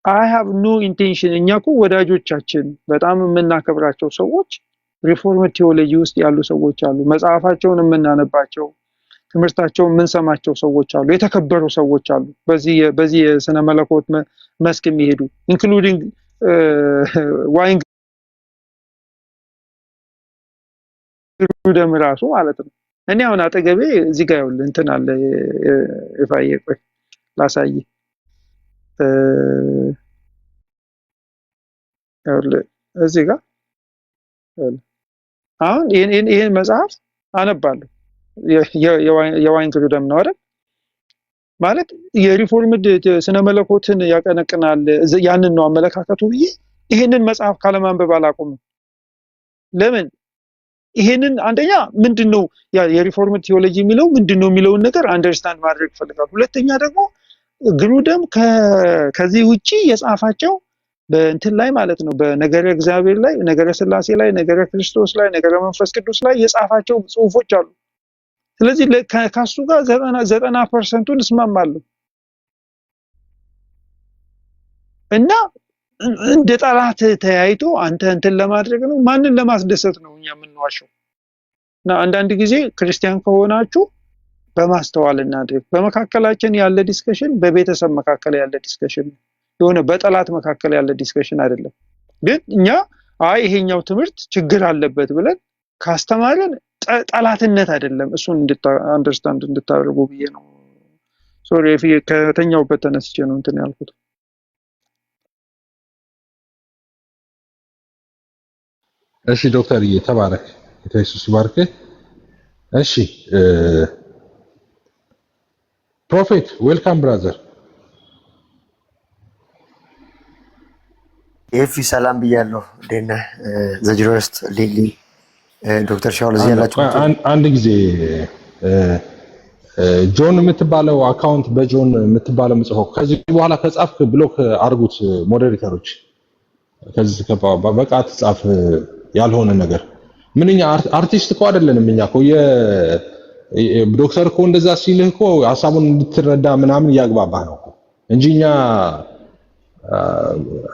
I have no intention እኛኮ ወዳጆቻችን በጣም የምናከብራቸው ሰዎች ሪፎርም ቴዎሎጂ ውስጥ ያሉ ሰዎች አሉ መጽሐፋቸውን የምናነባቸው ትምህርታቸውን የምንሰማቸው ሰዎች አሉ የተከበሩ ሰዎች አሉ በዚህ የሥነ መለኮት መስክ የሚሄዱ including ዋይን ግሩደም ራሱ ማለት ነው እኔ አሁን አጠገቤ እዚህ ጋር ያውል እንትን አለ ይፋዬ ቆይ ላሳይ ያውል እዚህ ጋር አሁን ይሄን መጽሐፍ አነባለሁ የዋይን ግሩደም ነው አይደል ማለት የሪፎርምድ ስነ መለኮትን ያቀነቅናል ያንን ነው አመለካከቱ ብዬ ይሄንን መጽሐፍ ካለማንበብ አላቆምም ለምን ይሄንን አንደኛ ምንድነው የሪፎርም ቴዎሎጂ የሚለው ምንድነው የሚለውን ነገር አንደርስታንድ ማድረግ ፈልጋለሁ ሁለተኛ ደግሞ ግሩደም ከዚህ ውጪ የጻፋቸው በእንትን ላይ ማለት ነው በነገረ እግዚአብሔር ላይ ነገረ ሥላሴ ላይ ነገረ ክርስቶስ ላይ ነገረ መንፈስ ቅዱስ ላይ የጻፋቸው ጽሁፎች አሉ ስለዚህ ከሱ ጋር 90% እስማማለሁ እና እንደ ጠላት ተያይቶ አንተ እንትን ለማድረግ ነው ማንን ለማስደሰት ነው እኛ የምንዋሸው እና አንዳንድ ጊዜ ክርስቲያን ከሆናችሁ በማስተዋል እናድርግ በመካከላችን ያለ ዲስከሽን በቤተሰብ መካከል ያለ ዲስከሽን የሆነ በጠላት መካከል ያለ ዲስከሽን አይደለም ግን እኛ ይሄኛው ትምህርት ችግር አለበት ብለን ካስተማረን ጠላትነት አይደለም እሱን አንደርስታንድ እንድታደርጉ ብዬ ነው ሶሪ ከተኛውበት ተነስቼ ነው እንትን ያልኩት እሺ ዶክተር ተባረክ ኢየሱስ ይባርክ እሺ ፕሮፌት ዌልካም ብራዘር ኤፊ ሰላም ብያለሁ። ደና ዘጅሮስት ሊሊ ዶክተር ሻውል እዚህ ያላችሁ አንድ ጊዜ ጆን የምትባለው አካውንት በጆን የምትባለው ምጽፈው ከዚህ በኋላ ከጻፍክ ብሎክ አርጉት ሞዴሬተሮች። ከዚህ በቃ ትጻፍ ያልሆነ ነገር ምንኛ አርቲስት እኮ አይደለንም እኛ እኮ ዶክተር እኮ እንደዛ ሲልህ እኮ ሐሳቡን እንድትረዳ ምናምን እያግባባህ ነው እንጂ እኛ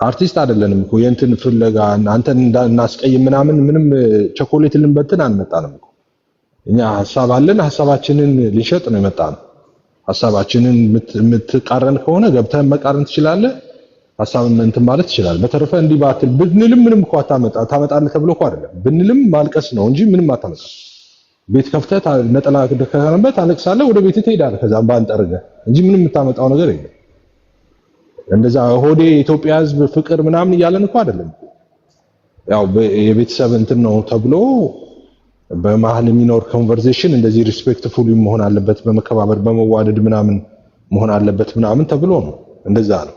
አርቲስት አይደለንም እኮ የእንትን ፍለጋ አንተን እናስቀይም ምናምን ምንም ቸኮሌት ልንበትን አንመጣንም እኮ እኛ ሐሳብ አለን ሐሳባችንን ልንሸጥ ነው የመጣነው ሐሳባችንን የምትቃረን ከሆነ ገብተህ መቃረን ትችላለህ ሐሳብን እንትን ማለት ይችላል በተረፈ እንዲህ ባትል ብንልም ምንም እኮ ታመጣለህ ተብሎ እኮ አይደለም ብንልም ማልቀስ ነው እንጂ ምንም አታመጣ ቤት ከፍተህ ነጠላ ከከረበት አለቅሳለህ ወደ ቤት ትሄዳለህ ከዛም ባንጠርገ እንጂ ምንም የምታመጣው ነገር የለም እንደዛ ሆዴ ኢትዮጵያ ህዝብ ፍቅር ምናምን እያለን እኮ አይደለም ያው የቤተሰብ እንትን ነው ተብሎ በመሃል የሚኖር ኮንቨርሴሽን እንደዚህ ሪስፔክትፉል መሆን አለበት በመከባበር በመዋደድ ምናምን መሆን አለበት ምናምን ተብሎ ነው እንደዛ ነው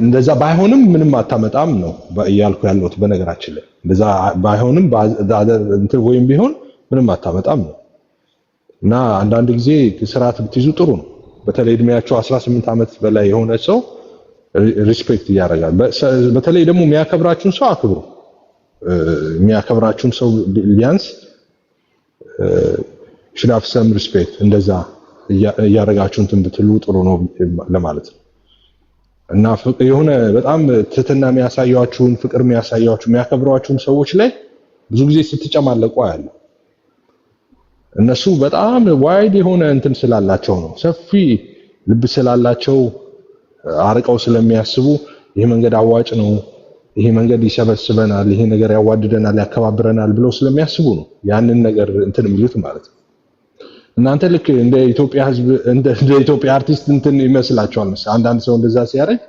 እንደዛ ባይሆንም ምንም አታመጣም ነው ያልኩ ያለሁት በነገራችን ላይ እንደዛ ባይሆንም እንትን ወይም ቢሆን ምንም አታመጣም ነው እና አንዳንድ ጊዜ ስርዓት ብትይዙ ጥሩ ነው በተለይ እድሜያቸው 18 ዓመት በላይ የሆነ ሰው ሪስፔክት ያደርጋል በተለይ ደግሞ የሚያከብራችሁን ሰው አክብሩ የሚያከብራችሁን ሰው ቢያንስ should have some respect እንደዛ ያረጋችሁን እንትን ብትሉ ጥሩ ነው ለማለት ነው እና የሆነ በጣም ትህትና የሚያሳያችሁን ፍቅር የሚያሳያችሁ የሚያከብሯችሁን ሰዎች ላይ ብዙ ጊዜ ስትጨማለቁ አያለሁ እነሱ በጣም ዋይድ የሆነ እንትን ስላላቸው ነው ሰፊ ልብ ስላላቸው አርቀው ስለሚያስቡ ይሄ መንገድ አዋጭ ነው ይሄ መንገድ ይሰበስበናል ይሄ ነገር ያዋድደናል ያከባብረናል ብለው ስለሚያስቡ ነው ያንን ነገር እንትን የሚሉት ማለት ነው እናንተ ልክ እንደ ኢትዮጵያ ህዝብ እንደ ኢትዮጵያ አርቲስት እንትን ይመስላችኋል መሰለኝ አንዳንድ ሰው እንደዛ ሲያረግ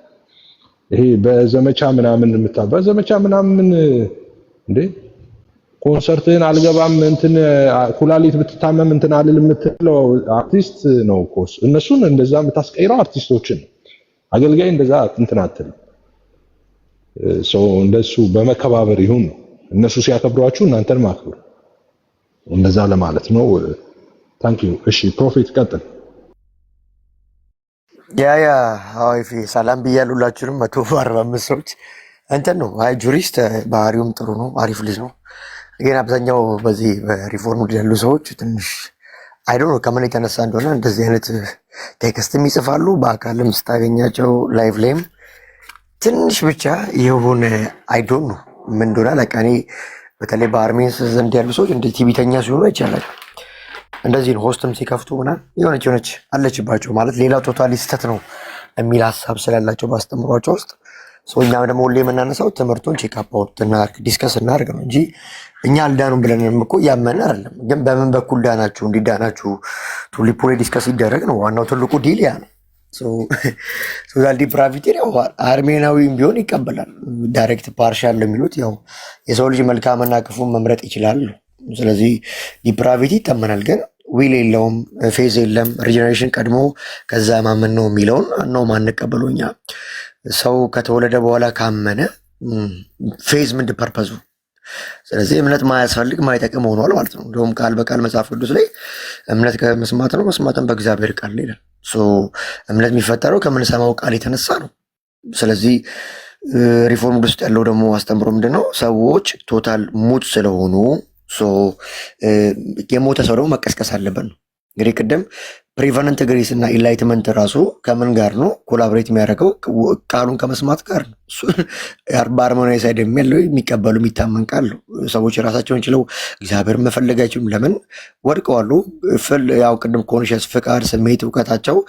ይሄ በዘመቻ ምናምን በዘመቻ ምናምን እንዴ ኮንሰርትን አልገባም እንትን ኩላሊት ብትታመም እንትን አልልም የምትለው አርቲስት ነው ኮርስ እነሱን እንደዛ የምታስቀይረው አርቲስቶችን አገልጋይ እንደዛ እንትን አትል ሰው እንደሱ በመከባበር ይሁን እነሱ ሲያከብሯችሁ እናንተን ማክብሩ እንደዛ ለማለት ነው ታንክ ዩ እሺ ፕሮፌት ቀጥል ያ ሃይፊ ሰላም ብያሉላችሁንም 145 ሰዎች እንትን ነው አይ ጁሪስት ባህሪውም ጥሩ ነው አሪፍ ልጅ ነው ግን አብዛኛው በዚህ በሪፎርም ያሉ ሰዎች ትንሽ አይ ዶንት ኖ ከምን የተነሳ እንደሆነ እንደዚህ አይነት ቴክስትም ይጽፋሉ በአካልም ስታገኛቸው ላይቭ ላይም ትንሽ ብቻ የሆነ አይ ዶንት ኖ ምን እንደሆነ ለቀኔ በተለይ በአርሜንስ ዘንድ ያሉ ሰዎች እንደ ቲቪተኛ ሲሆኑ ይቻላል እንደዚህ ነው ሆስትም ሲከፍቱ ምናምን የሆነች አለችባቸው ማለት ሌላ ቶታሊ ስህተት ነው የሚል ሀሳብ ስላላቸው ባስተምሯቸው ውስጥ እኛም ደግሞ ሁሌ የምናነሳው ትምህርቱን ቼክአፕ አውት እናድርግ ዲስከስ እናድርግ ነው እንጂ እኛ አልዳኑም ብለንም እኮ ያመን አይደለም ግን በምን በኩል ዳናችሁ እንዲዳናችሁ ቱሊፖ ዲስከስ ይደረግ ነው ዋናው ትልቁ ዲል ያ ነው ሶዛል ዲፕራቪቲ ነው አርሜናዊም ቢሆን ይቀበላል ዳይሬክት ፓርሻል ለሚሉት ያው የሰው ልጅ መልካምና ክፉን መምረጥ ይችላል ስለዚህ ዲፕራቪቲ ይተመናል ግን ዊል የለውም ፌዝ የለም ሪጀነሬሽን ቀድሞ ከዛ ማመን ነው የሚለውን ነው ማንቀበሉኛ ሰው ከተወለደ በኋላ ካመነ ፌዝ ምንድን ፐርፐዙ ስለዚህ እምነት ማያስፈልግ ማይጠቅም ሆኗል ማለት ነው እንደውም ቃል በቃል መጽሐፍ ቅዱስ ላይ እምነት ከመስማት ነው መስማትም በእግዚአብሔር ቃል ላይ ይላል እምነት የሚፈጠረው ከምንሰማው ቃል የተነሳ ነው ስለዚህ ሪፎርም ውስጥ ያለው ደግሞ አስተምሮ ምንድነው ሰዎች ቶታል ሙት ስለሆኑ የሞተ ሰው ደግሞ መቀስቀስ አለበት ነው እንግዲህ ቅድም ፕሪቨነንት ግሬስ እና ኢንላይትመንት ራሱ ከምን ጋር ነው ኮላቦሬት የሚያደርገው ቃሉን ከመስማት ጋር ነው በአርሞናዊ ሳይድ የሚያለው የሚቀበሉ የሚታመን ቃል ነው ሰዎች ራሳቸውን ችለው እግዚአብሔር መፈለግ አይችሉም ለምን ወድቀዋሉ ያው ቅድም ኮንሽስ ፍቃድ ስሜት እውቀታቸው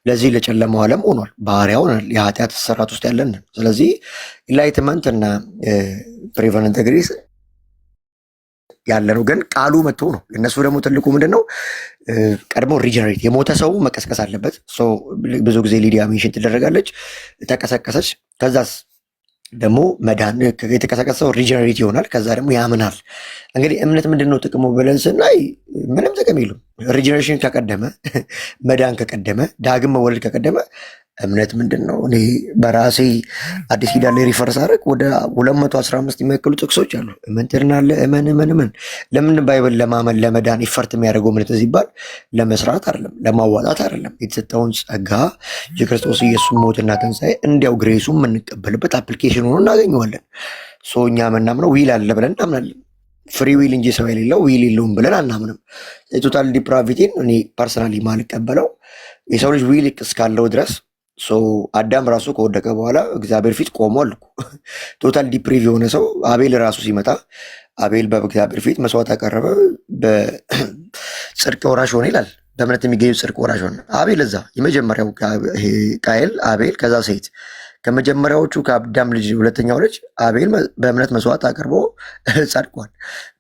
ለዚህ ለጨለማው ዓለም ሆኗል ባህሪያ ሆኗል የኃጢአት ስራት ውስጥ ያለን ስለዚህ ኢንላይትመንት እና ፕሪቨነንት ግሬስ ያለ ነው ግን ቃሉ መጥቶ ነው እነሱ ደግሞ ትልቁ ምንድነው ቀድሞ ሪጀነሬት የሞተ ሰው መቀስቀስ አለበት ብዙ ጊዜ ሊዲያ ሜንሽን ትደረጋለች ተቀሰቀሰች ከዛስ ደግሞ መዳን የተቀሰቀሰው ሪጀነሬት ይሆናል ከዛ ደግሞ ያምናል እንግዲህ እምነት ምንድነው ጥቅሙ ብለን ስናይ ምንም ጥቅም የለውም ሪጀነሬሽን ከቀደመ መዳን ከቀደመ ዳግም መወለድ ከቀደመ እምነት ምንድን ነው? እኔ በራሴ አዲስ ኪዳን ላይ ሪፈርስ አደረግ ወደ 215 የሚያክሉ ጥቅሶች አሉ። እምንትናለ እመን ለምን ባይብል ለማመን ለመዳን ይፈርት የሚያደርገው እምነት ሲባል ለመስራት አይደለም፣ ለማዋጣት አይደለም። የተሰጠውን ጸጋ የክርስቶስ ኢየሱስ ሞትና ትንሣኤ እንዲያው ግሬሱ የምንቀበልበት አፕሊኬሽን ሆኖ እናገኘዋለን። እኛ የምናምነው ዊል አለ ብለን እናምናለን። ፍሪ ዊል እንጂ ሰው የሌለው ዊል የለውም ብለን አናምንም። የቶታል ዲፕራቪቲን እኔ ፐርሰናሊ ማልቀበለው የሰው ልጅ ዊል እስካለው ድረስ አዳም ራሱ ከወደቀ በኋላ እግዚአብሔር ፊት ቆሟል እኮ። ቶታል ዲፕሪቭ የሆነ ሰው አቤል ራሱ ሲመጣ አቤል በእግዚአብሔር ፊት መስዋዕት ያቀረበ በጽድቅ ወራሽ ሆነ ይላል። በእምነት የሚገኙ ጽድቅ ወራሽ ሆነ አቤል። እዛ የመጀመሪያው ቃየል አቤል፣ ከዛ ሴት ከመጀመሪያዎቹ ከአዳም ልጅ ሁለተኛው ልጅ አቤል በእምነት መስዋዕት አቅርቦ ጸድቋል።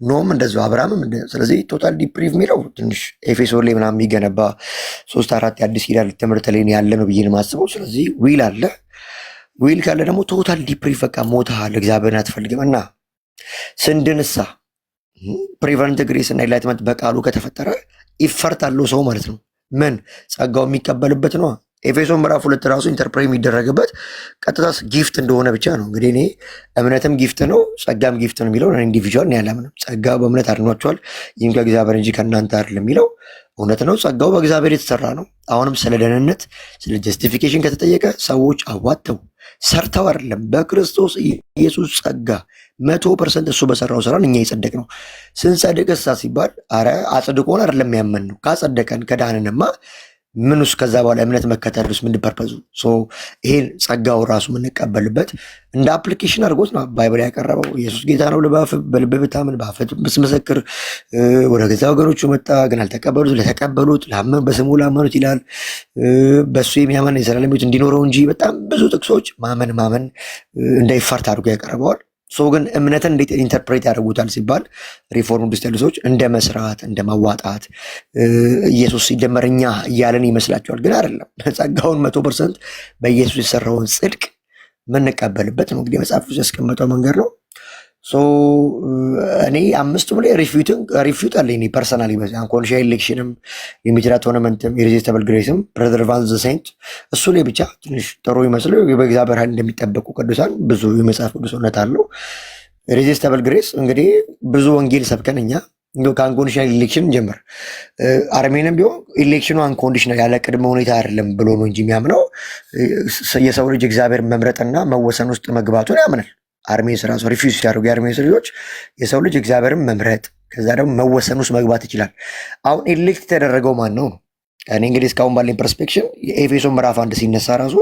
ኖም እንደዚሁ አብርሃምም። ስለዚህ ቶታል ዲፕሪቭ የሚለው ትንሽ ኤፌሶን ላይ ምናምን የሚገነባ 3-4 የአዲስ ኪዳን ትምህርት ላይ ያለ ነው ብዬ ነው የማስበው። ስለዚህ ዊል አለ። ዊል ካለ ደግሞ ቶታል ዲፕሪቭ በቃ ሞተሃል፣ እግዚአብሔርን አትፈልግም እና ስንድንሳ ፕሪቨንት ግሬስ እና ኢንላይትመንት በቃሉ ከተፈጠረ ይፈርት አለው ሰው ማለት ነው። ምን ጸጋው የሚቀበልበት ነው። ኤፌሶን ምዕራፍ 2 ራሱ ኢንተርፕሬት የሚደረግበት ቀጥታ ጊፍት እንደሆነ ብቻ ነው። እንግዲህ እኔ እምነትም ጊፍት ነው ጸጋም ጊፍት ነው የሚለው ኢንዲቪጁዋል ነው ያላምነው። ጸጋ በእምነት አድኗቸዋል ይህም ከእግዚአብሔር እንጂ ከእናንተ አይደለም የሚለው እውነት ነው። ጸጋው በእግዚአብሔር የተሰራ ነው። አሁንም ስለ ደህንነት ስለ ጀስቲፊኬሽን ከተጠየቀ ሰዎች አዋተው ሰርተው አይደለም፣ በክርስቶስ ኢየሱስ ጸጋ 100% እሱ በሰራው ስራ እኛ የጸደቅ ነው። ስንጸድቅ እሳ ሲባል አረ አጽድቆን አይደለም ያመን ነው። ካጸደቀን ከዳንንማ ምን ውስጥ ከዛ በኋላ እምነት መከተል ውስጥ ምን ፐርፐዙ? ይሄን ጸጋው ራሱ የምንቀበልበት እንደ አፕሊኬሽን አድርጎት ነው ባይብል ያቀረበው። ኢየሱስ ጌታ ነው በልብ ብታምን በአፍህ ብትመሰክር ወደ ገዛ ወገኖቹ መጣ፣ ግን አልተቀበሉት። ለተቀበሉት በስሙ ላመኑት ይላል። በእሱ የሚያመን የዘላለም ሕይወት እንዲኖረው እንጂ በጣም ብዙ ጥቅሶች ማመን እንዳይፈርት አድርጎ ያቀርበዋል። ግን እምነትን እንዴት ኢንተርፕሬት ያደርጉታል ሲባል ሪፎርም ውስጥ ያሉ ሰዎች እንደ መስራት እንደ ማዋጣት ኢየሱስ ሲደመርኛ እያለን ይመስላቸዋል። ግን አይደለም። ጸጋውን 100% በኢየሱስ የሰራውን ጽድቅ የምንቀበልበት ነው። እንግዲህ መጽሐፍ ውስጥ ያስቀመጠው መንገድ ነው። እኔ አምስቱም ላይ ሪፊዩት አለኝ ፐርሰናሊ። አንኮንዲሽናል ኤሌክሽንም ሊሚትድ አቶነመንትም ኢሬዚስቲብል ግሬስም ፕሬዘርቫንስ ዘ ሴንት እሱ ላይ ብቻ ትንሽ ጥሩ ይመስለው በእግዚአብሔር ኃይል እንደሚጠበቁ ቅዱሳን ብዙ የመጽሐፍ ቅዱስ እውነት አለው። ኢሬዚስቲብል ግሬስ እንግዲህ ብዙ ወንጌል ሰብከን እኛ ከአንኮንዲሽናል ኢሌክሽን ጀምር አርሜንም ቢሆን ኢሌክሽኑ አንኮንዲሽናል ያለ ቅድመ ሁኔታ አይደለም ብሎ ነው እንጂ የሚያምነው የሰው ልጅ እግዚአብሔር መምረጥና መወሰን ውስጥ መግባቱን ያምናል። አርሜንስ ራሱ ሪፊውዝ ሲያደርጉ የአርሜንስ ልጆች የሰው ልጅ እግዚአብሔርን መምረጥ ከዛ ደግሞ መወሰን ውስጥ መግባት ይችላል። አሁን ኤሌክት የተደረገው ማን ነው? እኔ እንግዲህ እስካሁን ባለኝ ፐርስፔክሽን የኤፌሶን ምዕራፍ 1 ሲነሳ ራሱ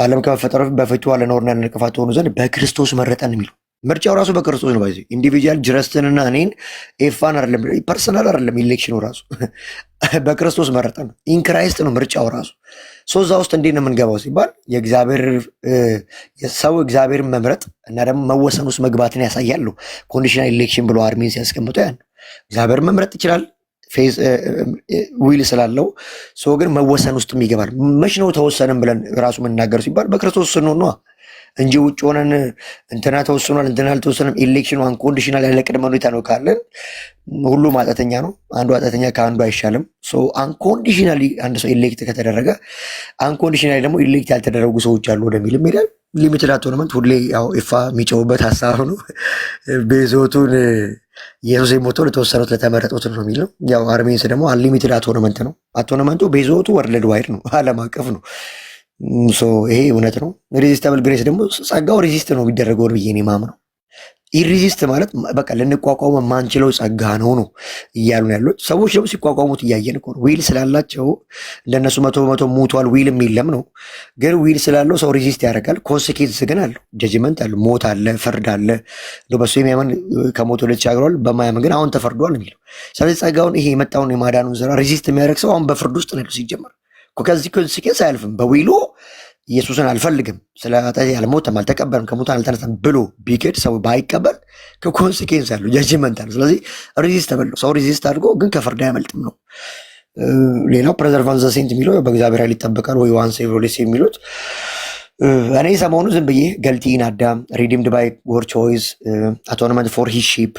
ዓለም ከመፈጠሩ በፊቱ ለኖርና ንቅፋት ሆኑ ዘንድ በክርስቶስ መረጠን የሚለው ምርጫው ራሱ በክርስቶስ ነው። ባይዚ ኢንዲቪጁዋል ጅረስትንና እኔን ኤፋን አይደለም፣ ፐርሰናል አይደለም። ኢሌክሽኑ ራሱ በክርስቶስ መረጠን ነው። ኢንክራይስት ነው ምርጫው ራሱ። እዛ ውስጥ እንዴት ነው የምንገባው ሲባል ሰው እግዚአብሔርን መምረጥ እና ደግሞ መወሰን ውስጥ መግባትን ያሳያሉ። ኮንዲሽናል ኢሌክሽን ብሎ አርሜን ሲያስቀምጡ ያን እግዚአብሔርን መምረጥ ይችላል ዊል ስላለው ሰው ግን መወሰን ውስጥም ይገባል። መች ነው ተወሰንም ብለን ራሱ የምናገር ሲባል በክርስቶስ ስንሆን ነው እንጂ ውጭ ሆነን እንትና ተወስኗል እንትና አልተወሰነም። ኢሌክሽኑ አንኮንዲሽናል ያለ ቅድመ ሁኔታ ነው ካለን ሁሉም ኃጢአተኛ ነው። አንዱ ኃጢአተኛ ከአንዱ አይሻልም። አንኮንዲሽናሊ አንድ ሰው ኢሌክት ከተደረገ አንኮንዲሽናሊ ደግሞ ኢሌክት ያልተደረጉ ሰዎች አሉ ወደሚልም ሄዳል። ሊሚትድ አቶነመንት ሁሌ ያው ኢፋ የሚጨውበት ሀሳብ ነው። ቤዞቱን ኢየሱስ የሞተው ለተወሰኑት ለተመረጡት ነው የሚለው። ያው አርሜንስ ደግሞ አንሊሚትድ አቶነመንት ነው። አቶነመንቱ ቤዞቱ ወርልድ ዋይድ ነው፣ ዓለም አቀፍ ነው። ይሄ እውነት ነው። ሬዚስታብል ግሬስ ደግሞ ጸጋው ሬዚስት ነው የሚደረገው ብዬ እኔ የማምነው። ኢሬዚስት ማለት በቃ ልንቋቋሙ የማንችለው ጸጋ ነው እያሉ ያሉት ሰዎች ደግሞ ሲቋቋሙት እያየን እኮ ነው። ዊል ስላላቸው እንደነሱ 100% ሙቷል ዊልም የለም ነው። ግን ዊል ስላለው ሰው ሬዚስት ያደርጋል። ኮንሲኬንስ ግን አለው፣ ጀጅመንት አለ፣ ሞት አለ፣ ፍርድ አለ። በሱ የሚያምን ከሞት ወደ ተሻግሯል፣ በማያምን ግን አሁን ተፈርዷል የሚለው። ስለዚህ ጸጋውን ይሄ የመጣውን የማዳኑን ስራ ሬዚስት የሚያደርግ ሰው አሁን በፍርድ ውስጥ ነው ሲጀመር። ከዚህ ኮንሲኬንስ አያልፍም። በዊሉ ኢየሱስን አልፈልግም ስለ አልሞተም አልተቀበልም ከሙታን አልተነሳም ብሎ ቢክድ ሰው ባይቀበል ከኮንሲኬንስ አለው፣ ጀጅመንት አለው። ስለዚህ ሬዚስት ተበለው ሰው ሬዚስት አድርጎ ግን ከፍርድ አያመልጥም ነው። ሌላው ፕሬዘርቫንስ ዘ ሴንት የሚለው በእግዚአብሔር ኃይል ይጠበቃል ወይ ዋን ሴቭ ሌስ የሚሉት እኔ ሰሞኑ ዝም ብዬ ገልቲን አዳም ሪዲምድ ባይ ጎድ ቾይስ አቶንመንት ፎር ሂዝ ሺፕ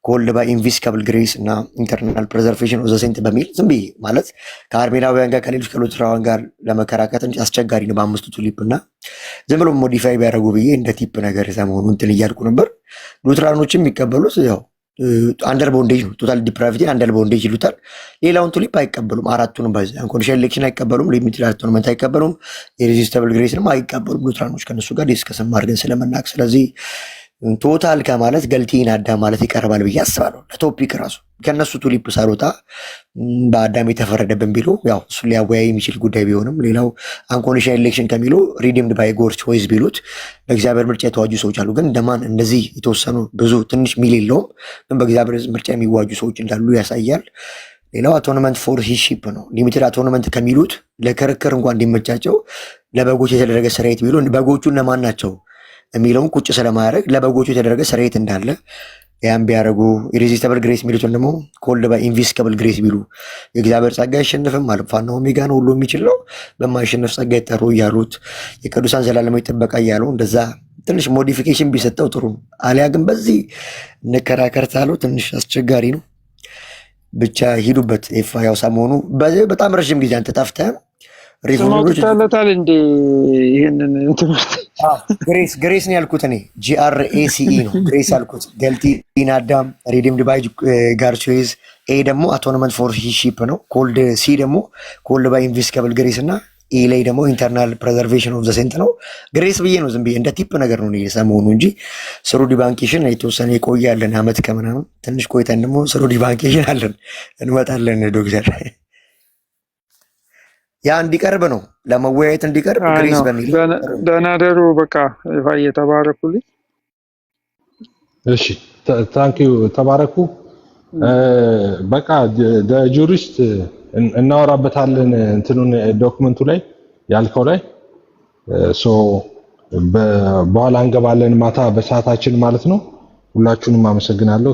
ኮልድ ባይ ኢንቪስካብል ግሬስ እና ኢንተርናል ፕሬዘርቬሽን ኦፍ ዘ ሴንት በሚል ዝም ብዬ ማለት ከአርሜናውያን ጋር ከሌሎች ከሉትራውያን ጋር ለመከራከር እንጂ አስቸጋሪ ነው በአምስቱ ቱሊፕ እና ዝም ብሎ ሞዲፋይ ቢያደርጉ ብዬ እንደ ቲፕ ነገር ሰሞኑ እንትን እያልኩ ነበር። ሉትራኖችም የሚቀበሉት ያው አንደር ቦንዴጅ ነው። ቶታል ዲፕራቪቲ አንደር ቦንዴጅ ይሉታል። ሌላውን ቱሊፕ አይቀበሉም። አራቱንም ባይዘ አንኮንዲሽናል ኤሌክሽን አይቀበሉም። ሊሚትድ አቶንመንት አይቀበሉም። ኢሬዚስቲብል ግሬስንም አይቀበሉም። ሉትራኖች ከነሱ ጋር ዲስከስ ማድረግን ስለምናውቅ ስለዚህ ቶታል ከማለት ገልቲን አዳም ማለት ይቀርባል ብዬ አስባለሁ። ለቶፒክ ራሱ ከነሱ ቱሊፕ ሳልወጣ በአዳም የተፈረደብን ቢሉ ያው እሱ ሊያወያይ የሚችል ጉዳይ ቢሆንም ሌላው አንኮንዲሽናል ኤሌክሽን ከሚሉ ሪዲምድ ባይ ጎድ ቾይስ ቢሉት በእግዚአብሔር ምርጫ የተዋጁ ሰዎች አሉ። ግን እንደማን እንደዚህ የተወሰኑ ብዙ ትንሽ ሚል የለውም፣ ግን በእግዚአብሔር ምርጫ የሚዋጁ ሰዎች እንዳሉ ያሳያል። ሌላው አቶንመንት ፎር ሂዝ ሺፕ ነው። ሊሚትድ አቶንመንት ከሚሉት ለክርክር እንኳን እንዲመቻቸው ለበጎች የተደረገ ስርየት ቢሉ በጎቹ እነማን ናቸው የሚለውን ቁጭ ስለማያደርግ ለበጎቹ የተደረገ ስርየት እንዳለ ያን ቢያደርጉ፣ ኢሬዚስቲብል ግሬስ የሚሉትን ደግሞ ኮልድ ባይ ኢንቪስካብል ግሬስ ቢሉ የእግዚአብሔር ጸጋ አይሸንፍም፣ አልፋና ኦሜጋ ነው፣ ሁሉ የሚችል ነው፣ በማይሸንፍ ጸጋ ይጠሩ እያሉት የቅዱሳን ዘላለማዊ ጥበቃ እያለው እንደዛ ትንሽ ሞዲፊኬሽን ቢሰጠው ጥሩ ነው። አሊያ ግን በዚህ እንከራከር ታለው ትንሽ አስቸጋሪ ነው። ብቻ ሂዱበት። ያው ሰሞኑ በጣም ረዥም ጊዜ አንተ ጠፍተህ ሪፎርሞችታለታል እንዴ? ይሄንን እንትምርት ግሬስ ነው ያልኩት እኔ GRACE ነው ግሬስ ያልኩት። ገልቲን አዳም ሪዲምድ ባይ ጋድ ቾይስ፣ ኤ ደግሞ አቶንመንት ፎር ሂዝ ሺፕ ነው። ኮልድ ሲ ደግሞ ኮልድ ባይ ኢንቪስካብል ግሬስ እና ኤ ላይ ደግሞ ኢንተርናል ፕሬዘርቬሽን ኦፍ ዘ ሴንት ነው። ግሬስ ብዬ ነው ዝም ብዬ እንደ ቲፕ ነገር ነው የሰሞኑ እንጂ ስሩ ዲባንኬሽን የተወሰነ የቆያለን አመት ከምናምን ትንሽ ቆይተን ደግሞ ስሩ ዲባንኬሽን አለን እንመጣለን ዶክተር ያ እንዲቀርብ ነው ለመወያየት እንዲቀርብ ግሬስ በሚል ደህና ደሩ። በቃ የተባረኩልኝ። እሺ ታንኪዩ ተባረኩ። በቃ ጁሪስት እናወራበታለን እንትኑን ዶክመንቱ ላይ ያልከው ላይ በኋላ እንገባለን ማታ በሰዓታችን ማለት ነው። ሁላችሁንም አመሰግናለሁ።